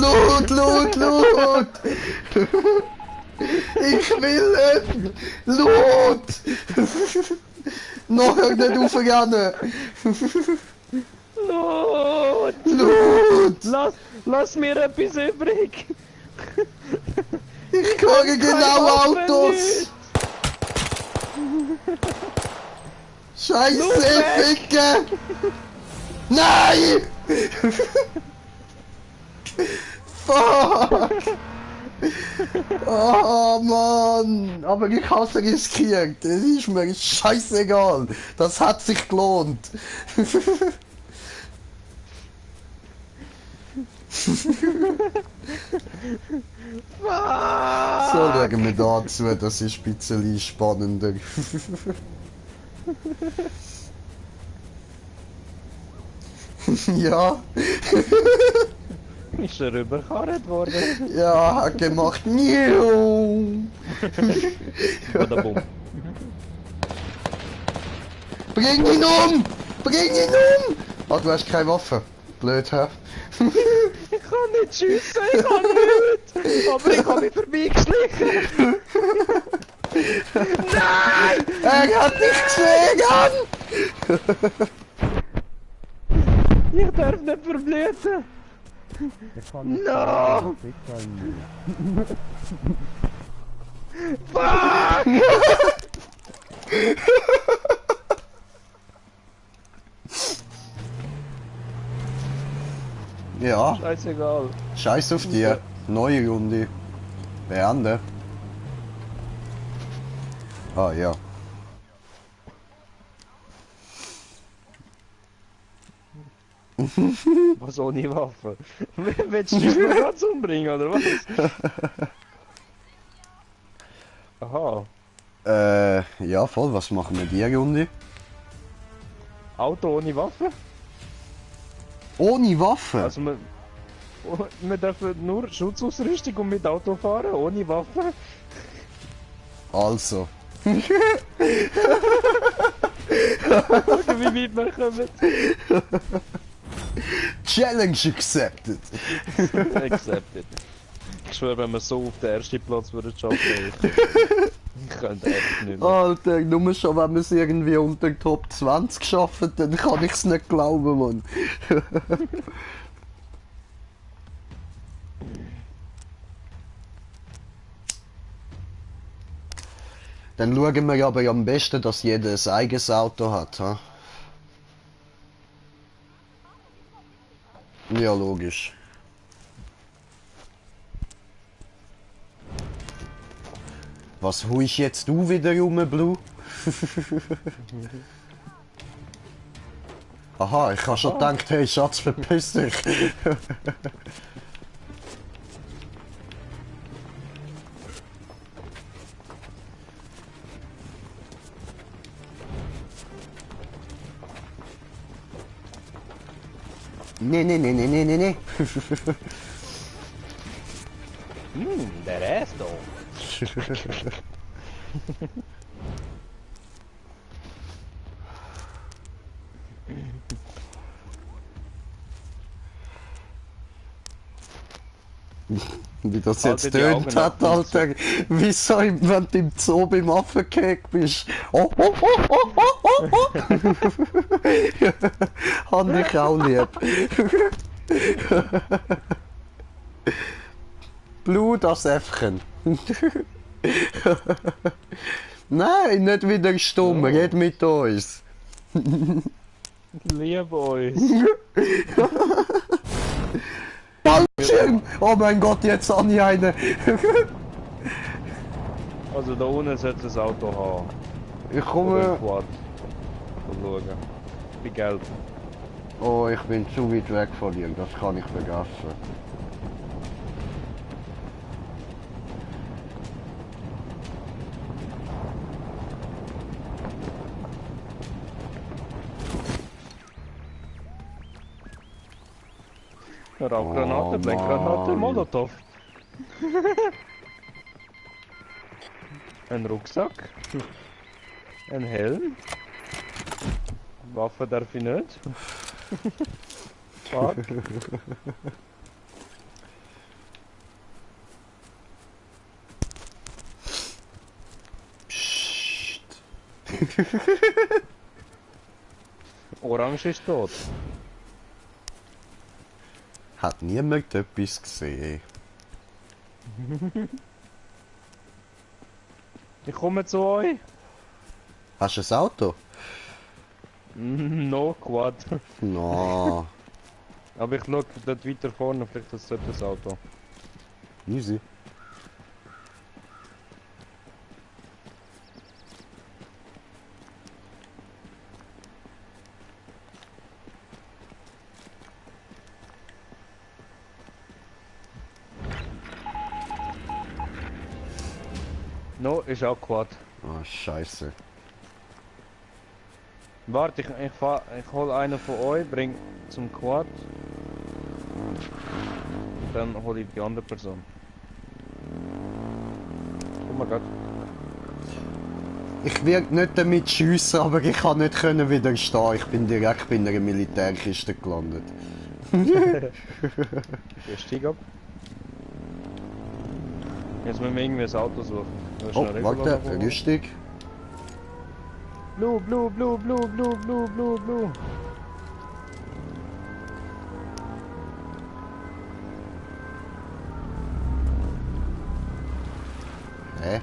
Ich will nicht! Lut! Noch nicht aufrennen! Lot! Lut! Lass mir etwas übrig! Ich kriege genau Waffe Autos! Scheiße, Ficke! Nein! Fuck! Oh Mann! Aber ich habe es riskiert. Es ist mir scheißegal. Das hat sich gelohnt. So, schauen wir da zu. Das ist ein bisschen spannender. Ja. Ist er überkarrt worden? Ja, hat gemacht. Niu. Oder bumm. Bring ihn um! Bring ihn um! Ah, du hast keine Waffe. Blöd, hä? Ich kann nicht schiessen, ich kann nicht! Aber ich habe mich vorbeigeschlichen! Nein! Er hat dich gesehen! Ich darf nicht verblüten! No! Fuck! Ja, Scheißegal. scheiß auf dir. Neue Runde. Beenden. Ah ja. Was ohne Waffe? Willst du mich noch ganz umbringen, oder was? Aha. Ja voll, was machen wir die Runde? Auto ohne Waffe? Ohne Waffe? Also wir dürfen nur Schutzausrüstung und mit Auto fahren, ohne Waffe? Also. Schauen, wie weit wir kommen. Challenge accepted. Accepted. Ich schwöre, wenn wir so auf den ersten Platz würden schaffen, ich könnte echt nicht mehr. Alter, nur schon wenn wir es irgendwie unter den Top 20 schaffen, dann kann ich es nicht glauben, Mann. Dann schauen wir aber am besten, dass jeder ein eigenes Auto hat, ha? Ja, logisch. Was huisch jetzt du wieder rum, Blue? Aha, ich habe schon gedacht, hey Schatz, verpiss dich. Nee. Der Resto. Wie das Halte jetzt die tönt Augen hat, offen zu. Alter. Wie so, wenn du im Zoo beim Affenkäk bist. Oh. Hab ich auch lieb. Blue, das Äffchen. Nein, nicht wieder stumm, red mit uns. Lieb uns. Bildschirm! Oh mein Gott, jetzt habe ich einen. Also da unten sollte das Auto haben. Ich Oder komme. ein Quad. Mal schauen. Wie gelb. Oh, ich bin zu weit weg von dir, das kann ich vergessen. Rauchgranate, Oh, Blendgranate, Mann. Molotow. Ein Rucksack. Ein Helm. Waffe darf ich nicht. Fuck. Psst. Orange ist tot. Hat niemand etwas gesehen? Ich komme zu euch. Hast du ein Auto? No, Quad. No. Aber ich schaue dort weiter vorne, vielleicht ist dort das Auto. Easy. No, ist auch Quad. Oh, scheiße. Warte, ich hol einen von euch, bring zum Quad. Dann hol ich die andere Person. Oh mein Gott. Ich werde nicht damit schiessen, aber ich kann nicht widerstehen. Ich bin direkt bei einer Militärkiste gelandet. Ich steig ab. Jetzt müssen wir irgendwie ein Auto suchen. Oh, warte, richtig. Blue, blue, blue, blue, blue, blue, blue, blue. Hä?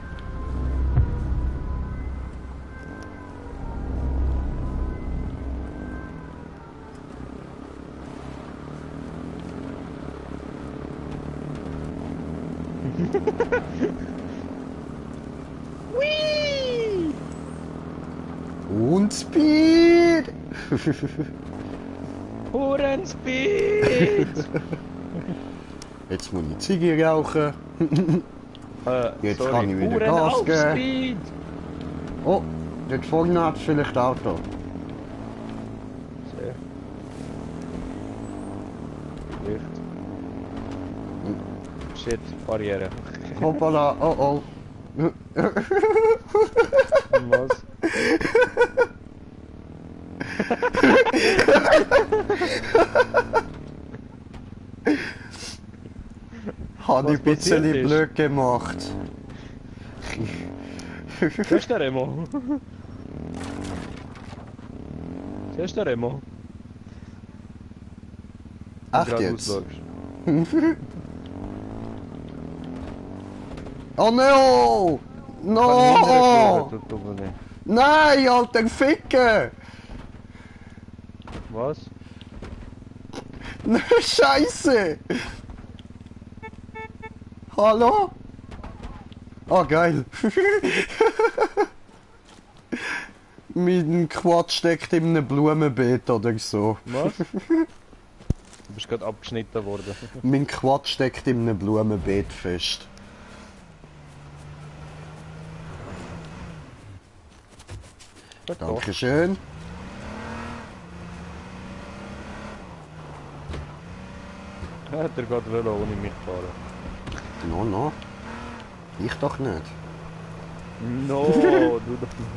Whee! Und Speed! Hurenspeed! Jetzt muss ich Ziege rauchen. Jetzt sorry, kann ich wieder Huren Gas auf geben. Speed! Oh, dort vorne hat es vielleicht Auto. Sehr. Licht. Shit, Barriere. Hoppala, oh oh. Was? Habe ich ein Was bisschen passiert ist? blöd gemacht. Wo ist der Remo? Wo ist der Remo? Echt Gerade jetzt? ausläufst. Oh no! No! Nein, alter Ficker! Was? Nein, Scheiße! Hallo? Ah, geil. Mein Quad steckt in einem Blumenbeet oder so. Was? Du bist gerade abgeschnitten worden. Mein Quad steckt in einem Blumenbeet fest. Dankeschön. Hat er gerade Velo ohne mich fahren? No, no. Ich doch nicht. No, du doch nicht.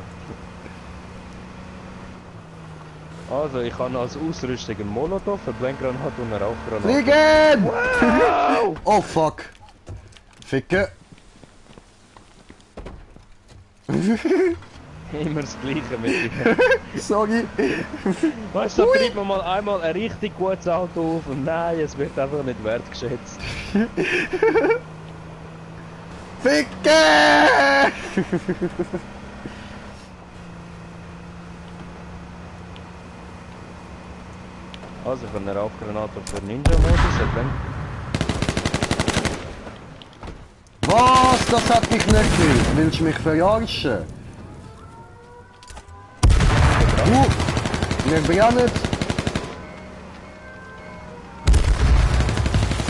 Also, ich habe als Ausrüstung einen Molotov, eine Blendgranate und eine Rauchgranate. Fliegen! Wow! Oh fuck. Ficken. Immer das Gleiche mit dir. Sorry. Weißt du, da treibt man mal einmal ein richtig gutes Auto auf und nein, es wird einfach nicht wertgeschätzt. Ficken! Also, ich habe eine Rauchgranate für Ninja-Modus, Was? Das hat mich nicht gehört. Willst du mich verarschen? Wir brennen.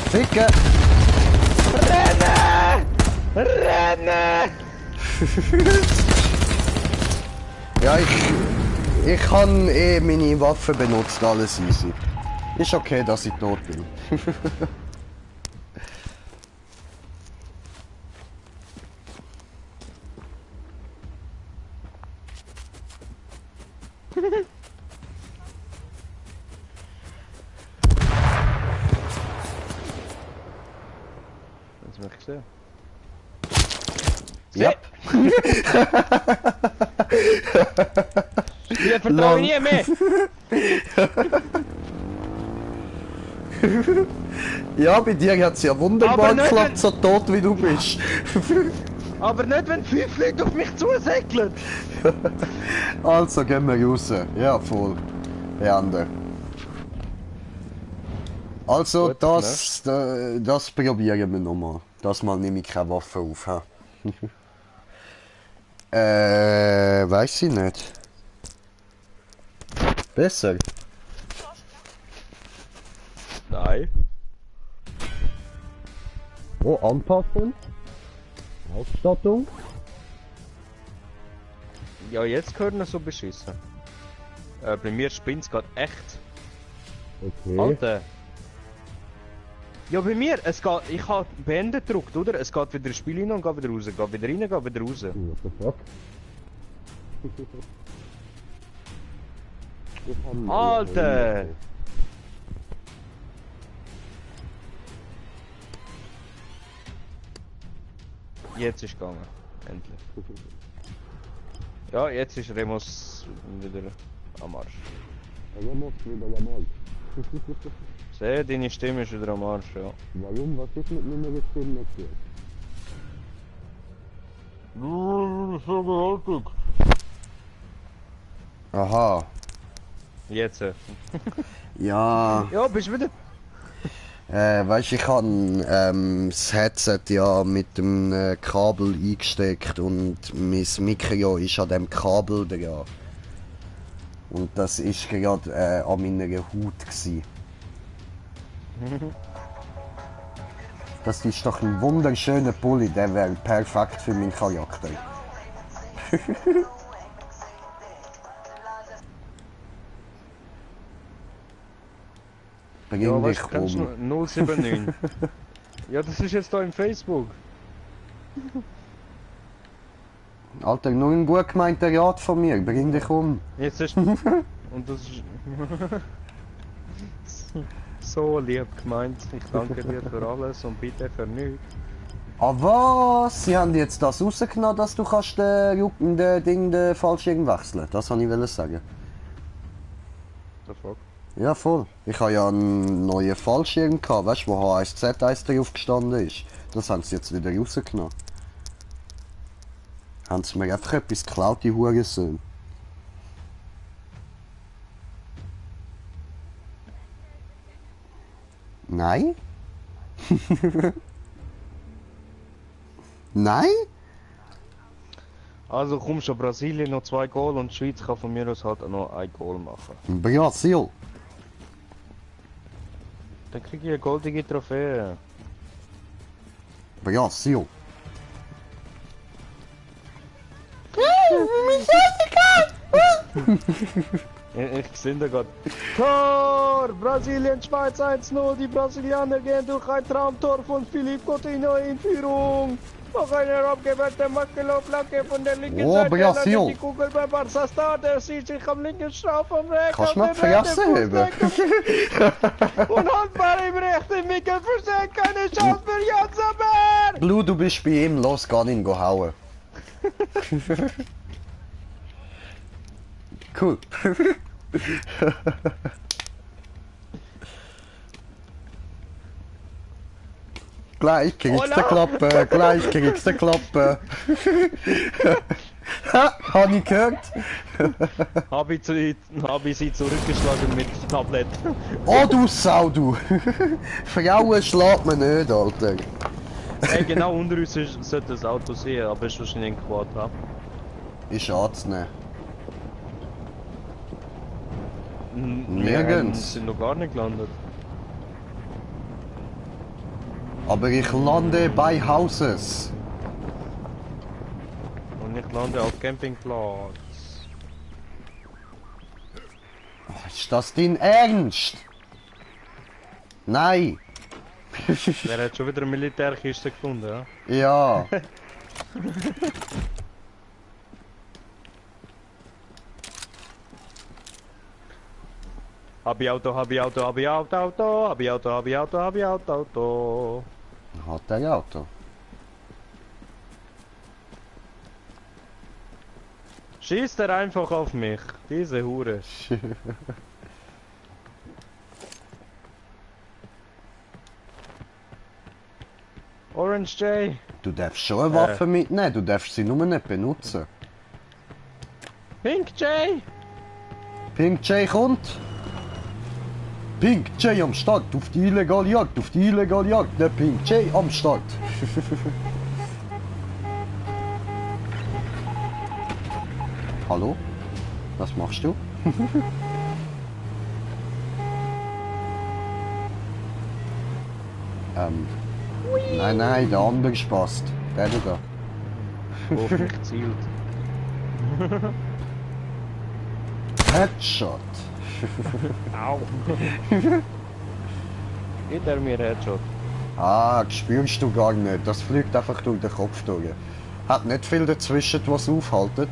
Ficken! Rennen! Rennen! Ja, ich habe eh meine Waffe benutzt, alles easy. Ist okay, dass ich tot bin. Hast du mich gesehen? Ja. Ich vertraue nie mehr! Ja, bei dir hat's ja wunderbar Aber nicht, geklappt, wenn- so tot wie du bist. Aber nicht, wenn 5 Leute auf mich zusäckeln! Also gehen wir raus. Ja, voll. Ende. Also Gut, das probieren wir nochmal. Das Mal nehme ich keine Waffe auf. Ha? Weiß ich nicht. Besser. Nein. Oh, anpassen. Ausstattung. Ja, jetzt gehört er so beschissen. Bei mir spinnt's gerade echt. Okay. Alter. Ja, bei mir, es geht, ich habe beendet gedrückt, oder? Es geht wieder ins Spiel rein und geht wieder raus. Geht wieder rein, geht wieder raus. What the fuck? Alter! Jetzt ist gegangen. Endlich. Ja, jetzt ist Remus wieder am Arsch. Remus wieder am Arsch. Sehe, deine Stimme ist wieder am Arsch, ja. Warum? Was ist mit meiner Stimme jetzt? Aha. Jetzt. Ja. Ja, bist du wieder? Weißt du, ich habe das Headset ja mit dem Kabel eingesteckt und mein Mikro ist an dem Kabel dran. Und das ist gerade an meiner Haut gsi. Das ist doch ein wunderschöner Pulli, der wäre perfekt für meinen Charakter. Bring Ja, dich weißt du, kannst um. du 079. Ja, das ist jetzt da im Facebook. Alter, nur ein gut gemeinter Rat von mir, bring dich um. Jetzt ist. Und das ist. So lieb gemeint. Ich danke dir für alles und bitte für nichts. Ah was? Sie haben jetzt das rausgenommen, dass du kannst den Fallschirm wechseln. Das wollte ich wollen sagen. The fuck? Ja, voll. Ich habe ja einen neuen Fallschirm gehabt, weißt du, wo H1Z1 drauf gestanden ist. Das haben sie jetzt wieder rausgenommen. Haben sie mir einfach etwas geklaut, die Hurensöhne. Nein? Nein? Also komm schon, Brasilien noch 2 Goal und die Schweiz kann von mir aus halt noch ein Goal machen. Brasil. Dann kriege ich eine goldige Trophäe. Brasil. Ich sehe da gerade. Tor! Brasilien, Schweiz 1-0. Die Brasilianer gehen durch ein Traumtor von Philippe Coutinho in Führung. Noch eine abgewehrte Makelo-Flanke von der linken Oh, Seite. Brasil. Landet die Kugel bei Barca Star. Der sieht sich am linken Strafraum weg. Kannst du mal die Fresse heben? Und Handball im rechten Winkel versenkt. Keine Chance für Jan Sommer. Blue, du bist bei ihm, los, geh ihn hauen. Cool. Gleich kriegst du Klappe, gleich kriegst du Klappe. Ha, hab ich gehört? Hab ich sie zurückgeschlagen mit Tablett. Oh du Sau, du! Frauen schlägt man nicht, Alter. Hey, genau unter uns sollte das Auto sehen, aber ist wahrscheinlich ein Quadra. Ist anzunehmen. Wir Nirgends. sind noch gar nicht gelandet. Aber ich lande bei Houses. Und ich lande auf Campingplatz. Ist das dein Ernst? Nein. Wer hat schon wieder eine Militärkiste gefunden, ja? Ja. Hab ich Auto, hab ich Auto, hab ich Auto, hab ich Auto, hab ich Auto, hab ich Auto. Hat der Auto. Schießt er einfach auf mich, diese Hure. Orange J. Du darfst schon eine Waffe mitnehmen, du darfst sie nur nicht benutzen. Pink J. Pink J kommt. Pink J am Start, auf die illegale Jagd, auf die illegale Jagd. Der Pink J am Start. Hallo? Was machst du? Nein, nein, der andere passt. Der da. Wo auf mich zielt. Headshot. Au. Gibt er mir Headshot? Ah, das spürst du gar nicht. Das fliegt einfach durch den Kopf durch. Hat nicht viel dazwischen, was aufhaltet.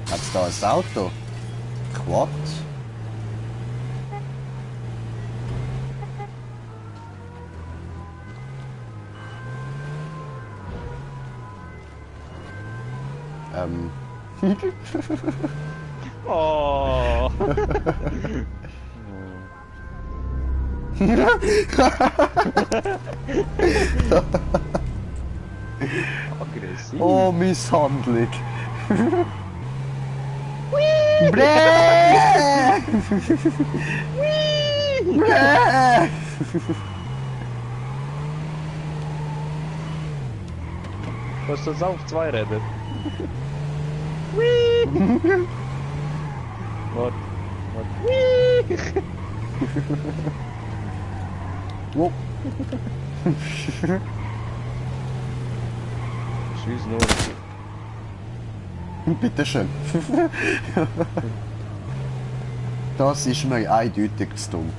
Hat's da ein Auto? Quad? Oh. Aggressiv. Oh, Misshandlung. Bläh! Bläh! Was das auf zwei Räder? Warte. Wo? Schieß nur. Bitteschön. Das ist mir eindeutig zu dumm.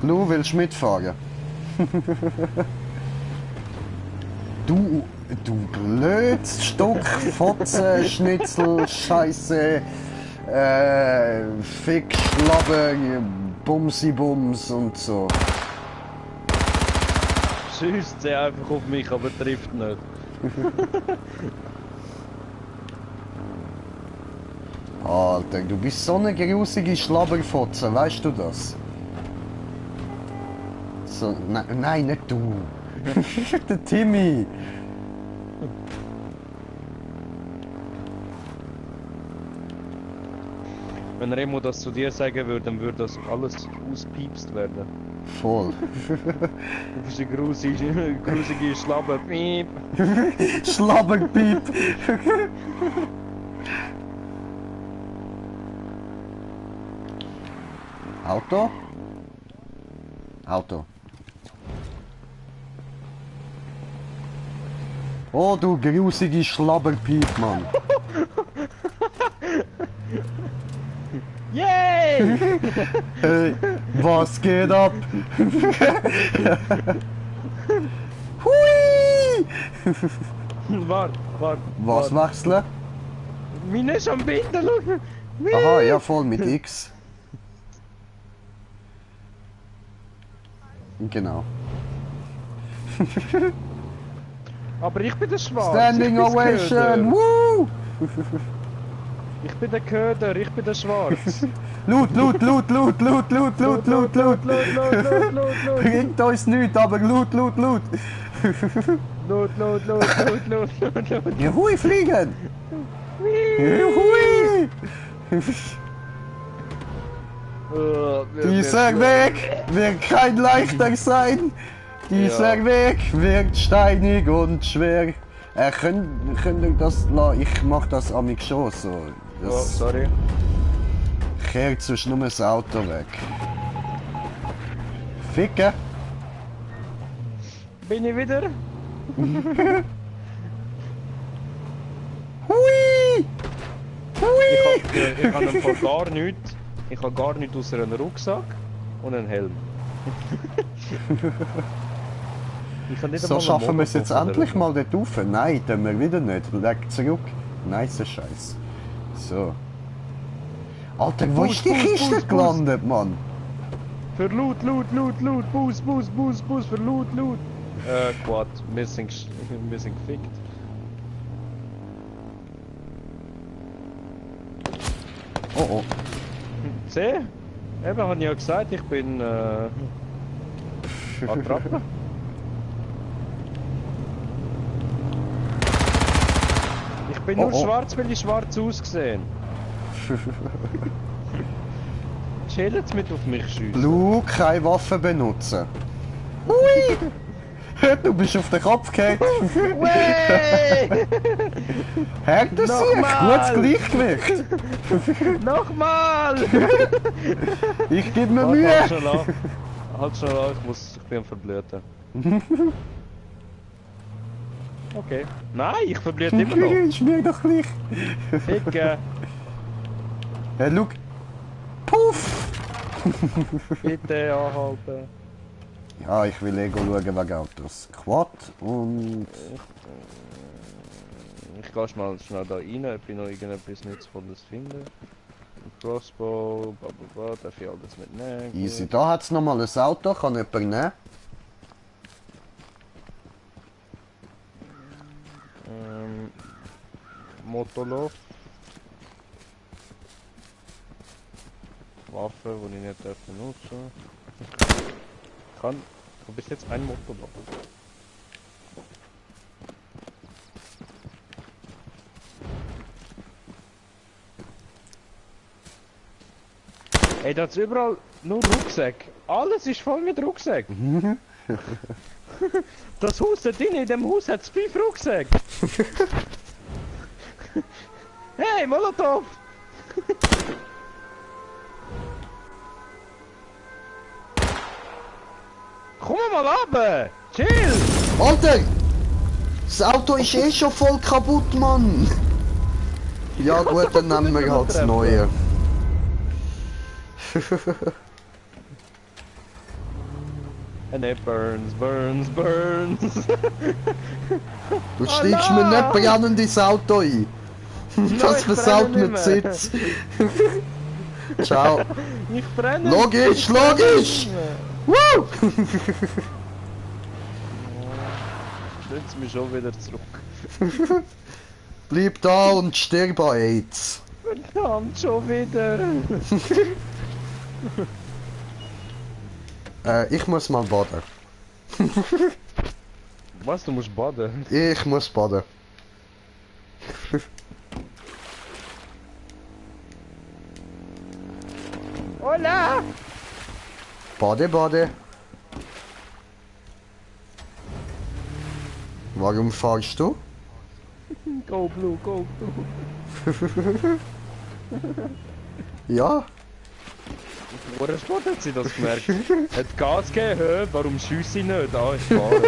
Blue, willst du mitfahren? Du blödes Stück Fotze, Schnitzel, Scheiße, Fick, Schlabber, Bumsi Bums und so. Schießt sie einfach auf mich, aber trifft nicht. Alter, du bist so eine grusige Schlabberfotze, weißt du das? So, nein, nicht du. Der Timmy. Wenn Remo das zu dir sagen würde, dann würde das alles auspiepst werden. Voll. Du bist eine grusige Schlabber. Piep. Schlabberpiep. Auto? Auto. Oh, du grusige Schlabberpiep, Mann. Yay! Hey, was geht ab? Hui! Warte. Was wechseln? Meine ist am Binden, schau. Aha, ja, voll mit X. Genau. Aber ich bin der Schwarz. Standing ich bin's Ovation! Köder. Woo! Ich bin der Köder, ich bin der Schwarz. Loot! Bringt uns nichts, aber Loot! Lot. Ja, hui, fliegen! Hui! Dieser Weg wird kein leichter sein. Dieser Weg wird steinig und schwer. Könnt ihr das lassen? Ich mach das an mich schon so. Oh, sorry. Kehrt sonst nur das Auto weg. Ficken! Bin ich wieder? Hui! Hui! Ich habe im Fall gar nichts. Ich habe gar nichts außer einen Rucksack und einen Helm. Ich kann nicht So einmal schaffen wir es einen jetzt Motor endlich fahren. mal dort rauf. Nein, tun wir wieder nicht. Leg zurück. Nice Scheiß. So. Alter, wo Bus, ist die Bus, Kiste Bus, Bus. gelandet, Mann? Für Loot, Boost, für Loot. Quad. Wir sind gefickt. Oh oh. Seh? Eben, habe ich ja gesagt, ich bin Attrappe. Ich bin nur Oh, oh. schwarz, weil ich schwarz ausgesehen. Chillt mit auf mich schiessen. Blue, keine Waffe benutzen. Hui! Du bist auf den Kopf gefallen. Wey! Härter sich, Nochmal! gutes Gleichgewicht. Nochmal! Ich gebe mir Warte, Mühe. halt schon an. Halt schon an, ich bin am Verblüten. Okay. Nein, ich verblüte immer noch. Ist mir doch gleich. Ficke. Hey, schau. Puff! Bitte anhalten. Ja, ich will schauen wegen Autos. Quad und... Ich gehe mal schnell da rein, ob ich noch irgendetwas Nützvolles finde. Ein Crossbow, blablabla, darf ich alles mitnehmen. Easy. Da hat es nochmal ein Auto, kann jemand nehmen. Motoloch. Waffe, die ich nicht benutzen darf. Ich habe bis jetzt ein Motoloch. Ey, da ist überall nur Rucksack. Alles ist voll mit Rucksack. Das Haus da drin, in dem Haus hat es 5 Rucksäcke. Hey, Molotov! Komm mal runter! Chill! Alter! Das Auto ist eh schon voll kaputt, Mann! Ja gut, dann nehmen wir halt das Neue. And it burns, burns, burns! Du steigst mir nicht brennend ins Auto ein. Das ich versaut brenne mir nicht die mehr. Sitz. Ciao. Ich brenne! Logisch, Ich brenne logisch! nicht mehr. Woo! Setz mich schon wieder zurück. Bleib da und stirb an AIDS. Verdammt, schon wieder! Ich muss mal baden. Was, du musst baden? Ich muss baden. Hola! Bade, bade. Warum fahrst du? Go blue, go blue! Ja, Woher Sport hat sie das gemerkt? Hat Gas gegeben, hä? Warum schiesse ich nicht? Ah, ich fahre.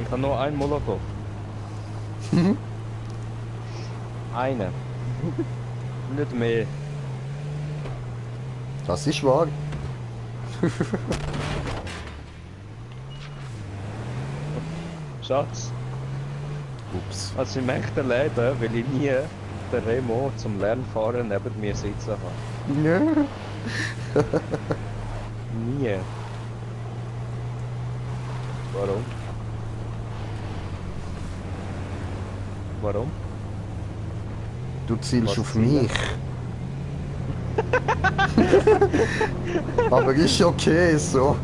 Ich habe nur einen Molotow. Einen. Nicht mehr. das ist wahr. Schatz, Ups. also im echten Leben will ich nie den Remo zum Lernfahren neben mir sitzen haben. Ja. Nie. Warum? Warum? Du zielst Was auf ziele? mich. Aber ist okay so.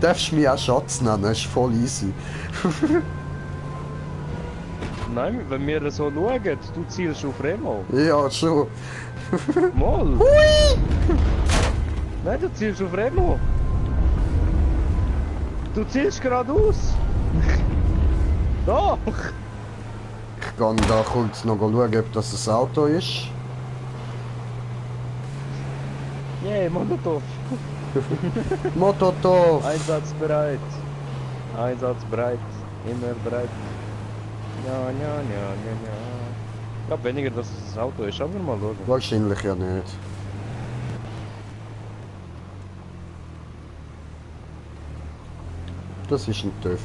Darfst mich auch Schatz nennen, ist voll easy. Nein, wenn wir so schauen, du zielst auf Remo. Ja, schon. Mal! Nein, du zielst auf Remo. Du zielst geradeaus. Doch! Ich kann da kurz noch schauen, ob das ein Auto ist. Yeah, Molotow. Mototov! Einsatzbereit. Einsatzbereit. Immer bereit. Ja, ja, ja, ja, ja. Ich glaube weniger, dass es ein Auto ist, aber mal schauen. Wahrscheinlich ja nicht. Das ist ein TÜV.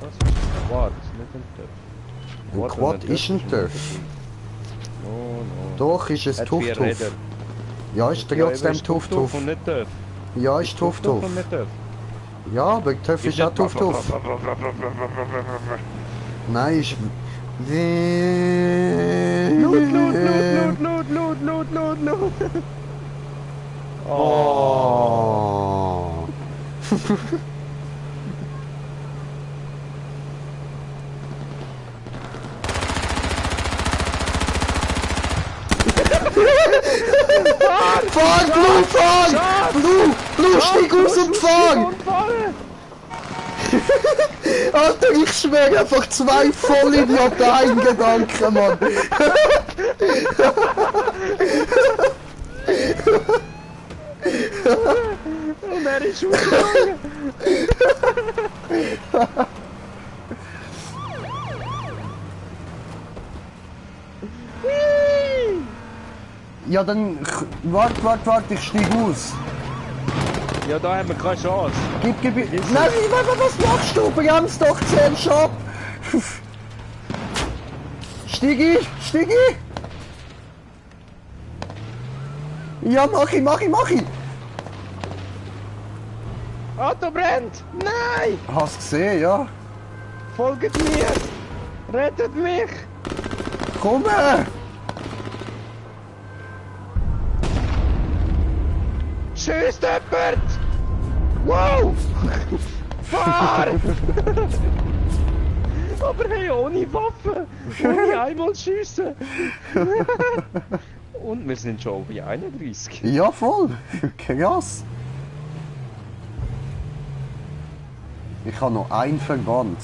Das ist ein Quad, nicht ein TÜV. Ein Quad ist ein TÜV. Oh no. Doch, ist es Hat Tuff 4 Tuff. Räder. Ja, ist Ja, trotzdem ist Tuff Tuff. und nicht Töff. Ja, ist Tuff Tuff. und nicht Töff. Ja, aber Tuff ist auch Tuff Tuff. Nein, ist... Loot. Oh. Fahr, Blue, fahr! Blue, steig aus und fahr! Alter, ich schwöre einfach 2 Vollidioten ein Gedanken, Mann! Und er ist ausgegangen. Ja, dann... Warte, ich steig aus. Ja, da haben wir keine Chance. Gib. Nein, was machst du? Bremst doch, 10 Shop! Steig ich! Ja, mach ich! Auto brennt! Nein! Hast gesehen, ja? Folgt mir! Rettet mich! Komm! Schießt jemand! Wow! Fahr! Aber hey, ohne Waffe! Ohne einmal schiessen! Und wir sind schon bei 31. Ja, voll! Krass! Ich habe noch einen Verband.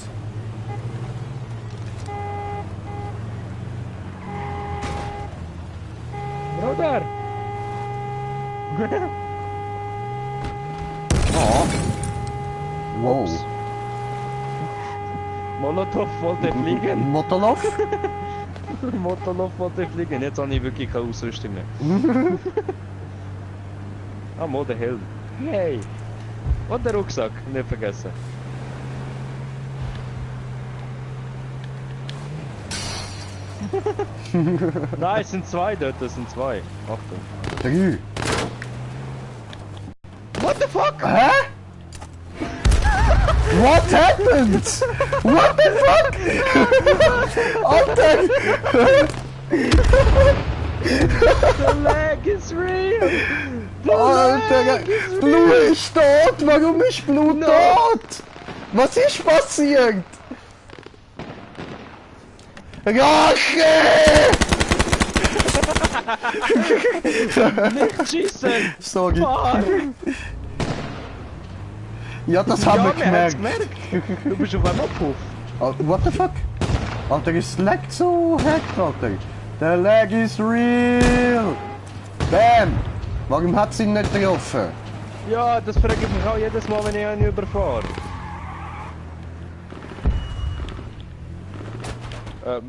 Bruder! Ah. Wow. Ups. Molotow wollte fliegen. Motolov? Molotow wollte fliegen. Jetzt habe ich wirklich keine Ausrüstung mehr. Ah, mal der Helm. Yay! Und der Rucksack, nicht vergessen. Nein, es sind 2 dort, es sind 2. Achtung. 3. What the fuck? Hä? What happened? What the fuck? Alter! The lag is real! Alter! Blue ist tot! Warum ist Blue tot? Was ist passiert? Rache! Nicht schießen! Sorry. Fahr! Ja, das haben wir gemerkt. Du bist auf einmal puff. Oh, what the fuck? Alter, es laggt so hackt, Alter. Der Lag is real! Bam! Warum hat sie ihn nicht getroffen? Ja, das frage ich mich auch jedes Mal, wenn ich einen überfahre.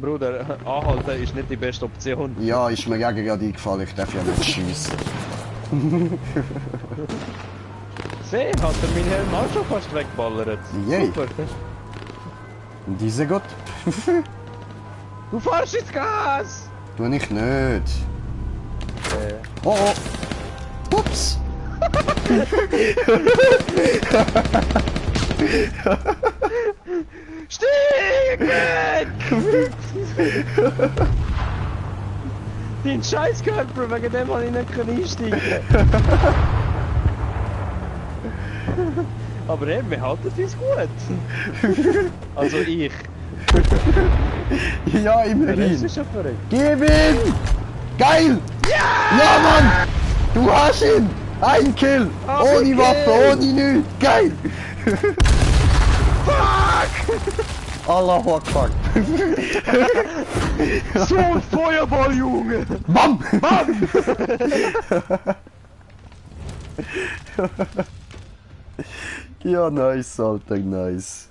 Bruder, anhalten ist nicht die beste Option. Ja, ist mir gerade eingefallen, ich darf ja nicht schiessen. Seh, hat er meinen Helm auch schon fast weggeballert. Yay. Super. Und diese Gott? Du fährst ins Gas! Tu ich nicht. Oh oh! Ups! Stieg weg! Dein Scheißkörper, wegen dem kann ich nicht einsteigen. Aber eben, wir halten uns gut. Also ich. Ja, Der Rest immerhin. ist schon verrückt. Gib ihn! Geil! Ja, Mann! Du hast ihn! Ein Kill! Aber Ohne Waffe, ohne nichts! Geil! Fuck! Allahu Akbar! So ein Feuerball, Junge! Bam! Mann! Ja, nice, Alter, nice.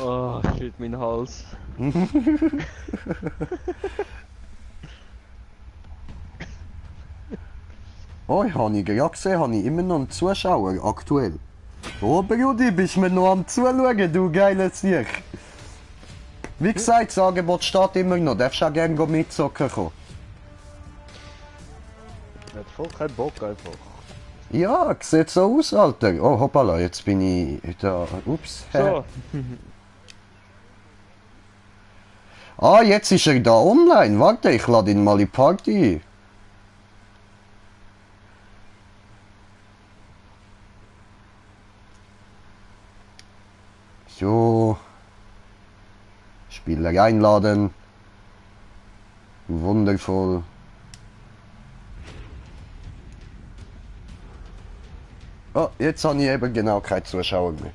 Oh, shit, mein Hals. Oh, ich habe gerade gesehen, habe ich immer noch einen Zuschauer, aktuell. Oh, Brudi, bist mir noch am Zuschauen, du geiles Sieg. Wie gesagt, das Angebot steht immer noch. Darfst auch gerne mitzocken kommen. Hat voll keinen Bock einfach. Ja, sieht so aus, Alter. Oh, hoppala, jetzt bin ich da. Ups. So, Ah, jetzt ist er da online. Warte, ich lade ihn mal in die Party ein. So. Spieler einladen. Wundervoll. Oh, jetzt habe ich eben genau keine Zuschauer mehr.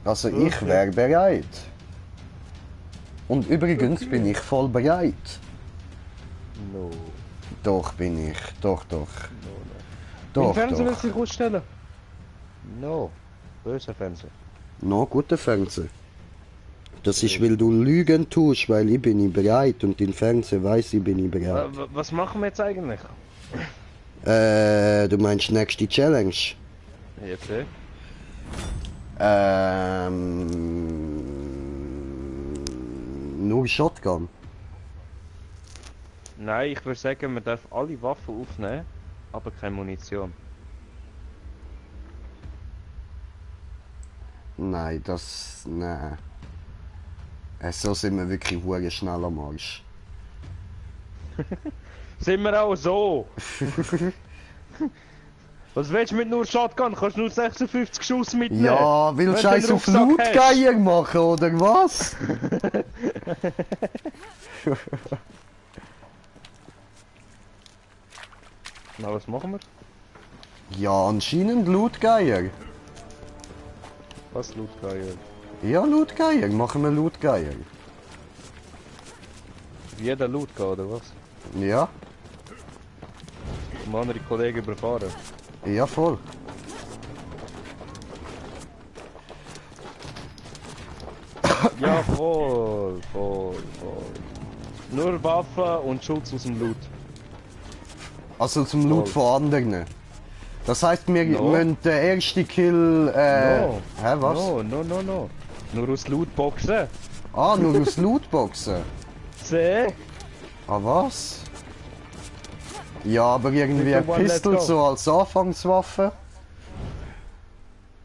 Also ich wäre bereit. Und übrigens bin ich voll bereit. no. Doch bin ich. Doch, doch. Mein Doch, Fernseher will doch. sich ausstellen. No. Böser Fernseher. No, guter Fernseher. Das ist, weil du Lügen tust, weil ich bin nicht bereit und dein Fernseher weiß, ich bin nicht bereit. Was machen wir jetzt eigentlich? Du meinst nächste Challenge? Jetzt, Nur Shotgun. Nein, ich würde sagen, man darf alle Waffen aufnehmen, aber keine Munition. Nein, das. Nein. So sind wir wirklich hure schnell am Arsch. Sind wir auch so? Was willst du mit nur Shotgun? Kannst du nur 56 Schuss mitnehmen? Ja, Wenn willst du du einen eins auf Rucksack Lootgeier machen, oder was? Na, was machen wir? Ja, anscheinend Lootgeier. Was Lootgeier? Ja, Lootgeier, machen wir Lootgeier. Jeder Loot gehen, oder was? Ja, Um andere Kollegen überfahren. ja voll. Ja, voll. Nur Waffen und Schutz aus dem Loot. Also zum Loot von anderen. Das heißt, wir No. müssen den ersten Kill. No. Hä, was? No. Nur aus Lootboxen. Ah, nur aus Lootboxen. Seh? Ah, was? Ja, aber irgendwie ein Come on, let's Pistol go. so als Anfangswaffe.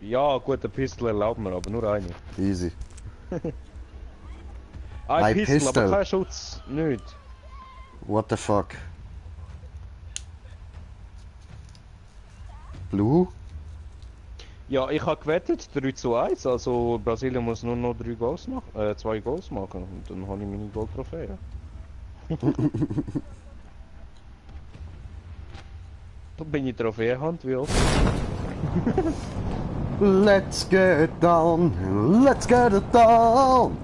Ja, gut, eine Pistol erlauben wir, aber nur eine. Easy. Ein Pistol, Pistol. aber kein Schutz. Nicht. What the fuck? Blue? Ja, ich habe gewettet, 3:1, also Brasilien muss nur noch 2 Goals machen und dann habe ich meine Gold-Trophäe. Da bin ich Trophäenhand, wie oft? Let's get down, let's get it down.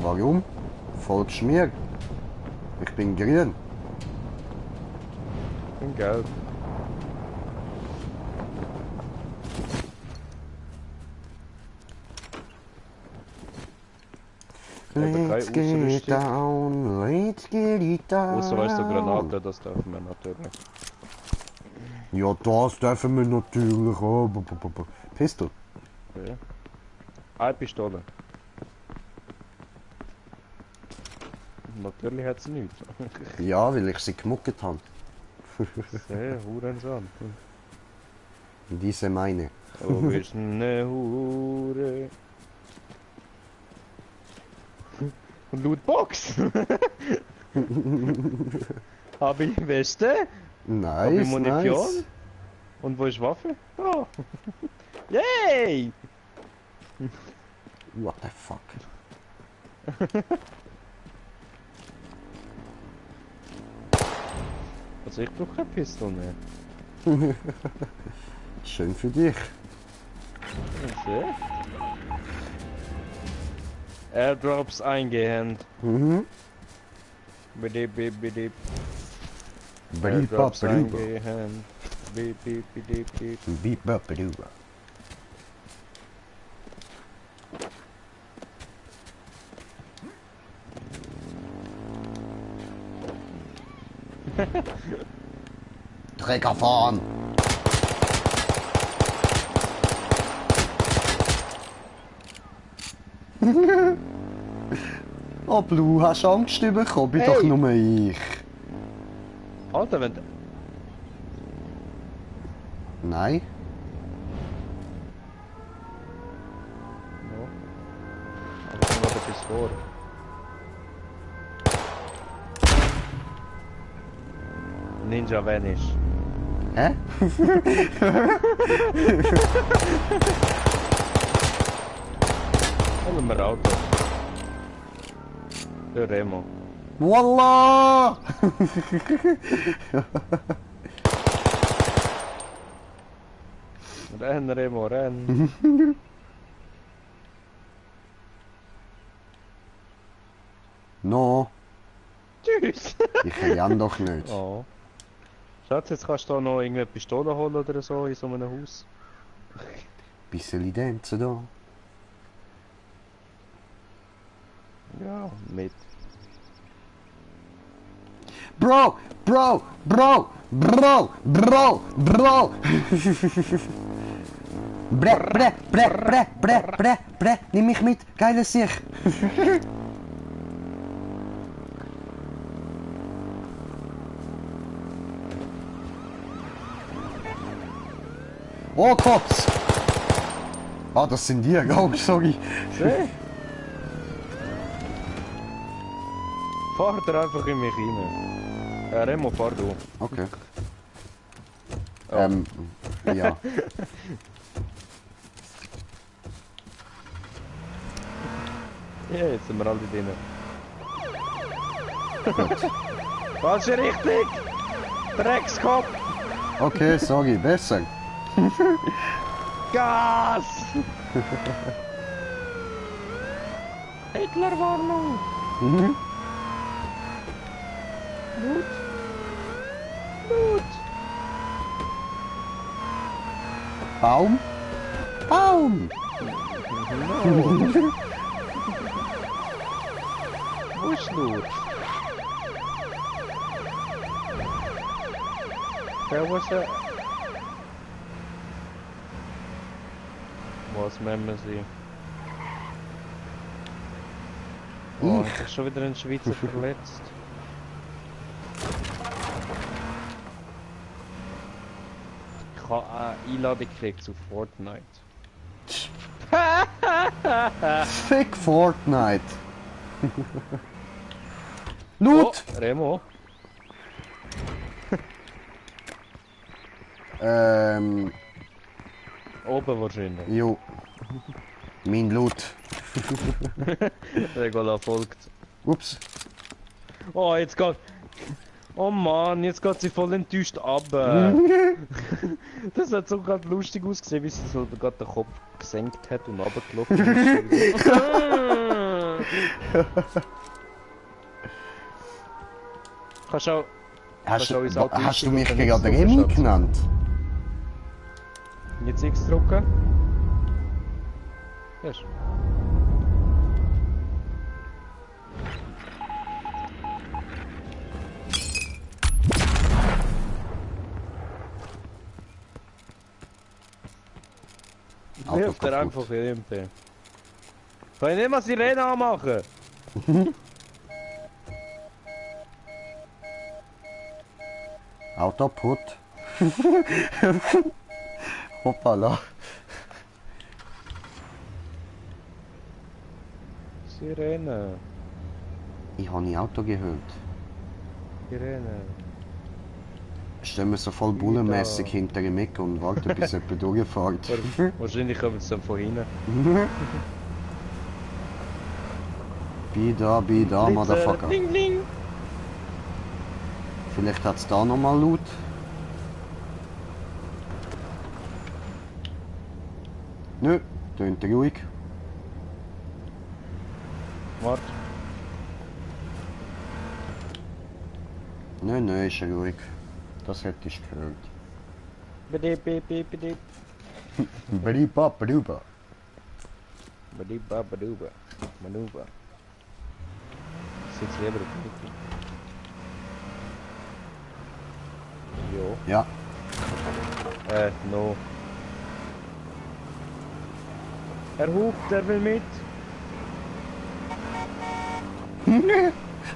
Warum? Folgst mir? Ich bin grün. bin gelb. Eben Let's keine get it Ausrüstung. down, let's get it down. Außer weißt du, Granate, das dürfen wir natürlich. Ja, das dürfen wir natürlich. Oh, Pistol. Ja. Eine Pistole. Natürlich hat sie nichts. Ja, weil ich sie gemuckt habe. Sehr Hurensohn. Diese meine. Du bist eine Hure. Und Lootbox! Habe ich Weste? Habe ich Nice, Munition? nice. Und wo ist Waffe? Oh. Yay! What the fuck? Also ich brauche keine Pistole mehr. Schön für dich. Sehr. Airdrops eingehend. Mhm. Bidip, bidip, bidip. Briba, Airdrops briba. eingehend. Bip, bip, bidip, bip. Biba, briba. Träger fahren! Oh Blue, hast du Angst bekommen? Bin Hey. doch nur ich. Alter, wenn... Nein? Ja. Aber ich habe etwas vor. Ninja Vanish. Hä? Holen wir Auto. Der Remo. Voila! Renn, Remo, renn. No, Tschüss. ich kann doch nicht. Oh. Schatz, jetzt kannst du da noch irgendeine Pistole holen oder so in so einem Haus. Bisschen Dänze da. Ja, mit. Bro, Bro, Bro, Bro, Bro, Bro. Bre, bre, bre, bre, bre, bre, bre, nimm mich mit, geile Sich. Oh, Cops! Ah, das sind die, oh, sorry. Schön. Fahr dir einfach in mich rein. Remo, fahr du. Okay. Oh. Ja. Ja, jetzt sind wir alle drin. Falsche Richtung! Dreckskopf! Okay, sorry, besser. Gas! Hitlerwarnung! Mhm. Blut! Blut! Baum? Baum! No. Wo ist Blut? There was a... Was nennen wir sie? Oh, Ich? hat sich schon wieder ein Schweizer verletzt. Ich habe eine Einladung gekriegt zu Fortnite. Fick Fortnite! Loot! Oh, Remo. Oben wahrscheinlich. Jo. Mein Loot. Regula folgt. Ups. Oh, jetzt geht... Oh Mann, jetzt geht sie voll enttäuscht ab. Das hat so gerade lustig ausgesehen, wie sie so gerade den Kopf gesenkt hat und runtergelaufen ist. Kannst du auch... Hast, Kannst du auch ins Auto hast du einsteigen mich und dann gerade nichts Remi drauf, Schatz? genannt? Jetzt X drücken. Yes. Auto Wirft er kaputt. einfach irgendwie. Kann ich nicht mal Sirene anmachen? Auto kaputt. Hoppala. Sirene. Ich habe ein Auto gehört. Sirene. Stellen wir so voll bullenmässig hinter ihm weg und warten bis jemand durchfährt. Wahrscheinlich kommen sie dann von hinten. Be da, Motherfucker. Ding, ding. Vielleicht hat's da nochmal Loot. Nö, tönt ruhig. Warte. Nö, ist ruhig. Das hätte ich gehört. Bedip, bedip, bedip. Briba, briba. Bedip, baduba. Manuba. Ich sitze lieber auf dem Rücken. Ja. No. Er hupt, er will mit.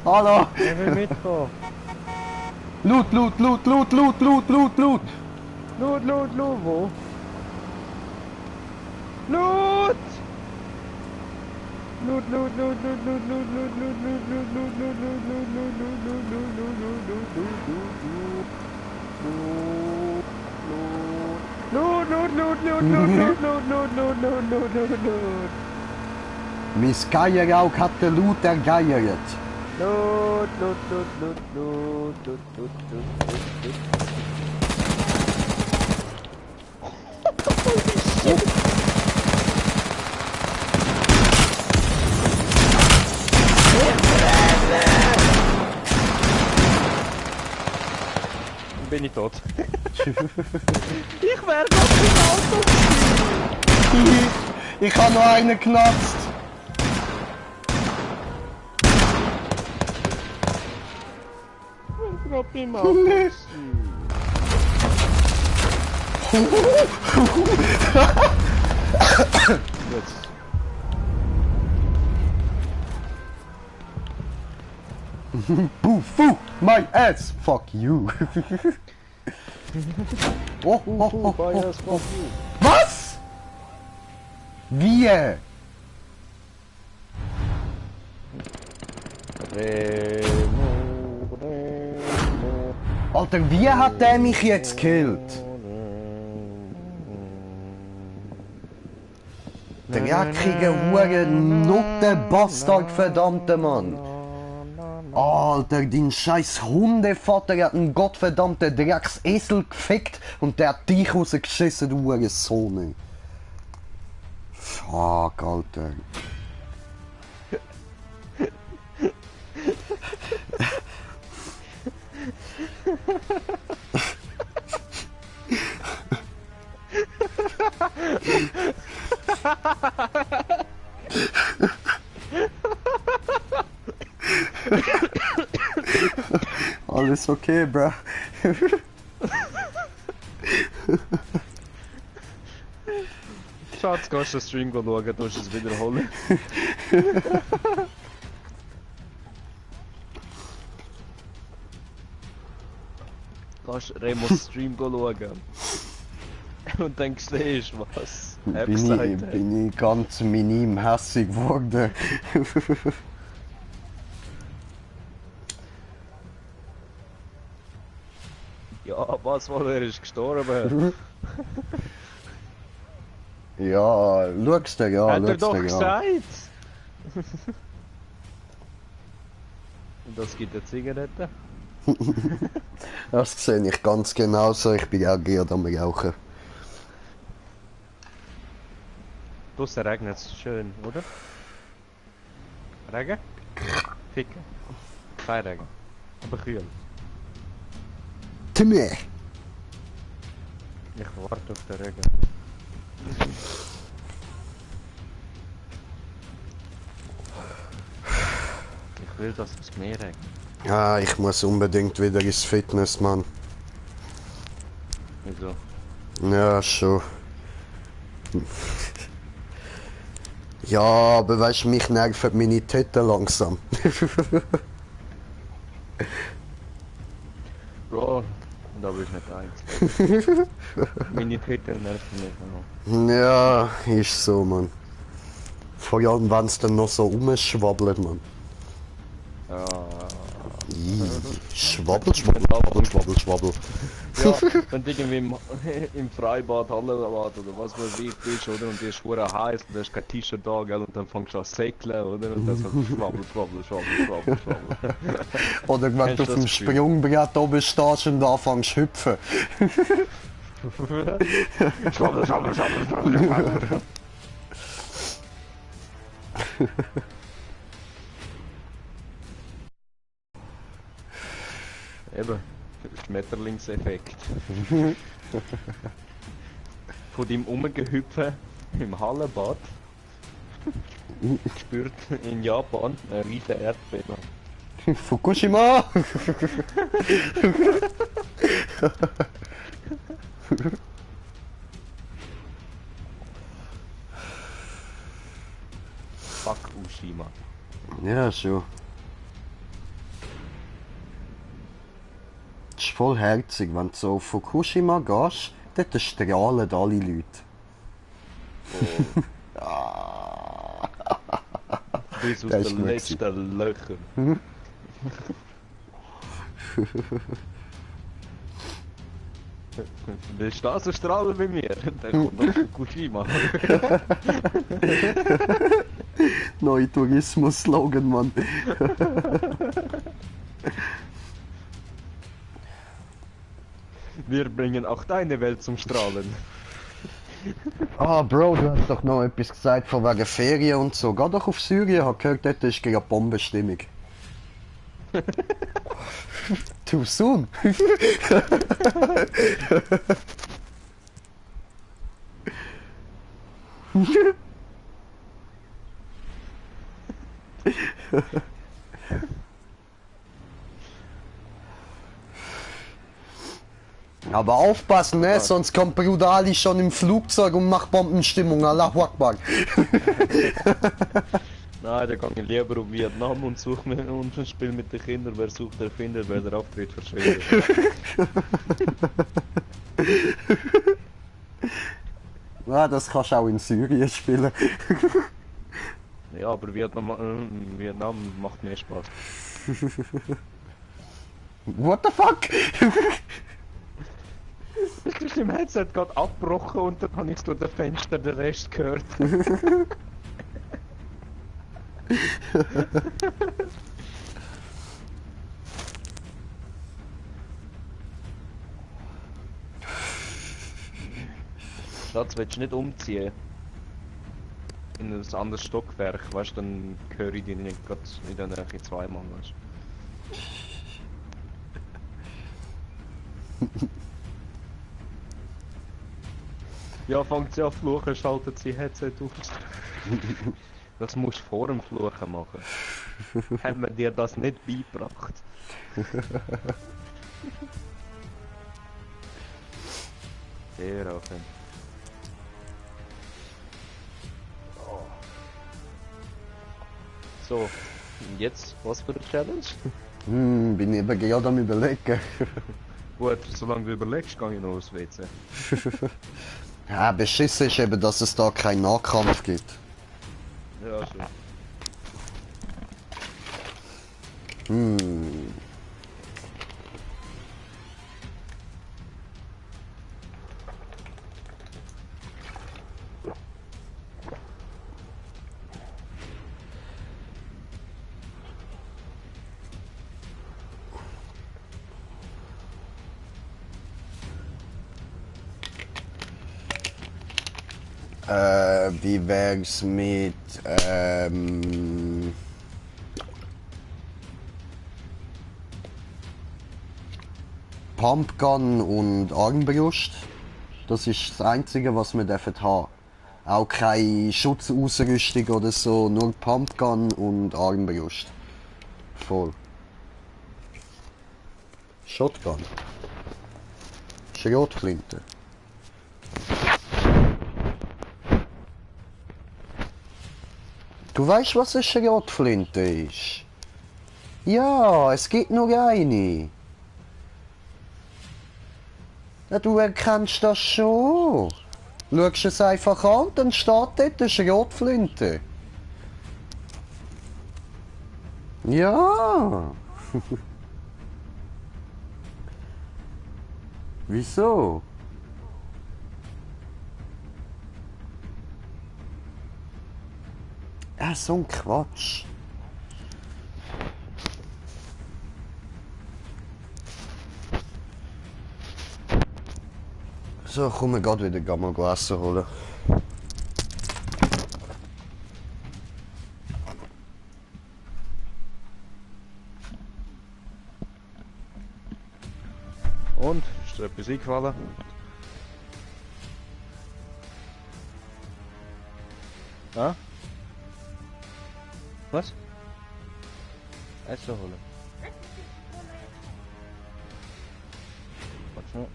Hallo! Er will mitkommen. Loot, loot, loot, loot, loot, loot, loot, loot! Loot, wo? Loot! Loot, loot, loot, loot, loot, loot, loot, loot, loot, loot, loot, loot, loot. Mein Geierauge hat den Loot ergeiert. Loot. Bin ich tot. Ich wär doch im Auto. Ich habe noch einen geknatzt. Ich wär im Auto. Jetzt. Boo, my ass, fuck you. Bias, fuck you. Was? Wie? Alter, wie hat der mich jetzt gekillt? Der jackige Huren-Nutte-Bastard, verdammte Mann. Alter, den scheiß Hundevater hat einen gottverdammten Drecksesel gefickt und der hat dich rausgeschissen, du Hurensohn. Fuck, Alter. Alles okay, bruh. Schatz, kannst du den Stream schauen, du musst es wiederholen. Kannst Remos Stream schauen. Und dann siehst du, was er gesagt hat. Bin ich ganz minim hässig geworden. Ja, was, weil er ist gestorben. Ja, schaust dir ja, Hat er schaust doch dir ja. gesagt! Und das gibt eine Zigarette. Das sehe ich ganz genau so, ich bin auch gerne am Rauchen. Draussen regnet es schön, oder? Regen? Ficken. Kein Regen. Aber kühl. Timmy! Ich warte auf den Regen. Ich will, dass es mehr regnet. Ja, ich muss unbedingt wieder ins Fitness, Mann. Wieso? Ja, schon. Ja, aber weißt du, mich nerven meine Titten langsam. Bro, da bist du nicht einzig. Meine Titten nerven mich noch. Ja, ist so, Mann. Vor allem, wenn es dann noch so rumschwabbelt, Mann. Ja. Schwabbel, schwabbel, schwabbel, schwabbel, schwabbel. Ja, wenn du irgendwie im Freibad, Hallenbad oder was weiß ich bist, oder? Und dir ist schwer heiß und du hast kein T-Shirt da, gell? Und dann fängst du an zu säckeln, oder? Und dann so schwabbel, schwabbel, schwabbel, schwabbel, schwabbel. Oder wenn Kennst du du auf dem das Gefühl? Sprungbrett oben stehst und anfängst zu hüpfen. Schwabbel, schwabbel, schwabbel, schwabbel, schwabbel. Eben, Schmetterlingseffekt. Von deinem Umgehüpfen im Hallenbad spürt in Japan ein riesen Erdbeben. Fukushima! Fuck Ushima. Ja, schon. Das ist voll herzig, wenn du so auf Fukushima gehst, dort strahlen alle Leute. Bis aus Das ist den gut letzten Löchern. Willst du das strahlen bei mir? Dann kommt noch Fukushima. Neuer Tourismus-Slogan, Mann. Wir bringen auch deine Welt zum Strahlen. Ah, Bro, du hast doch noch etwas gesagt von wegen Ferien und so. Geh doch auf Syrien, hab gehört, dort ist gegen Bombenstimmung. Too soon. Aber aufpassen, ne? Sonst kommt Brudali schon im Flugzeug und macht Bombenstimmung. Allahu Akbar. Nein, dann gehe ich lieber auf Vietnam und suche mir und spiele mit den Kindern. Wer sucht, der findet, wer der Auftritt verschwindet. Ja, das kannst du auch in Syrien spielen. Ja, aber Vietnam macht mehr Spaß. What the fuck? Das ist im Headset gerade abgebrochen und dann habe ich durch das Fenster den Rest gehört. Schatz, willst du nicht umziehen? In ein anderes Stockwerk, weißt du, dann höre ich dich nicht gerade in der Nähe zweimal, weißt du. Ja, fängt sie an zu fluchen, schaltet sie Headset auf. Das musst du vor dem Fluchen machen. Haben wir dir das nicht beigebracht? Sehr offen. So, und jetzt was für eine Challenge? Bin ich eben gerade am Überlegen. Gut, solange du überlegst, gehe ich noch aufs WC. Ja, beschissen ist eben, dass es da keinen Nahkampf gibt. Ja, schon. Wie wär's mit, Pumpgun und Armbrust? Das ist das Einzige, was wir dürfen haben. Auch keine Schutzausrüstung oder so, nur Pumpgun und Armbrust. Voll. Shotgun. Schrotflinte. Du weißt, was eine Schrotflinte ist? Ja, es gibt nur eine. Ja, du erkennst das schon. Schaust es einfach an, dann steht dort eine Schrotflinte. Ja. Wieso? Ja, so ein Quatsch. So, komm, wir gehen wieder mal Essen holen. Und? Ist dir etwas eingefallen? Ah? Was? Essen holen. Warte mal.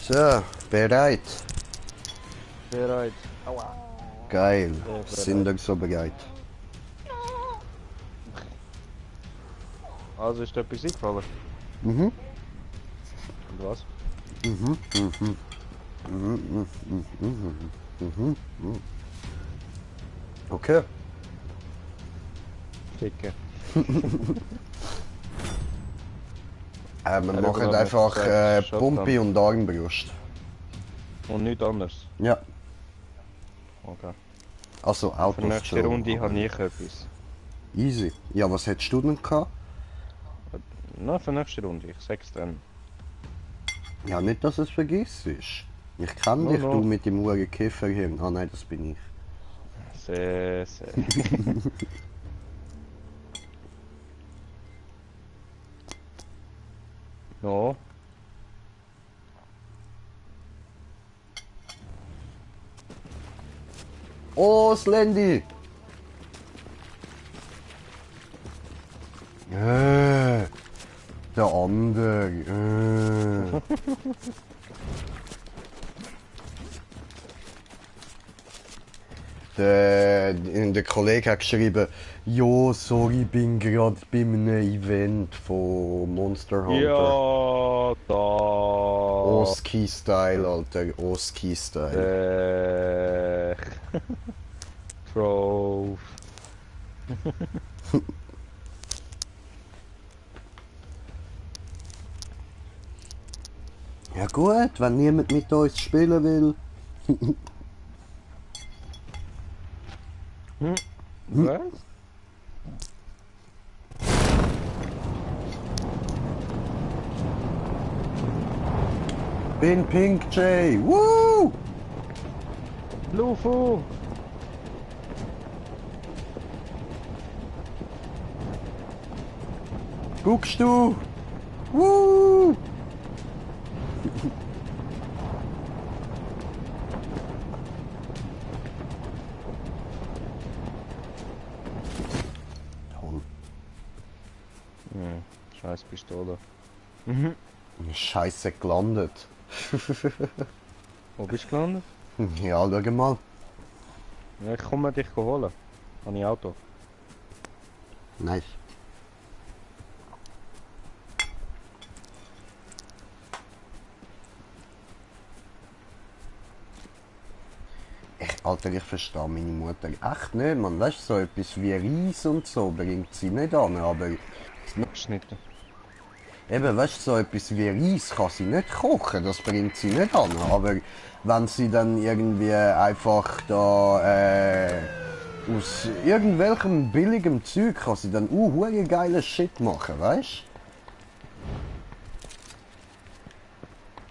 So, bereit. Bereit. Aua. Geil. bereit. Sind wir so bereit? Also ist dir etwas eingefallen? Mhm. Und was? Okay. Ficken. Wir Ja, machen aber einfach Shotgun. Pumpe und Armbrust. Und nichts anderes. Ja. Okay. Also Für Autos die nächste schon, Runde aber- habe ich etwas. Easy. Ja, was hättest du denn gehabt? Na, für die nächste Runde, ich sag's dann. Ja, nicht, dass es vergisst ist. Ich kenne No, dich, no. du mit dem Uhren Käferhirn. Ah nein, das bin ich. Sehr, sehr. No. Oh, Slendy! Der andere. Der Kollege hat geschrieben, jo, sorry, bin gerade bei einem Event von Monster Hunter. Ja, da. Oski-Style, Alter, Oski-Style. Trove. Ja gut, wenn niemand mit uns spielen will. Was? Bin Pink Jay, woo! Lufu! Guckst du? Woo! Toll. Scheiß Pistole. Scheiße gelandet. Wo bist du gelandet? Ja, schau mal. Ja, ich komme dich holen. Habe ich Auto. Nice. Alter, ich verstehe meine Mutter echt nicht, man. Weißt du, so etwas wie Reis und so bringt sie nicht an, aber Geschnitten. eben, weißt du, so etwas wie Reis kann sie nicht kochen, das bringt sie nicht an, aber wenn sie dann irgendwie einfach da aus irgendwelchem billigem Zeug kann sie dann hure geiles Shit machen, weißt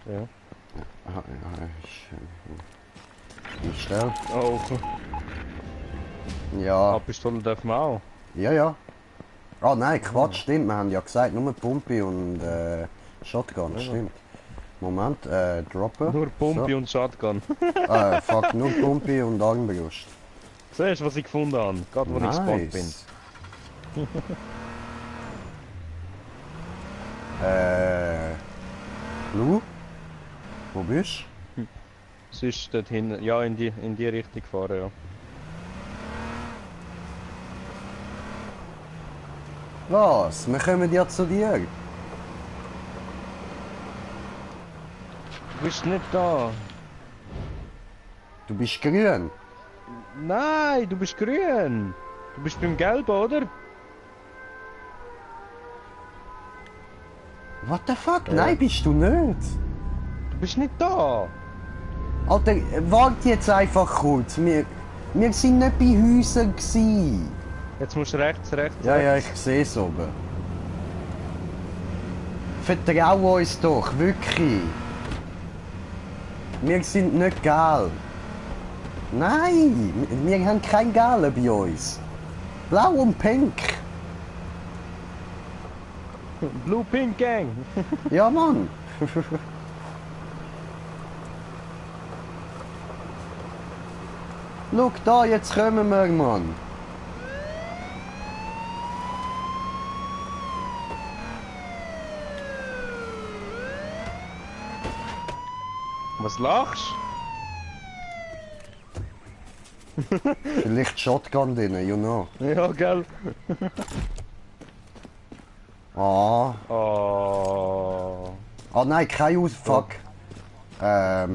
Ja. du? Ich stell. Oh, Ja, Pistole dürfen wir auch. ja, ja. Ah nein, Quatsch, stimmt, wir haben ja gesagt, nur Pumpe und Shotgun, stimmt. Moment, droppen. Nur Pumpe und Shotgun. So. Fuck, nur Pumpe und Armbrust. Siehst du, was ich gefunden habe? Gerade wo ich gespawnt bin. Lu? Wo bist Sonst dort hinten. Ja, in die Richtung fahren, ja. du? Was? Wir kommen ja zu dir. Du bist nicht da. Du bist grün. Nein, du bist grün. Du bist beim Gelben, oder? What the fuck? Nein, bist du nicht. Du bist nicht da. Alter, warte jetzt einfach kurz. Wir sind nicht bei Häusern gsi. Jetzt musst du rechts. Ja, ja, ich sehe es oben. Vertrau uns doch, wirklich. Wir sind nicht gelb. Nein, wir haben kein Gelb bei uns. Blau und Pink. Blue Pink Gang. Ja, Mann. Schau da, jetzt kommen wir, Mann. Was lachst? Vielleicht Shotgun drin, you know. Ja, gell? Ah. Oh. Ah nein, kein Fuck. Ja.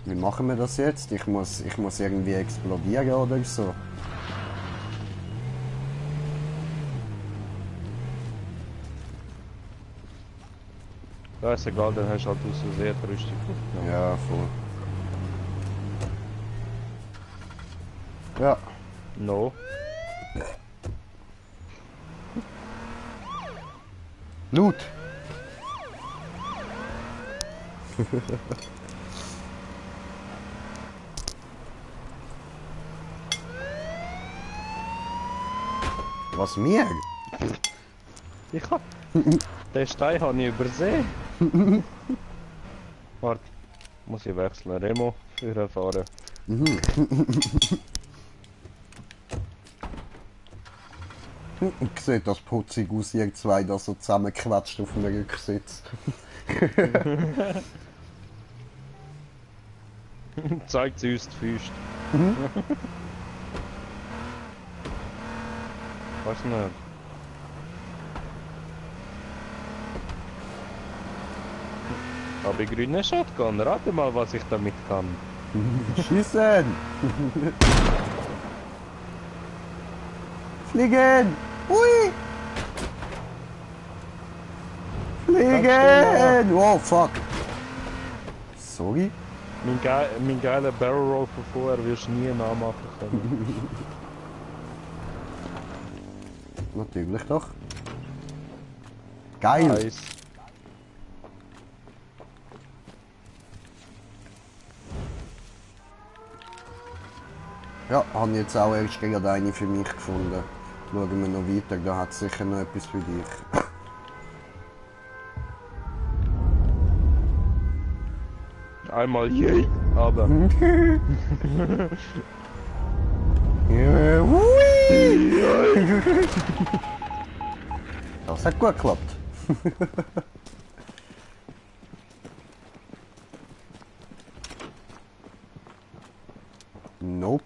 Wie machen wir das jetzt? Ich muss irgendwie explodieren oder so. Ja, ist egal, dann hast du halt aus Versehen die Rüstung aufgenommen. Ja, voll. Ja. No. Loot! Was mir? Ich hab... Den Stein habe ich übersehen. Warte. Muss ich wechseln. Remo, für fahren. Sieht das putzig aus, ihr zwei da so zusammengequetscht auf einem Rücksitz. Zeigt sie uns die Füße. Weiß nicht. Habe ich grüne Shotgun? Rate mal, was ich damit kann. Schießen! Fliegen! Hui! Fliegen! Oh fuck! Sorry? Mein geiler Barrel Roll von vorher wirst du nie nachmachen können. Natürlich doch. Geil! Nice. Ja, habe jetzt auch erst gerade eine für mich gefunden. Schauen wir noch weiter, da hat es sicher noch etwas für dich. Einmal je, aber. Ja, hui! Das hat gut geklappt. Nope.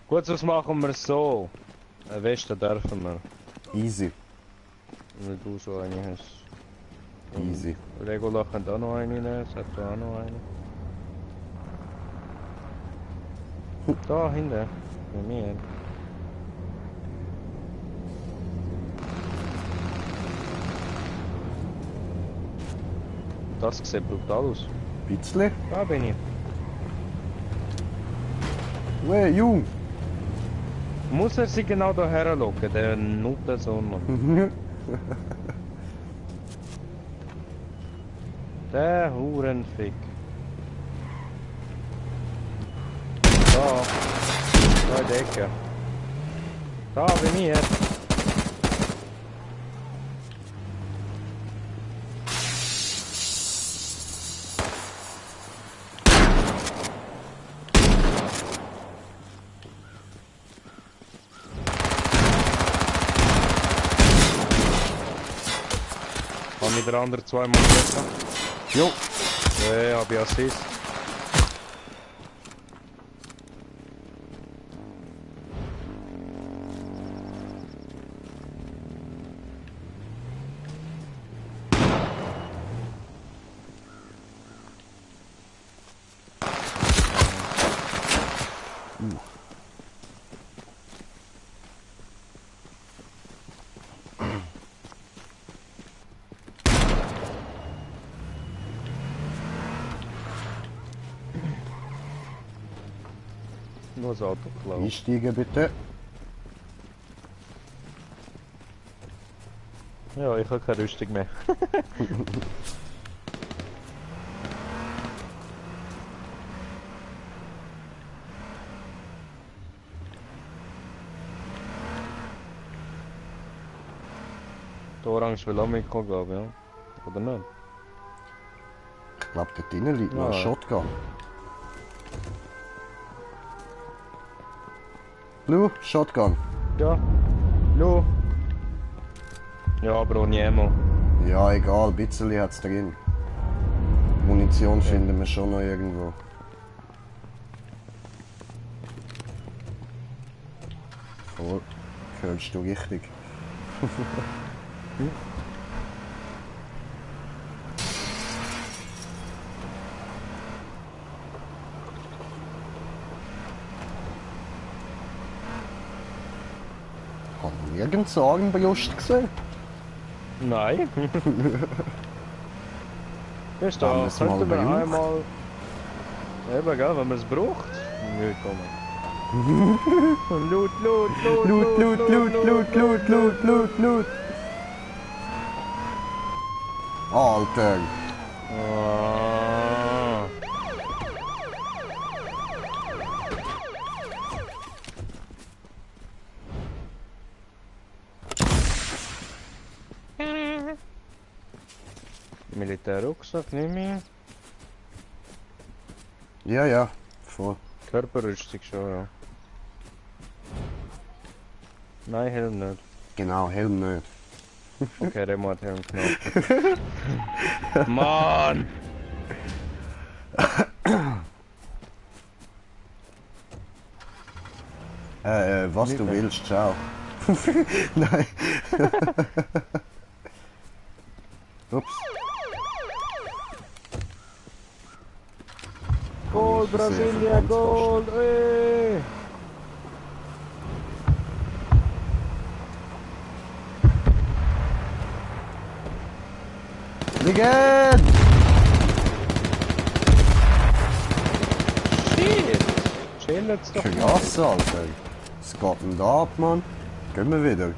Gut, was machen wir so? Eine Weste dürfen wir, Easy. wenn du so eine hast. Easy. Regula könnte auch noch eine nehmen, es hat da auch noch eine. Da hinten, bei mir. Das sieht brutal aus. Bisschen. Da bin ich. Hey, Jung. Muss er sich genau da herlocken, der Nuttensohn. Der Hurenfick. Da in der Ecke. Da bei mir. Kann ich der andere zweimal treffen? Jo. Ja, hab ich Assist. Nur das Auto klauen. Einsteigen bitte. Ja, ich habe keine Rüstung mehr. Der Orange will auch mitkommen, glaube ich, ja. Oder nicht? Ich glaube, dort drinnen liegt noch ein Ja. Shotgun. Blue, Shotgun. Ja. Lo. Ja, aber ohne Ammo. Ja, egal, ein bisschen hat's drin. Munition finden wir schon noch irgendwo. Voll. Hörst du richtig? Haben wir nirgends Armbrust gesehen? Nein. Ist Haben da, wir's mal könnten wir gebraucht? einmal... Eben, gell, wenn man es braucht. Nö, komm. Loot, loot, loot, Loot, loot, loot, loot, loot, loot, loot, loot. Alter. Ah. Militärrucksack nehme ich. Ja, ja, voll. Körperrüstung schon, ja. Nein, Helm nicht. Genau, Helm nicht. Okay, Remo hat Helm genommen. Mann! Was Nicht du mehr. willst, ciao. Nein. Ups. Goal, Sehr Brasilia, Goal! Ey! Liegen! Shit! Chill jetzt doch. Krass, Alter. Was geht denn da ab, Mann? Gehen wir wieder.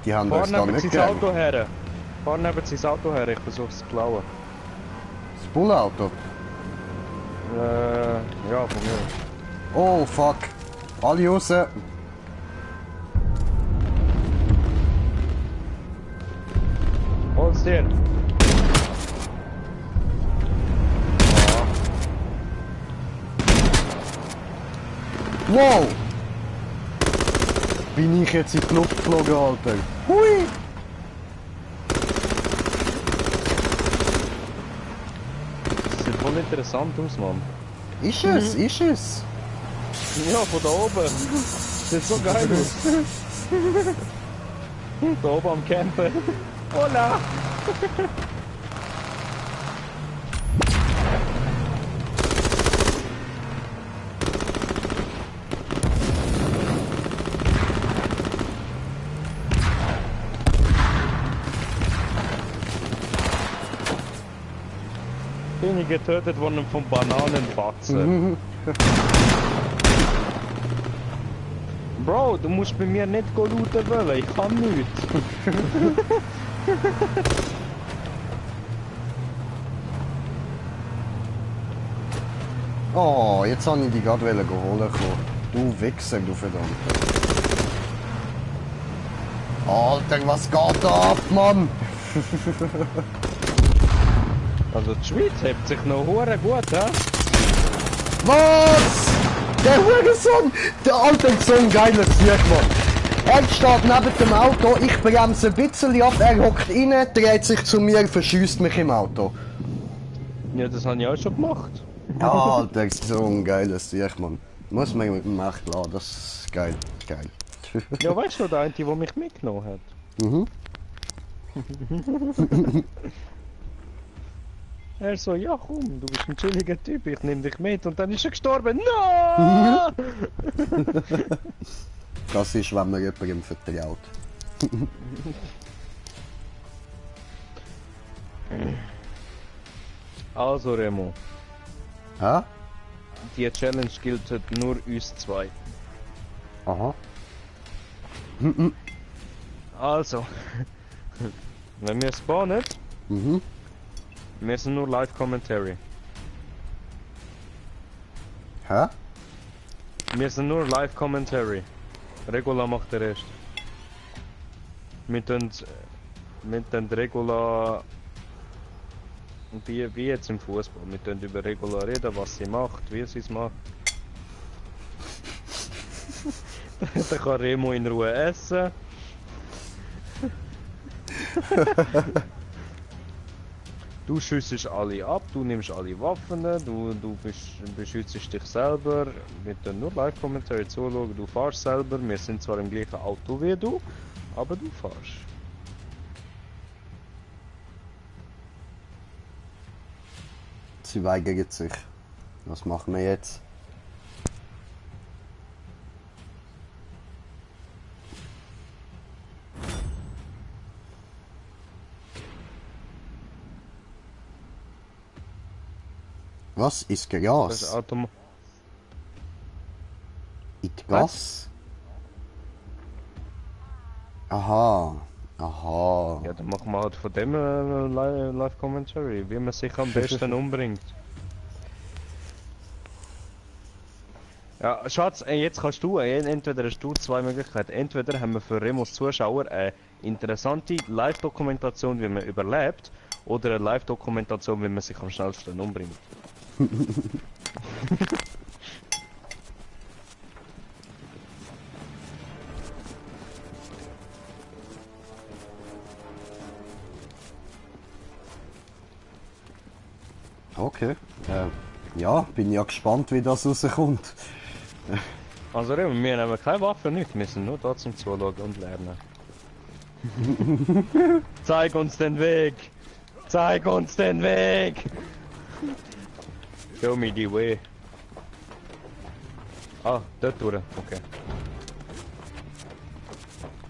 Die haben Fahr uns da neben nicht sein gegeben. Auto her. Fahr neben sein Auto her, ich versuch's zu klauen. Das Bullauto. Ja, von mir. Oh, fuck. Alle raus. Hol's dir! Wow! Bin ich jetzt in die Luft geflogen, Alter. Hui! Das sieht voll interessant aus, Mann. Ist es, ist es. Ja, von da oben. Sieht so geil aus. Da oben am Campen. Hola! Den ich getötet worden von Bananenbatzen. Bro, du musst bei mir nicht looten wollen, ich kann nichts. Oh, jetzt wollte ich die gerade holen kommen. Du Wichser, du Verdammter. Alter, was geht da ab, Mann? Also die Schweiz hebt sich noch hure gut, hä? Was? Der Hurensohn! Der Alter ist so ein geiler Sieg, Mann. Er steht neben dem Auto, ich bremse ein bisschen ab, er hockt rein, dreht sich zu mir, verschießt mich im Auto. Ja, das habe ich auch schon gemacht. Ja, Alter, ist so ein geiler Sieg, Mann. Muss man mit dem echt lassen, das ist geil, geil. Ja, weißt du, der eine, der mich mitgenommen hat. Mhm. Er so, ja komm, du bist ein chilliger Typ, ich nehme dich mit. Und dann ist er gestorben. No! Das ist, wenn man jemandem vertraut. Also Remo, Hä? die Challenge gilt heute nur uns zwei. Aha. Also, wenn wir spawnen, Mhm. wir sind nur Live-Commentary. Hä? Wir sind nur Live-Commentary. Regula macht den Rest. Wir tun Regula... Wie jetzt im Fußball. Wir tun über Regula reden, was sie macht, wie sie es macht. Dann kann Remo in Ruhe essen. Du schüssest alle ab, du nimmst alle Waffen, du beschützt dich selber, wir tun nur Live-Kommentare zuschauen, du fahrst selber, wir sind zwar im gleichen Auto wie du, aber du fahrst. Sie weigern sich. Was machen wir jetzt? Was ist Das Gas? Auto. It Gas? Aha. Aha. Ja, dann machen wir halt von dem Live-Commentary, wie man sich am besten umbringt. Ja, Schatz, jetzt kannst du, entweder hast du zwei Möglichkeiten. Entweder haben wir für Remos Zuschauer eine interessante Live-Dokumentation, wie man überlebt, oder eine Live-Dokumentation, wie man sich am schnellsten umbringt. Okay. Ja, bin ja gespannt, wie das rauskommt. Also Remo, wir nehmen keine Waffe, nicht, wir sind nur da zum Zuschauen und lernen. Zeig uns den Weg! Zeig uns den Weg! Show me the way. Ah, dort durch, okay.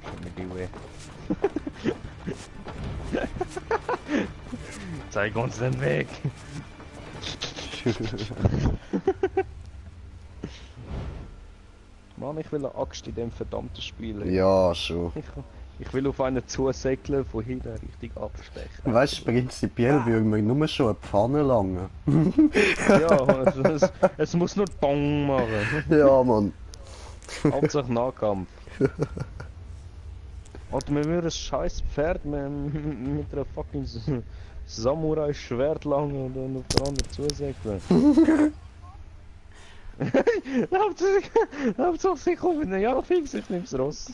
Show me the way. Zeig uns den Weg! Mann, ich will eine Axt in dem verdammten Spiel. Ey. Ja, schon. Ich will auf einen zusäckeln, von hinten richtig abstechen. Weißt du, prinzipiell würden wir nur schon eine Pfanne langen. Ja, es muss nur Bong machen. Ja, Mann. Hauptsache Nahkampf. Alter, wir würden ein scheiß Pferd mit einer fucking Samurai-Schwert langen und dann auf der anderen zusäckeln. Hauptsache ich komme wieder. Ja, fix, ich nehm's Ross.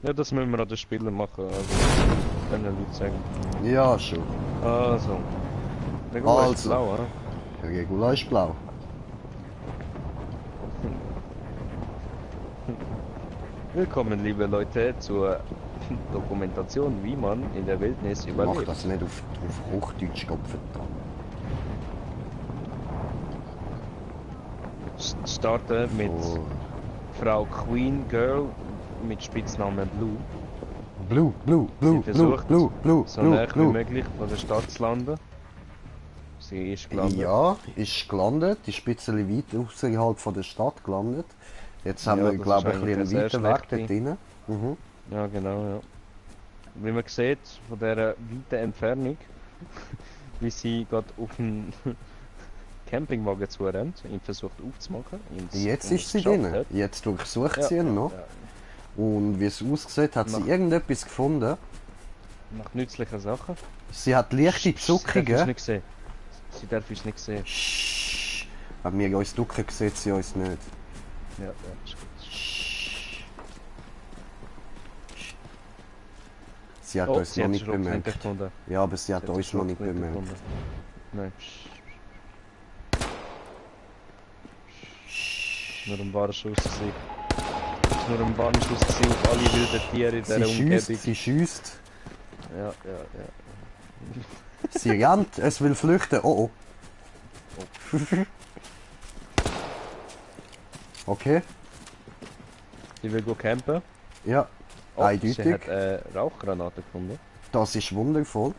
Ja, das müssen wir an den Spielen machen, also können Leute sagen. Ja, schon. Also. Regula ist Also. blau, oder? Regula ist blau. Willkommen, liebe Leute, zur Dokumentation, wie man in der Wildnis Ich mach überlebt. das nicht auf Hochdeutsch, Gott verdammt. Starten mit Oh. Frau Queen Girl mit Spitznamen Blue. Blue, blue, blue, Sie blue, versucht, blue, blue, so nah blue, wie blue. möglich von der Stadt zu landen. Sie ist gelandet. Ja, ist gelandet, ist ein bisschen weit außerhalb von der Stadt gelandet. Jetzt haben Ja, wir, das glaube ist ich, ein eigentlich bisschen eine weiter Weg sehr dort drin. Mhm. Ja, genau, ja. Wie man sieht, von dieser weiten Entfernung, wie sie gerade auf den Campingwagen zurennt, ihn versucht aufzumachen. Jetzt und ist es sie geschafft drin. hat. Jetzt durchsucht Ja, sie ihn noch. ja. Und wie es aussieht, hat sie Nach- irgendetwas gefunden. Nach nützlichen Sachen. Sie hat leichte Sie darf uns Zuckungen. nicht sehen. Sie darf uns nicht sehen. Shhh. Wenn wir uns ducken, sieht sie uns nicht. Ja, ja, ist gut. Shhh. Sie hat Oh, uns sie noch hat nicht Schrotflinte bemerkt. gefunden. Ja, aber sie hat Sie hat uns noch nicht Schrotflinte bemerkt. gefunden. Nein. Nur ein Warnschuss gewesen. Es war nur ein Warnschuss gewesen auf alle wilden Tiere in dieser Sie Umgebung. schießt, sie schießt. Ja, ja, ja. Sie rennt, es will flüchten. Oh oh. Okay, Sie will go campen. ja, Oh, sie eindeutig. hat Rauchgranaten gefunden. Das ist wundervoll.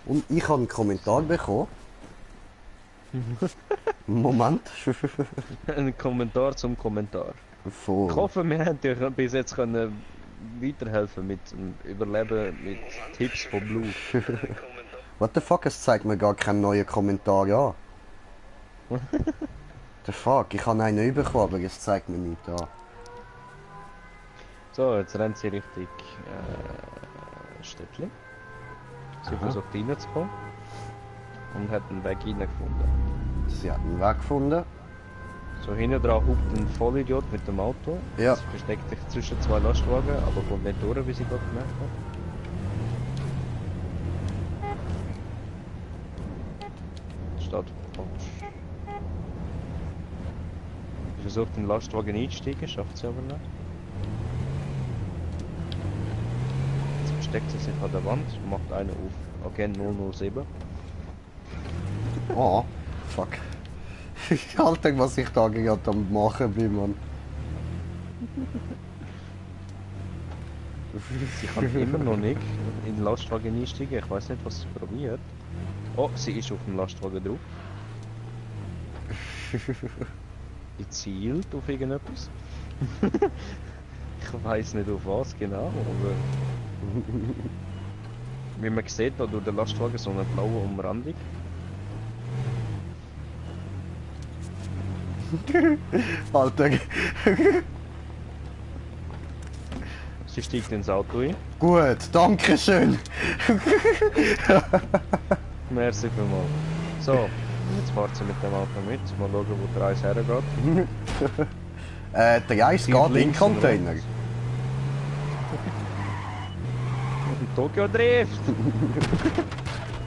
Und ich habe einen Kommentar bekommen. Moment. Ein Kommentar zum Kommentar. Ich Von, hoffe, wir haben dir bis jetzt können weiterhelfen mit dem Überleben, mit Tipps von Blue. what the fuck, es zeigt mir gar keinen neuen Kommentar an. The fuck, ich habe einen bekommen, aber es zeigt mir nicht an. So, jetzt rennt sie Richtung Städtli. Sie Aha. versucht reinzukommen und hat einen Weg reingefunden. Sie hat einen Weg gefunden. So hinten dran hupt ein Vollidiot mit dem Auto. Ja. Sie versteckt sich zwischen zwei Lastwagen, aber kommt nicht durch, wie sie gerade gemerkt hat. Steht falsch. Sie versucht in den Lastwagen einzusteigen, schafft sie aber nicht. Jetzt versteckt sie sich an der Wand, macht einen auf Agent 007. Oh, fuck. Alter, was ich da gerade am machen bin, Mann. Sie kann immer noch nicht in den Lastwagen einsteigen, ich weiß nicht, was sie probiert. Oh, sie ist auf dem Lastwagen drauf. Sie zielt auf irgendetwas. Ich weiß nicht auf was genau, aber... Wie man sieht, da durch den Lastwagen so eine blaue Umrandung. Alter. Sie steigt ins Auto ein. Gut, danke schön. Merci vielmals. So, jetzt fährt sie mit dem Auto mit. Mal schauen, wo der Reis hergeht. Der Eis Sie geht in den links und Container. rechts. Tokyo Drift!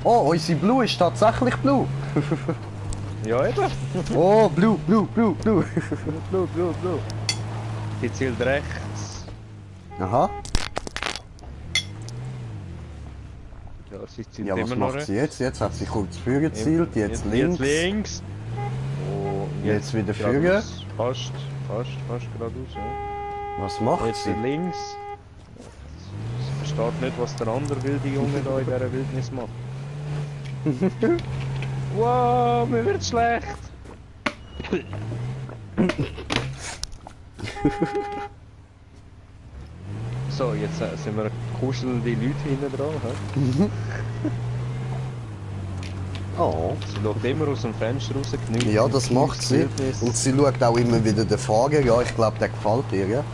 Oh, unsere Blue ist tatsächlich Blue. Ja, eben. Oh, Blue, Blue, Blue, Blue. Blue, blue, blue. Die zielt rechts. Aha. Ja, sie zielt Ja, was immer noch macht sie rechts. jetzt? Jetzt hat sie kurz Führer gezielt, jetzt links. Jetzt links. Oh, Jetzt wieder geradeaus. Fast geradeaus, ja. Was macht Jetzt sie? links. Sie versteht nicht, was der andere wilde Junge da in dieser Wildnis macht. Wow, mir wird schlecht! So, jetzt sind wir kuschelnde Leute hinten dran. He? Oh. Sie schaut immer aus dem Fenster raus, genügt. Ja, das macht sie. Und sie schaut auch immer wieder den Fahrer. Ja, ich glaube, der gefällt ihr, ja?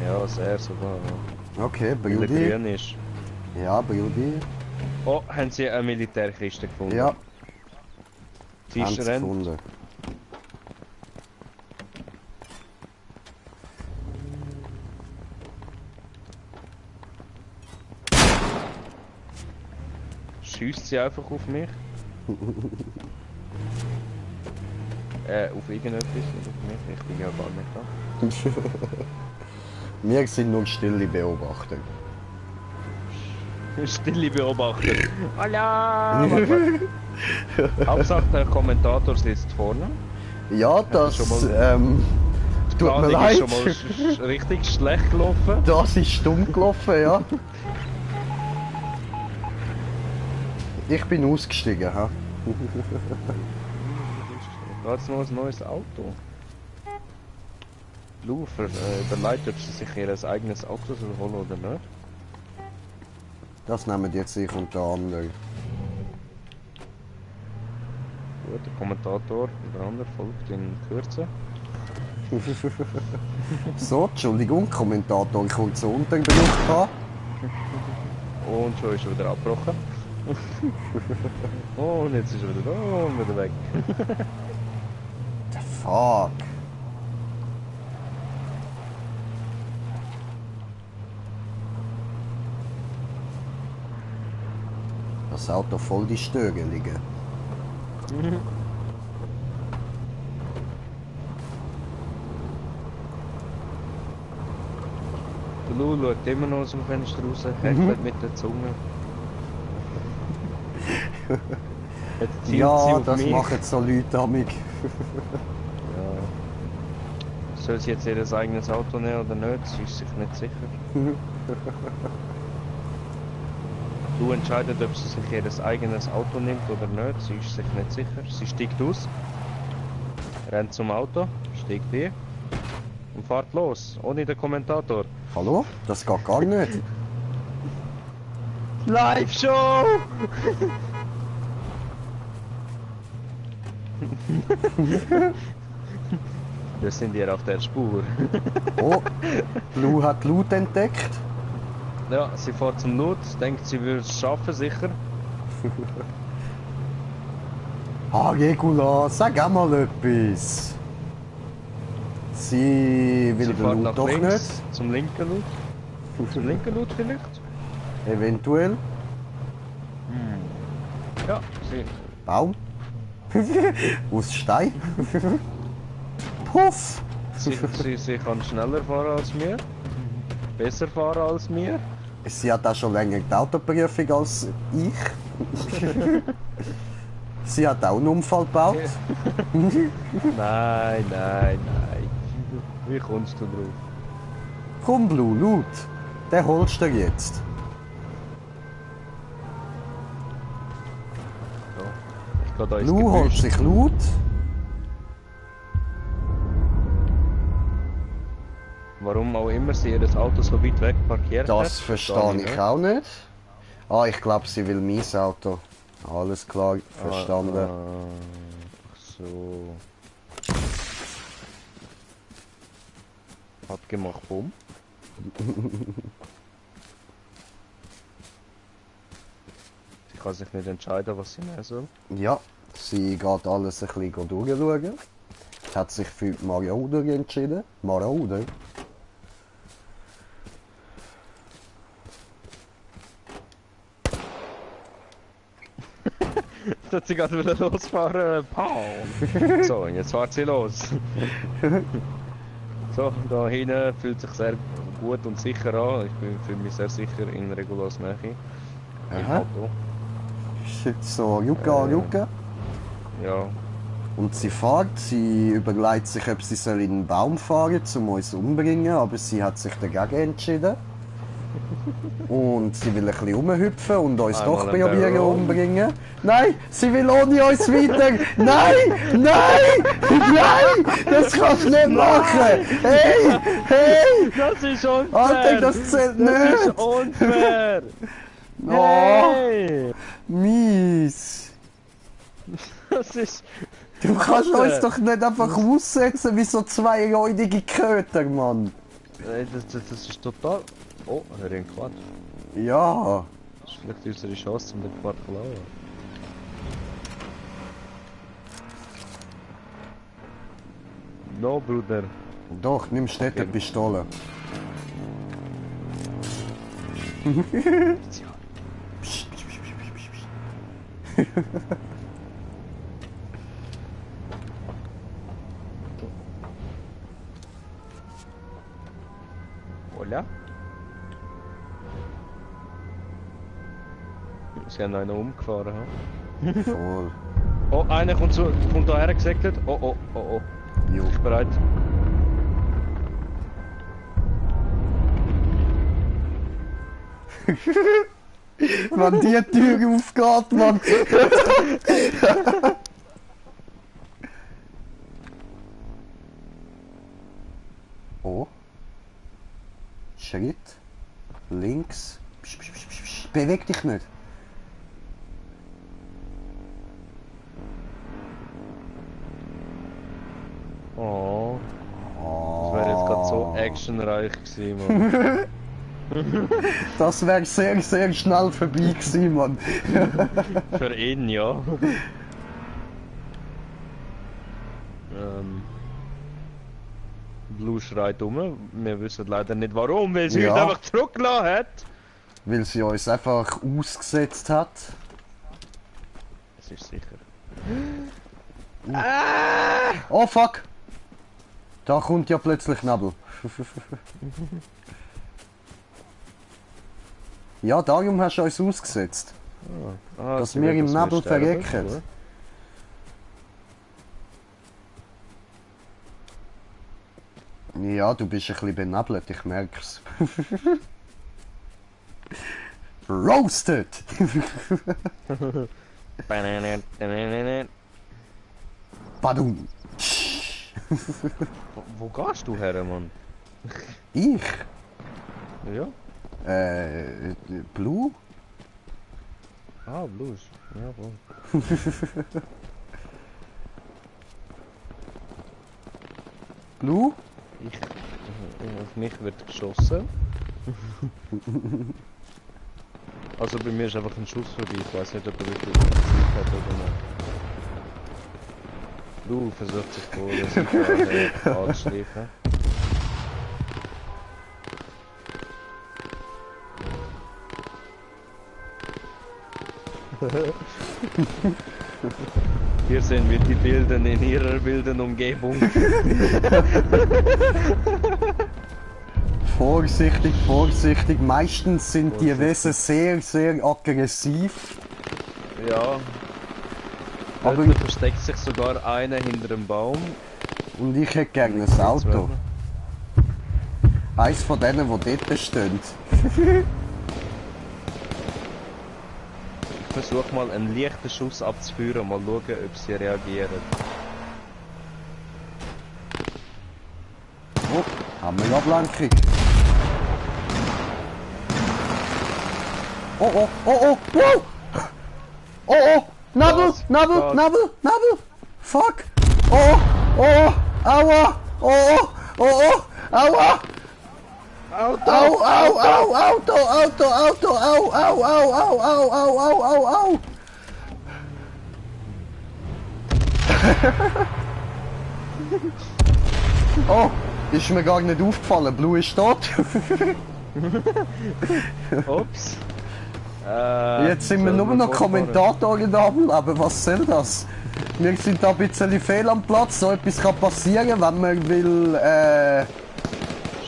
Ja, sehr sogar. Ja. Okay, Weil er Beauty. grün ist. Ja, Beauty. Oh, haben sie eine Militärkiste gefunden? Ja, Sie haben ist sie rennt. gefunden. Schießt sie einfach auf mich? Auf irgendetwas, nicht auf mich. Ich bin ja gar nicht da. Wir sind nur stille Beobachter. Stille Beobachter. Alarm! Hauptsache der Kommentator sitzt vorne. Ja, das schon mal- tut mir Landung leid. ist schon mal richtig schlecht gelaufen. Das ist stumm gelaufen, ja. Ich bin ausgestiegen, ha. Jetzt noch ein neues Auto. Lou überlegt, ob sie sich ihr eigenes Auto soll holen oder nicht. Das nehmen jetzt ich unter anderem. Gut, der Kommentator, der andere folgt in Kürze. So, Entschuldigung, Kommentator kurz Unterbruch gehabt. Und schon ist er wieder abgebrochen. Und jetzt ist er wieder da und wieder weg. The fuck. Das Auto voll die Stögerlinge. Der Lou schaut immer noch aus dem Fenster raus, heckelt mit der Zunge. Jetzt zielt sie Ja, auf das mich. machen so Leute amig. Ja. Soll sie jetzt ihr eigenes Auto nehmen oder nicht? Sie ist sich nicht sicher. Du entscheidest, ob sie sich ihr eigenes Auto nimmt oder nicht. Sie ist sich nicht sicher. Sie steigt aus, rennt zum Auto, steigt ein und fährt los, ohne den Kommentator. Hallo? Das geht gar nicht. Live-Show! Wir sind hier auf der Spur. Oh, Blue hat Loot entdeckt. Ja, sie fährt zum Loot, denkt sie würde es schaffen, sicher. Ah, Regula, sag auch mal etwas. Sie will Sie den fährt Loot nach doch links, nicht. zum linken Loot. Zum linken Loot vielleicht? Eventuell. Ja, sie. Baum. Aus Stein. Puff. Sie kann schneller fahren als wir. Besser fahren als wir. Sie hat auch schon länger die Autoprüfung als ich. Sie hat auch einen Unfall gebaut. Nein, nein, nein. Wie kommst du drauf? Komm, Blue, Loot. Den holst du dir jetzt. Ja. Ich gehe da ins Blue holt Gebüsch. sich Loot. Warum auch immer sie ihr Auto so weit weg parkiert hat. Das verstehe ich auch nicht. Ah, ich glaube, sie will mein Auto. Alles klar, verstanden. Ach so. Hat gemacht, bumm. Sie kann sich nicht entscheiden, was sie nehmen soll. Ja, sie geht alles ein bisschen durchschauen. Hat sich für die Marauder entschieden. Marauder? Jetzt hat sie gerade wieder losfahren. Pow! So, und jetzt fährt sie los. So, da hinten fühlt sich sehr gut und sicher an. Ich fühle mich sehr sicher in Regulars Nähe. Im Aha. Auto. Ist jetzt so Jucke. Ja. Und sie fährt, sie überlegt sich, ob sie soll in den Baum fahren um uns umbringen, aber sie hat sich dagegen entschieden. Und sie will ein bisschen rumhüpfen und uns Einmal doch ein probieren Barrel. umbringen. Nein, sie will ohne uns weiter. Nein, nein, nein, das kannst du nicht machen. Hey, hey, Das ist unfair! Alter, das zählt Das ist nicht. unfair! Oh, Hey! mies. Das ist... Du kannst Alter. uns doch nicht einfach aussetzen wie so zweiräudige Köter, Mann. Ey, das ist total... Oh, er rennt Quad. Ja. Das ist vielleicht unsere Chance, um den Quad zu klauen. No, Bruder. Doch, nimm dort eine Pistole. Hola? Sie haben einen umgefahren, ha? Voll. Oh, einer kommt da hergesegnet. Oh, oh, oh, oh. Jo. Ich bereit. Wenn die Tür aufgeht, Mann. Oh. Schritt. Links. Psch, psch, psch, psch, psch. Beweg dich nicht. Oh, Oh. das wäre jetzt gerade so actionreich gewesen, Mann. Das wäre sehr, sehr schnell vorbei gewesen, Mann. Für ihn, ja. Blue schreit um. Wir wissen leider nicht warum, weil sie Ja. uns einfach zurückgelassen hat. Weil sie uns einfach ausgesetzt hat. Das ist sicher. Oh fuck! Da kommt ja plötzlich Nebel. Ja, darum hast du uns ausgesetzt. Ah, Dass sie wir will, im Nebel sterben. verrecken. Gut. Ja, du bist ein bisschen benebelt, ich merk's. Roasted! Badum! Wo gehst du her, Mann? Ich? Ja? Blue? Ah, Blues. Ja, wohl. Blue? Auf mich wird geschossen. Also bei mir ist einfach ein Schuss vorbei. Ich weiß nicht, ob er wirklich Zeit hat oder nicht. Du versuchst sich vor, das anzuschleifen. Hier sehen wir die Bilder in ihrer wilden Umgebung. Vorsichtig, vorsichtig. Meistens sind die Vorsichtig. Wesen sehr, sehr aggressiv. Ja. Aber Heute versteckt sich sogar einer hinter einem Baum. und ich hätte gerne ein Auto. Eins von denen, die dort stehen. Ich versuche mal einen leichten Schuss abzuführen, mal schauen, ob sie reagieren. Oh, haben wir Ablenkung. Oh, oh, oh, oh, wow! Oh, oh, Nabel, Was? Nabel, Was? Nabel, Nabel! Fuck! Oh, oh, aua! Oh, oh, oh, oh, aua! Auto! Au, au, au, Auto, Auto, Auto, au, au, au, au, au, au, au, au, au! Oh, ist mir gar nicht aufgefallen, Blue ist tot. Ups! Jetzt sind wir sollen nur noch fortfahren? Kommentatoren am Leben, was soll das? Wir sind da ein bisschen fehl am Platz, so etwas kann passieren, wenn man will,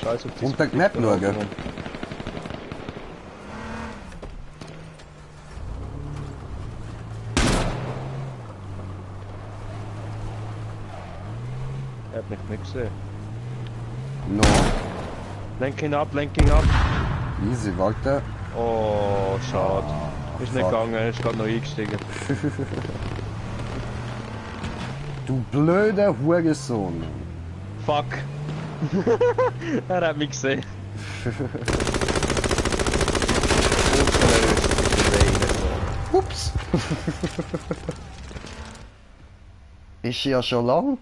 Scheiß auf die unter die Map schauen. Er hat mich nicht gesehen. No, Lenk ihn ab, lenk ihn ab! easy, warte. Oh, schade. Ist nicht fuck. gegangen, ist gerade noch eingestiegen. Du blöder Hurensohn. Fuck! Er hat mich gesehen. Ups. Ist ja schon lang.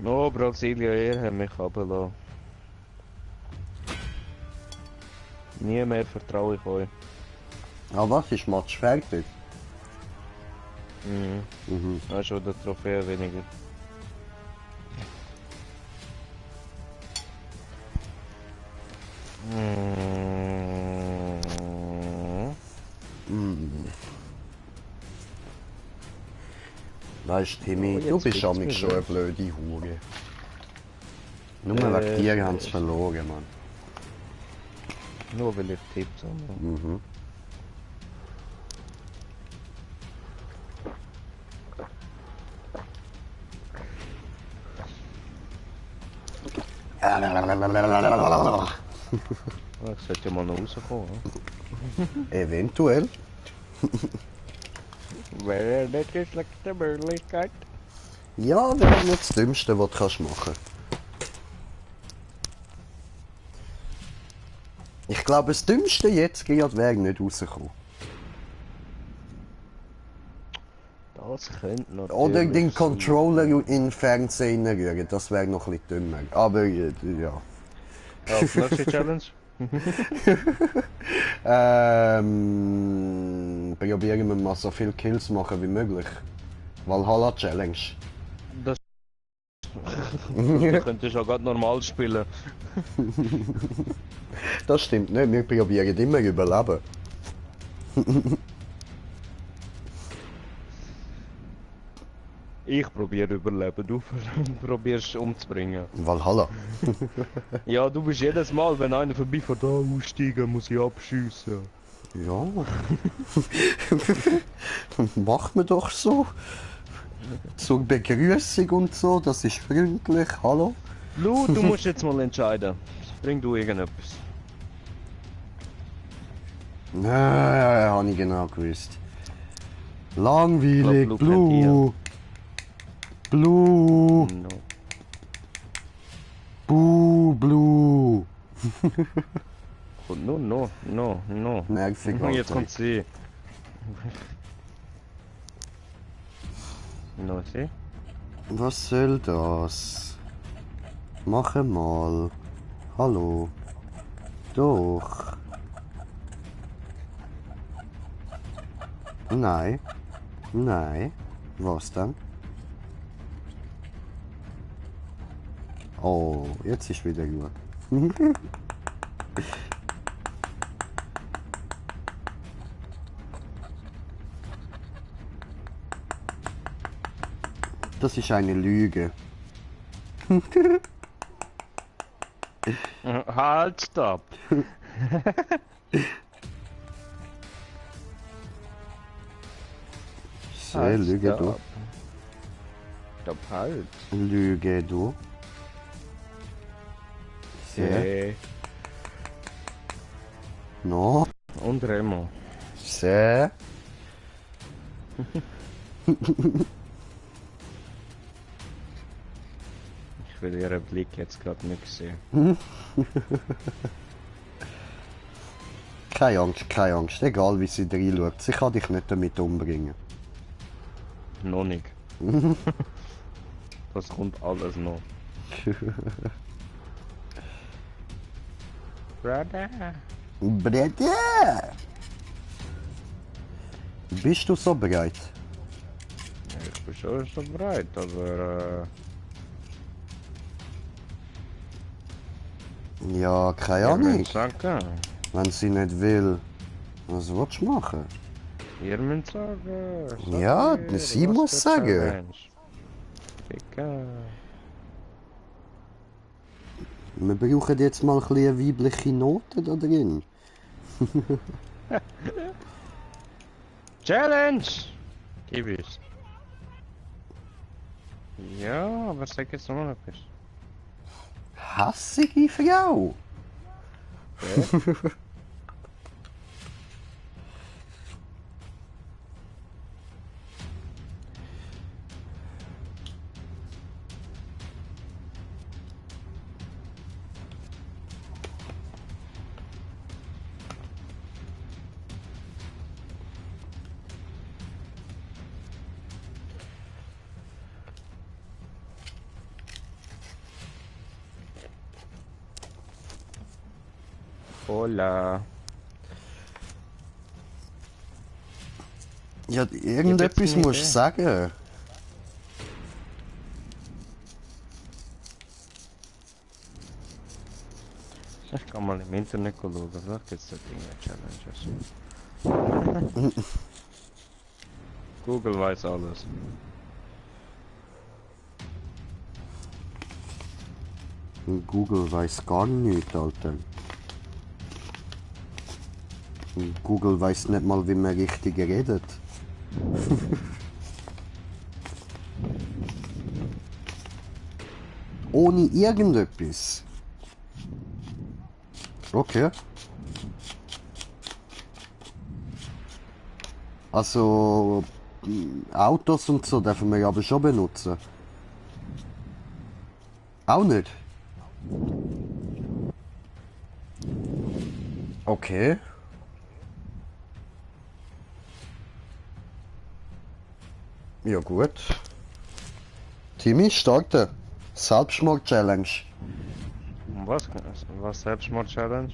No, Brasilia, ihr habt mich runtergelassen. Nie mehr vertraue ich euch. Ah was, ist Match fertig? Mhm. Mhm. Das ist schon der Trophäe weniger. Weißt du, Timmy, Oh, jetzt du bist wird's auch mir schon eine weh. blöde Hure. Nur wegen dir haben sie verloren, Mann. Nur weil ich Tipps habe. Mhm. Ich sollte ja mal noch rauskommen. Eventuell. Wäre das jetzt eine Möglichkeit? Ja, wäre nicht das Dümmste, was du kannst machen. Ich glaube, das Dümmste jetzt gerade wäre nicht rausgekommen. Das könnte natürlich Oder den sein. Controller in den Fernseher rühren, das wäre noch ein bisschen dümmer. Aber ja. Ja, nächste Challenge? Probieren wir mal so viele Kills machen wie möglich. Valhalla Challenge. Du könntest ja gerade normal spielen. Das stimmt nicht, wir probieren immer überleben. Ich probiere überleben, du probierst umzubringen. Valhalla. Ja, du bist jedes Mal, wenn einer vorbeifährt, da aussteigen, muss ich abschiessen. Ja. Machen wir doch so. Zur Begrüßung und so, das ist freundlich. Hallo? Lu, du musst jetzt mal entscheiden. Bring du irgendetwas. Ja, habe ich genau gewusst. Langweilig, Ich glaub, Blue kennt Blue. Blue. No. Blue. Und no. Nervig. Jetzt Alter. kommt sie. No, sie? Was soll das? Mache mal. Hallo. Doch. Nein. Was dann? Oh, jetzt ist wieder gut. Das ist eine Lüge. Halt, stopp! Sehr Lüge, du. Stopp, halt! Lüge, du. Sehr. Okay. No. Und Remo. Sehr. Ich will ihren Blick jetzt gerade nicht sehen. Keine Angst, keine Angst. Egal wie sie reinschaut. Sie kann dich nicht damit umbringen. Noch nicht. Das kommt alles noch. Brother. Brede! Bist du so bereit? Ich bin schon so bereit, aber Ja, keine ihr Ahnung. müsst sagen. Wenn sie nicht will, was willst du machen? Ihr müsst sagen. Sag Ja, mir, sie was muss für sagen. Challenge. Ficker. Wir brauchen jetzt mal ein bisschen weibliche Noten da drin. Challenge! Gib es. Ja, aber sag jetzt nochmal etwas. Hassige Frau! Hola. Ja, irgendetwas eine musst du Idee. sagen. Ich kann mal im Internet schauen, vielleicht gibt es da Dinge, Challenges. Google weiß alles. Google weiß gar nichts, Alter. Google weiß nicht mal, wie man richtig redet. Ohne irgendetwas. Okay. Also Autos und so dürfen wir aber schon benutzen. Auch nicht. Okay. Ja gut. Timmy, starte. Selbstmord-Challenge. Was Selbstmord-Challenge?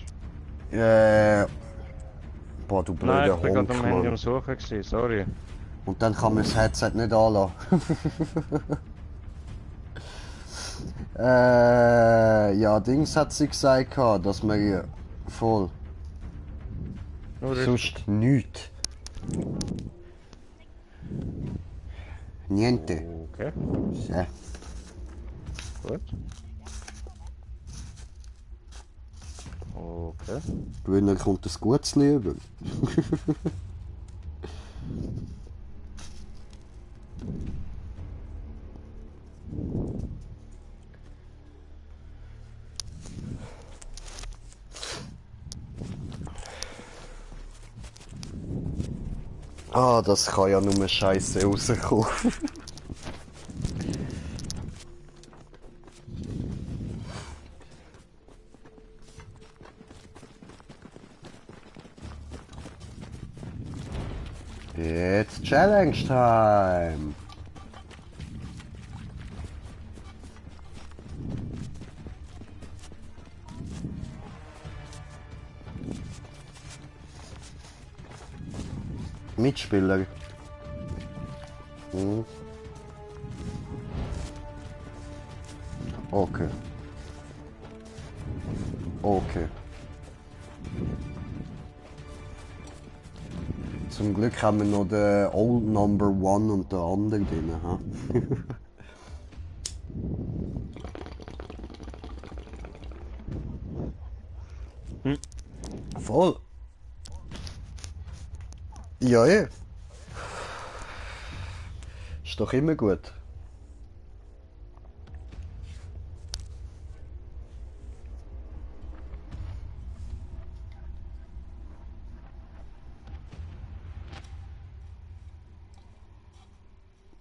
Boah, du Nein, blöder ich bin gerade am Honk, Handy am Mann. Suchen gewesen, sorry. Und dann kann man das Headset nicht anlassen. Ja, Dings hat sie gesagt, dass wir voll. Nur ist Sonst nichts. Niente. okay, Ja. gut. Okay. Gewinner kommt das Gutes über. Ah, das kann ja nur Scheiße rauskommen. It's Challenge Time! Mitspieler. Mhm. Okay. Okay. Zum Glück haben wir noch den Old Number One und den anderen drin. Ha? Voll. Ja, ja. Ist doch immer gut.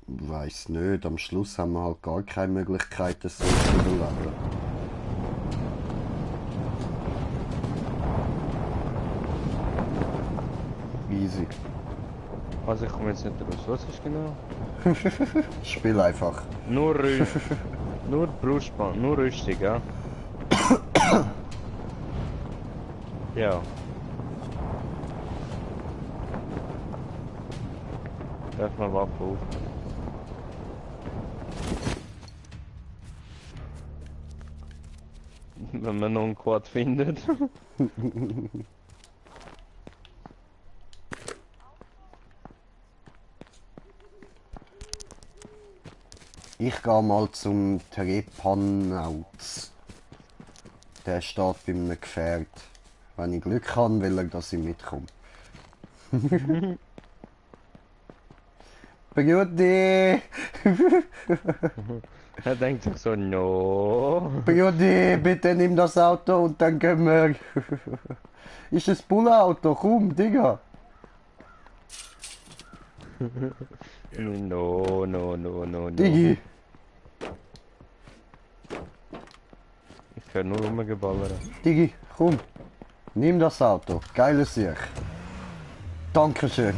Weiß nicht, am Schluss haben wir halt gar keine Möglichkeit, das so zu überleben. Easy. Also ich komme jetzt nicht raus. Was ist genau? Spiel einfach. Nur nur Brustband, nur Rüstung, ja? Ja. Darf mal Waffe auf. Wenn man noch einen Quad findet. Ich gehe mal zum Trepanauz. Der steht bei einem Gefährt. Wenn ich Glück habe, will er, dass ich mitkomme. Brudi! Er denkt sich so, no. Brudi, bitte nimm das Auto und dann gehen wir. Ist das Bullauto? Komm, Digga! No, no, no, no, no. Digi! Ich kann nur rumgeballert. Digi, komm! Nimm das Auto. Geiles Sieg. Dankeschön.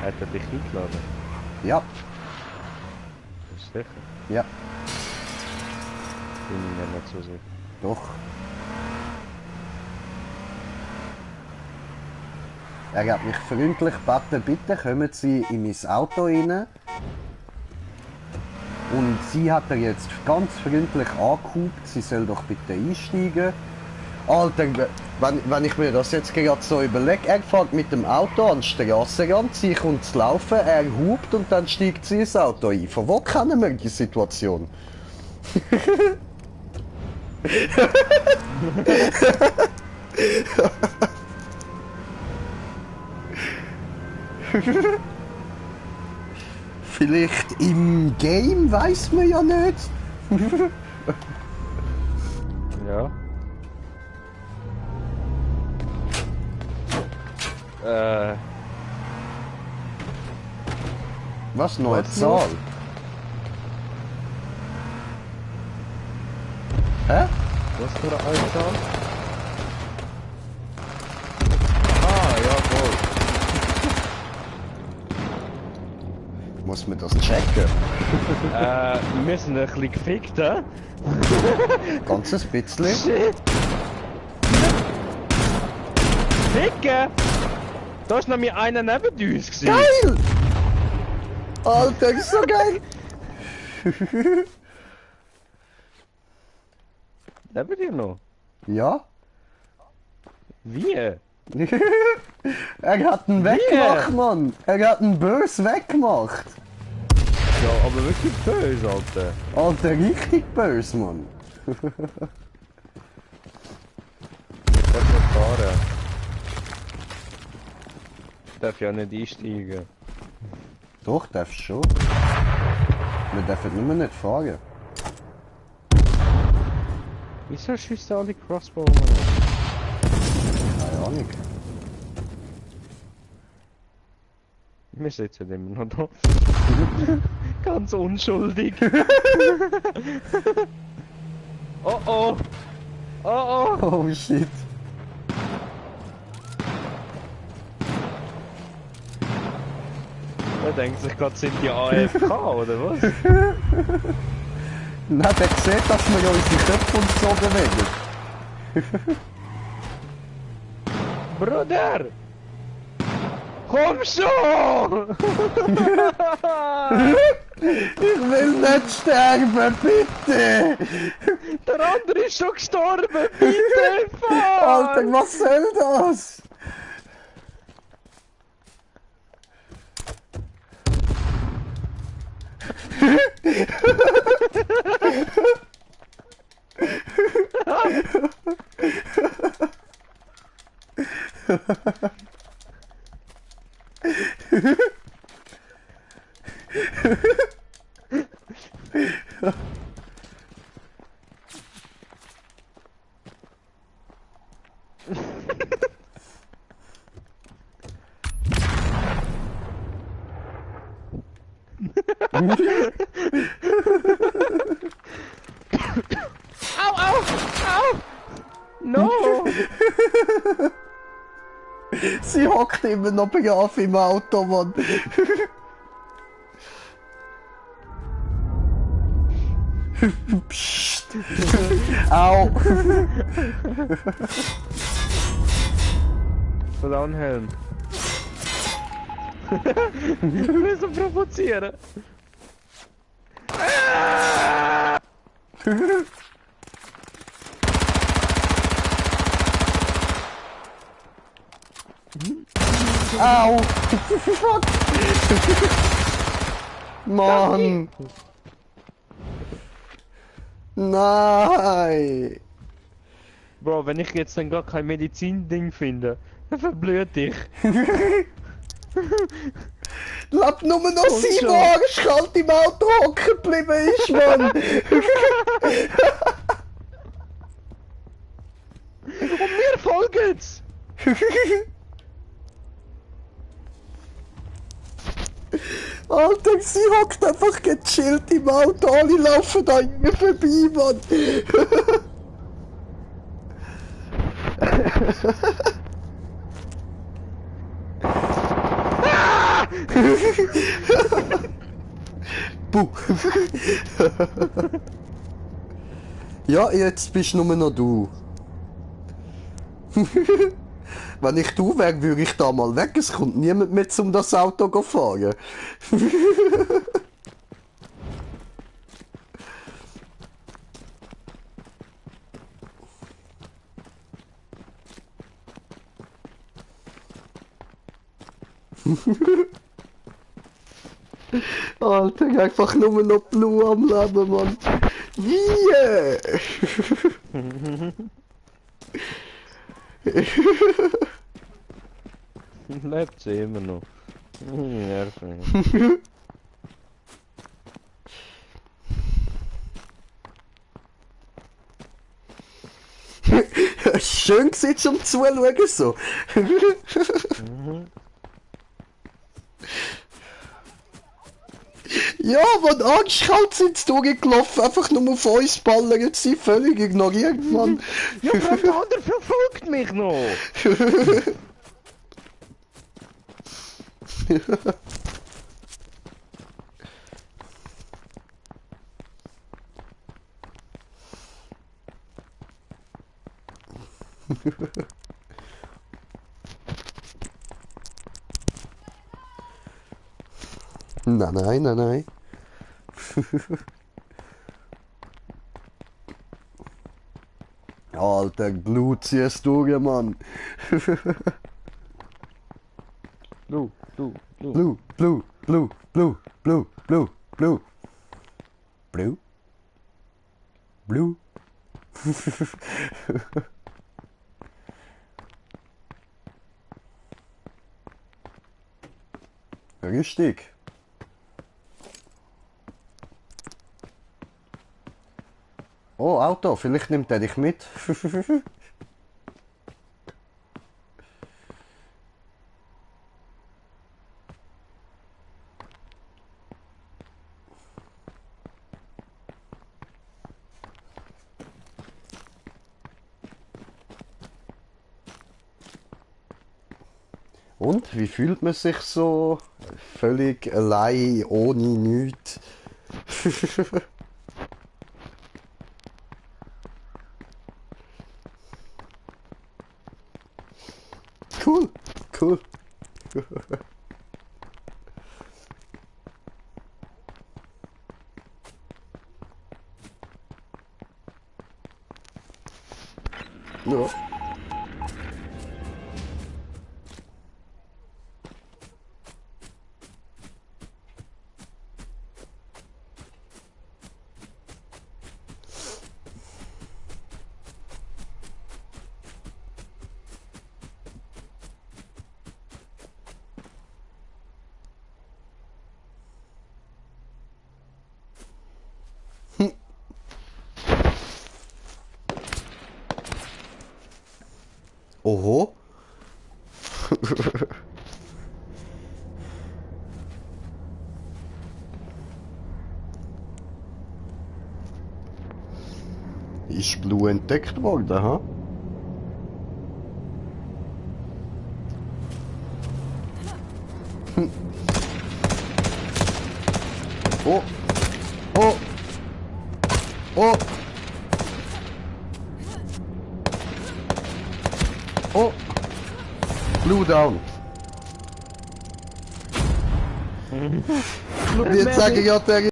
Hat er dich eingeladen? Ja, Bist du sicher? ja, Bin ich mir nicht so sicher. doch. Er hat mich freundlich gebeten, bitte kommen Sie in mein Auto rein. Und sie hat er jetzt ganz freundlich angehupt, sie soll doch bitte einsteigen. Alter, wenn ich mir das jetzt gerade so überlege, er fährt mit dem Auto an den Strassenrand, sie kommt zu laufen, er hupt und dann steigt sie ins Auto ein. Von wo kennen wir die Situation? Vielleicht im Game, weiß man ja nicht. Ja. Was, neue Was Zahl? Hä? Was für eine Einzahl? Ah, jawohl. Muss man das checken? Wir sind ein bisschen gefickt, hä? Ganzes bisschen. Shit! Ficken! Da ist nämlich einer neben uns gewesen. Geil! Alter, ist so geil! Neben dir noch? Ja? Wie? Er hat ihn weggemacht, Mann! Er hat ihn böse weggemacht! Ja, aber wirklich böse, Alter. Alter, richtig böse, Mann! Ich darf nicht fahren. Ich darf ja nicht einsteigen. Doch, darfst schon. Wir dürfen nur nicht fahren. Wieso schießt alle Crossbow? Keine Ahnung. Wir sitzen immer noch da. Ganz unschuldig. Oh oh! Oh oh! Oh shit. Er denkt sich gerade, sind die AFK oder was? Nein, der sieht, dass wir ja unsere Köpfe uns so bewegen. Bruder! Komm schon! Ich will nicht sterben, bitte! Der andere ist schon gestorben, bitte fahr! Alter, was soll das? Au, au, au! No! Sie hockt immer noch brav im Auto, Mann. Psst. Au. Verdammt, Helm. Ich will so provozieren. Au. Fuck. Mann. Nein. Bro, wenn ich jetzt dann gar kein Medizin-Ding finde, dann verblüht ich. Lebt nur noch Komm sein, schon. der arschkalt im Auto hocken geblieben ist, Mann. Und mir folgen's! Alter, sie hockt einfach gechillt im Auto, alle laufen da irgendwie vorbei, Mann. Puh. Ja, jetzt bist nur noch du. Wenn ich du wäre, würde ich da mal weg. Es kommt niemand mehr, um das Auto zu fahren. Alter, einfach nur noch Blue am Leben, Mann. Yeah! Lebt sie immer noch. Nervt mich. Schön gesehen zum Zuschauen so. Ja, man, arschkalt sind sie durchgelaufen, einfach nur auf uns ballern, jetzt sind völlig ignoriert, Mann. Ja, vor allem der andere verfolgt mich noch! Nein, nein, nein, nein. Alter, Blut ziehst du durch, Mann. Du. Blue, blue, blue, blue, blue, blue, blue. Blue? Blue? Richtig. Oh, Auto, vielleicht nimmt er dich mit. Und, wie fühlt man sich so? Völlig allein, ohne nichts. Cool, cool. Ja. Oho. Ist Blue entdeckt worden, ha? Oh. Oh. Oh. Oh. Blue down. Jetzt sage ich ja, der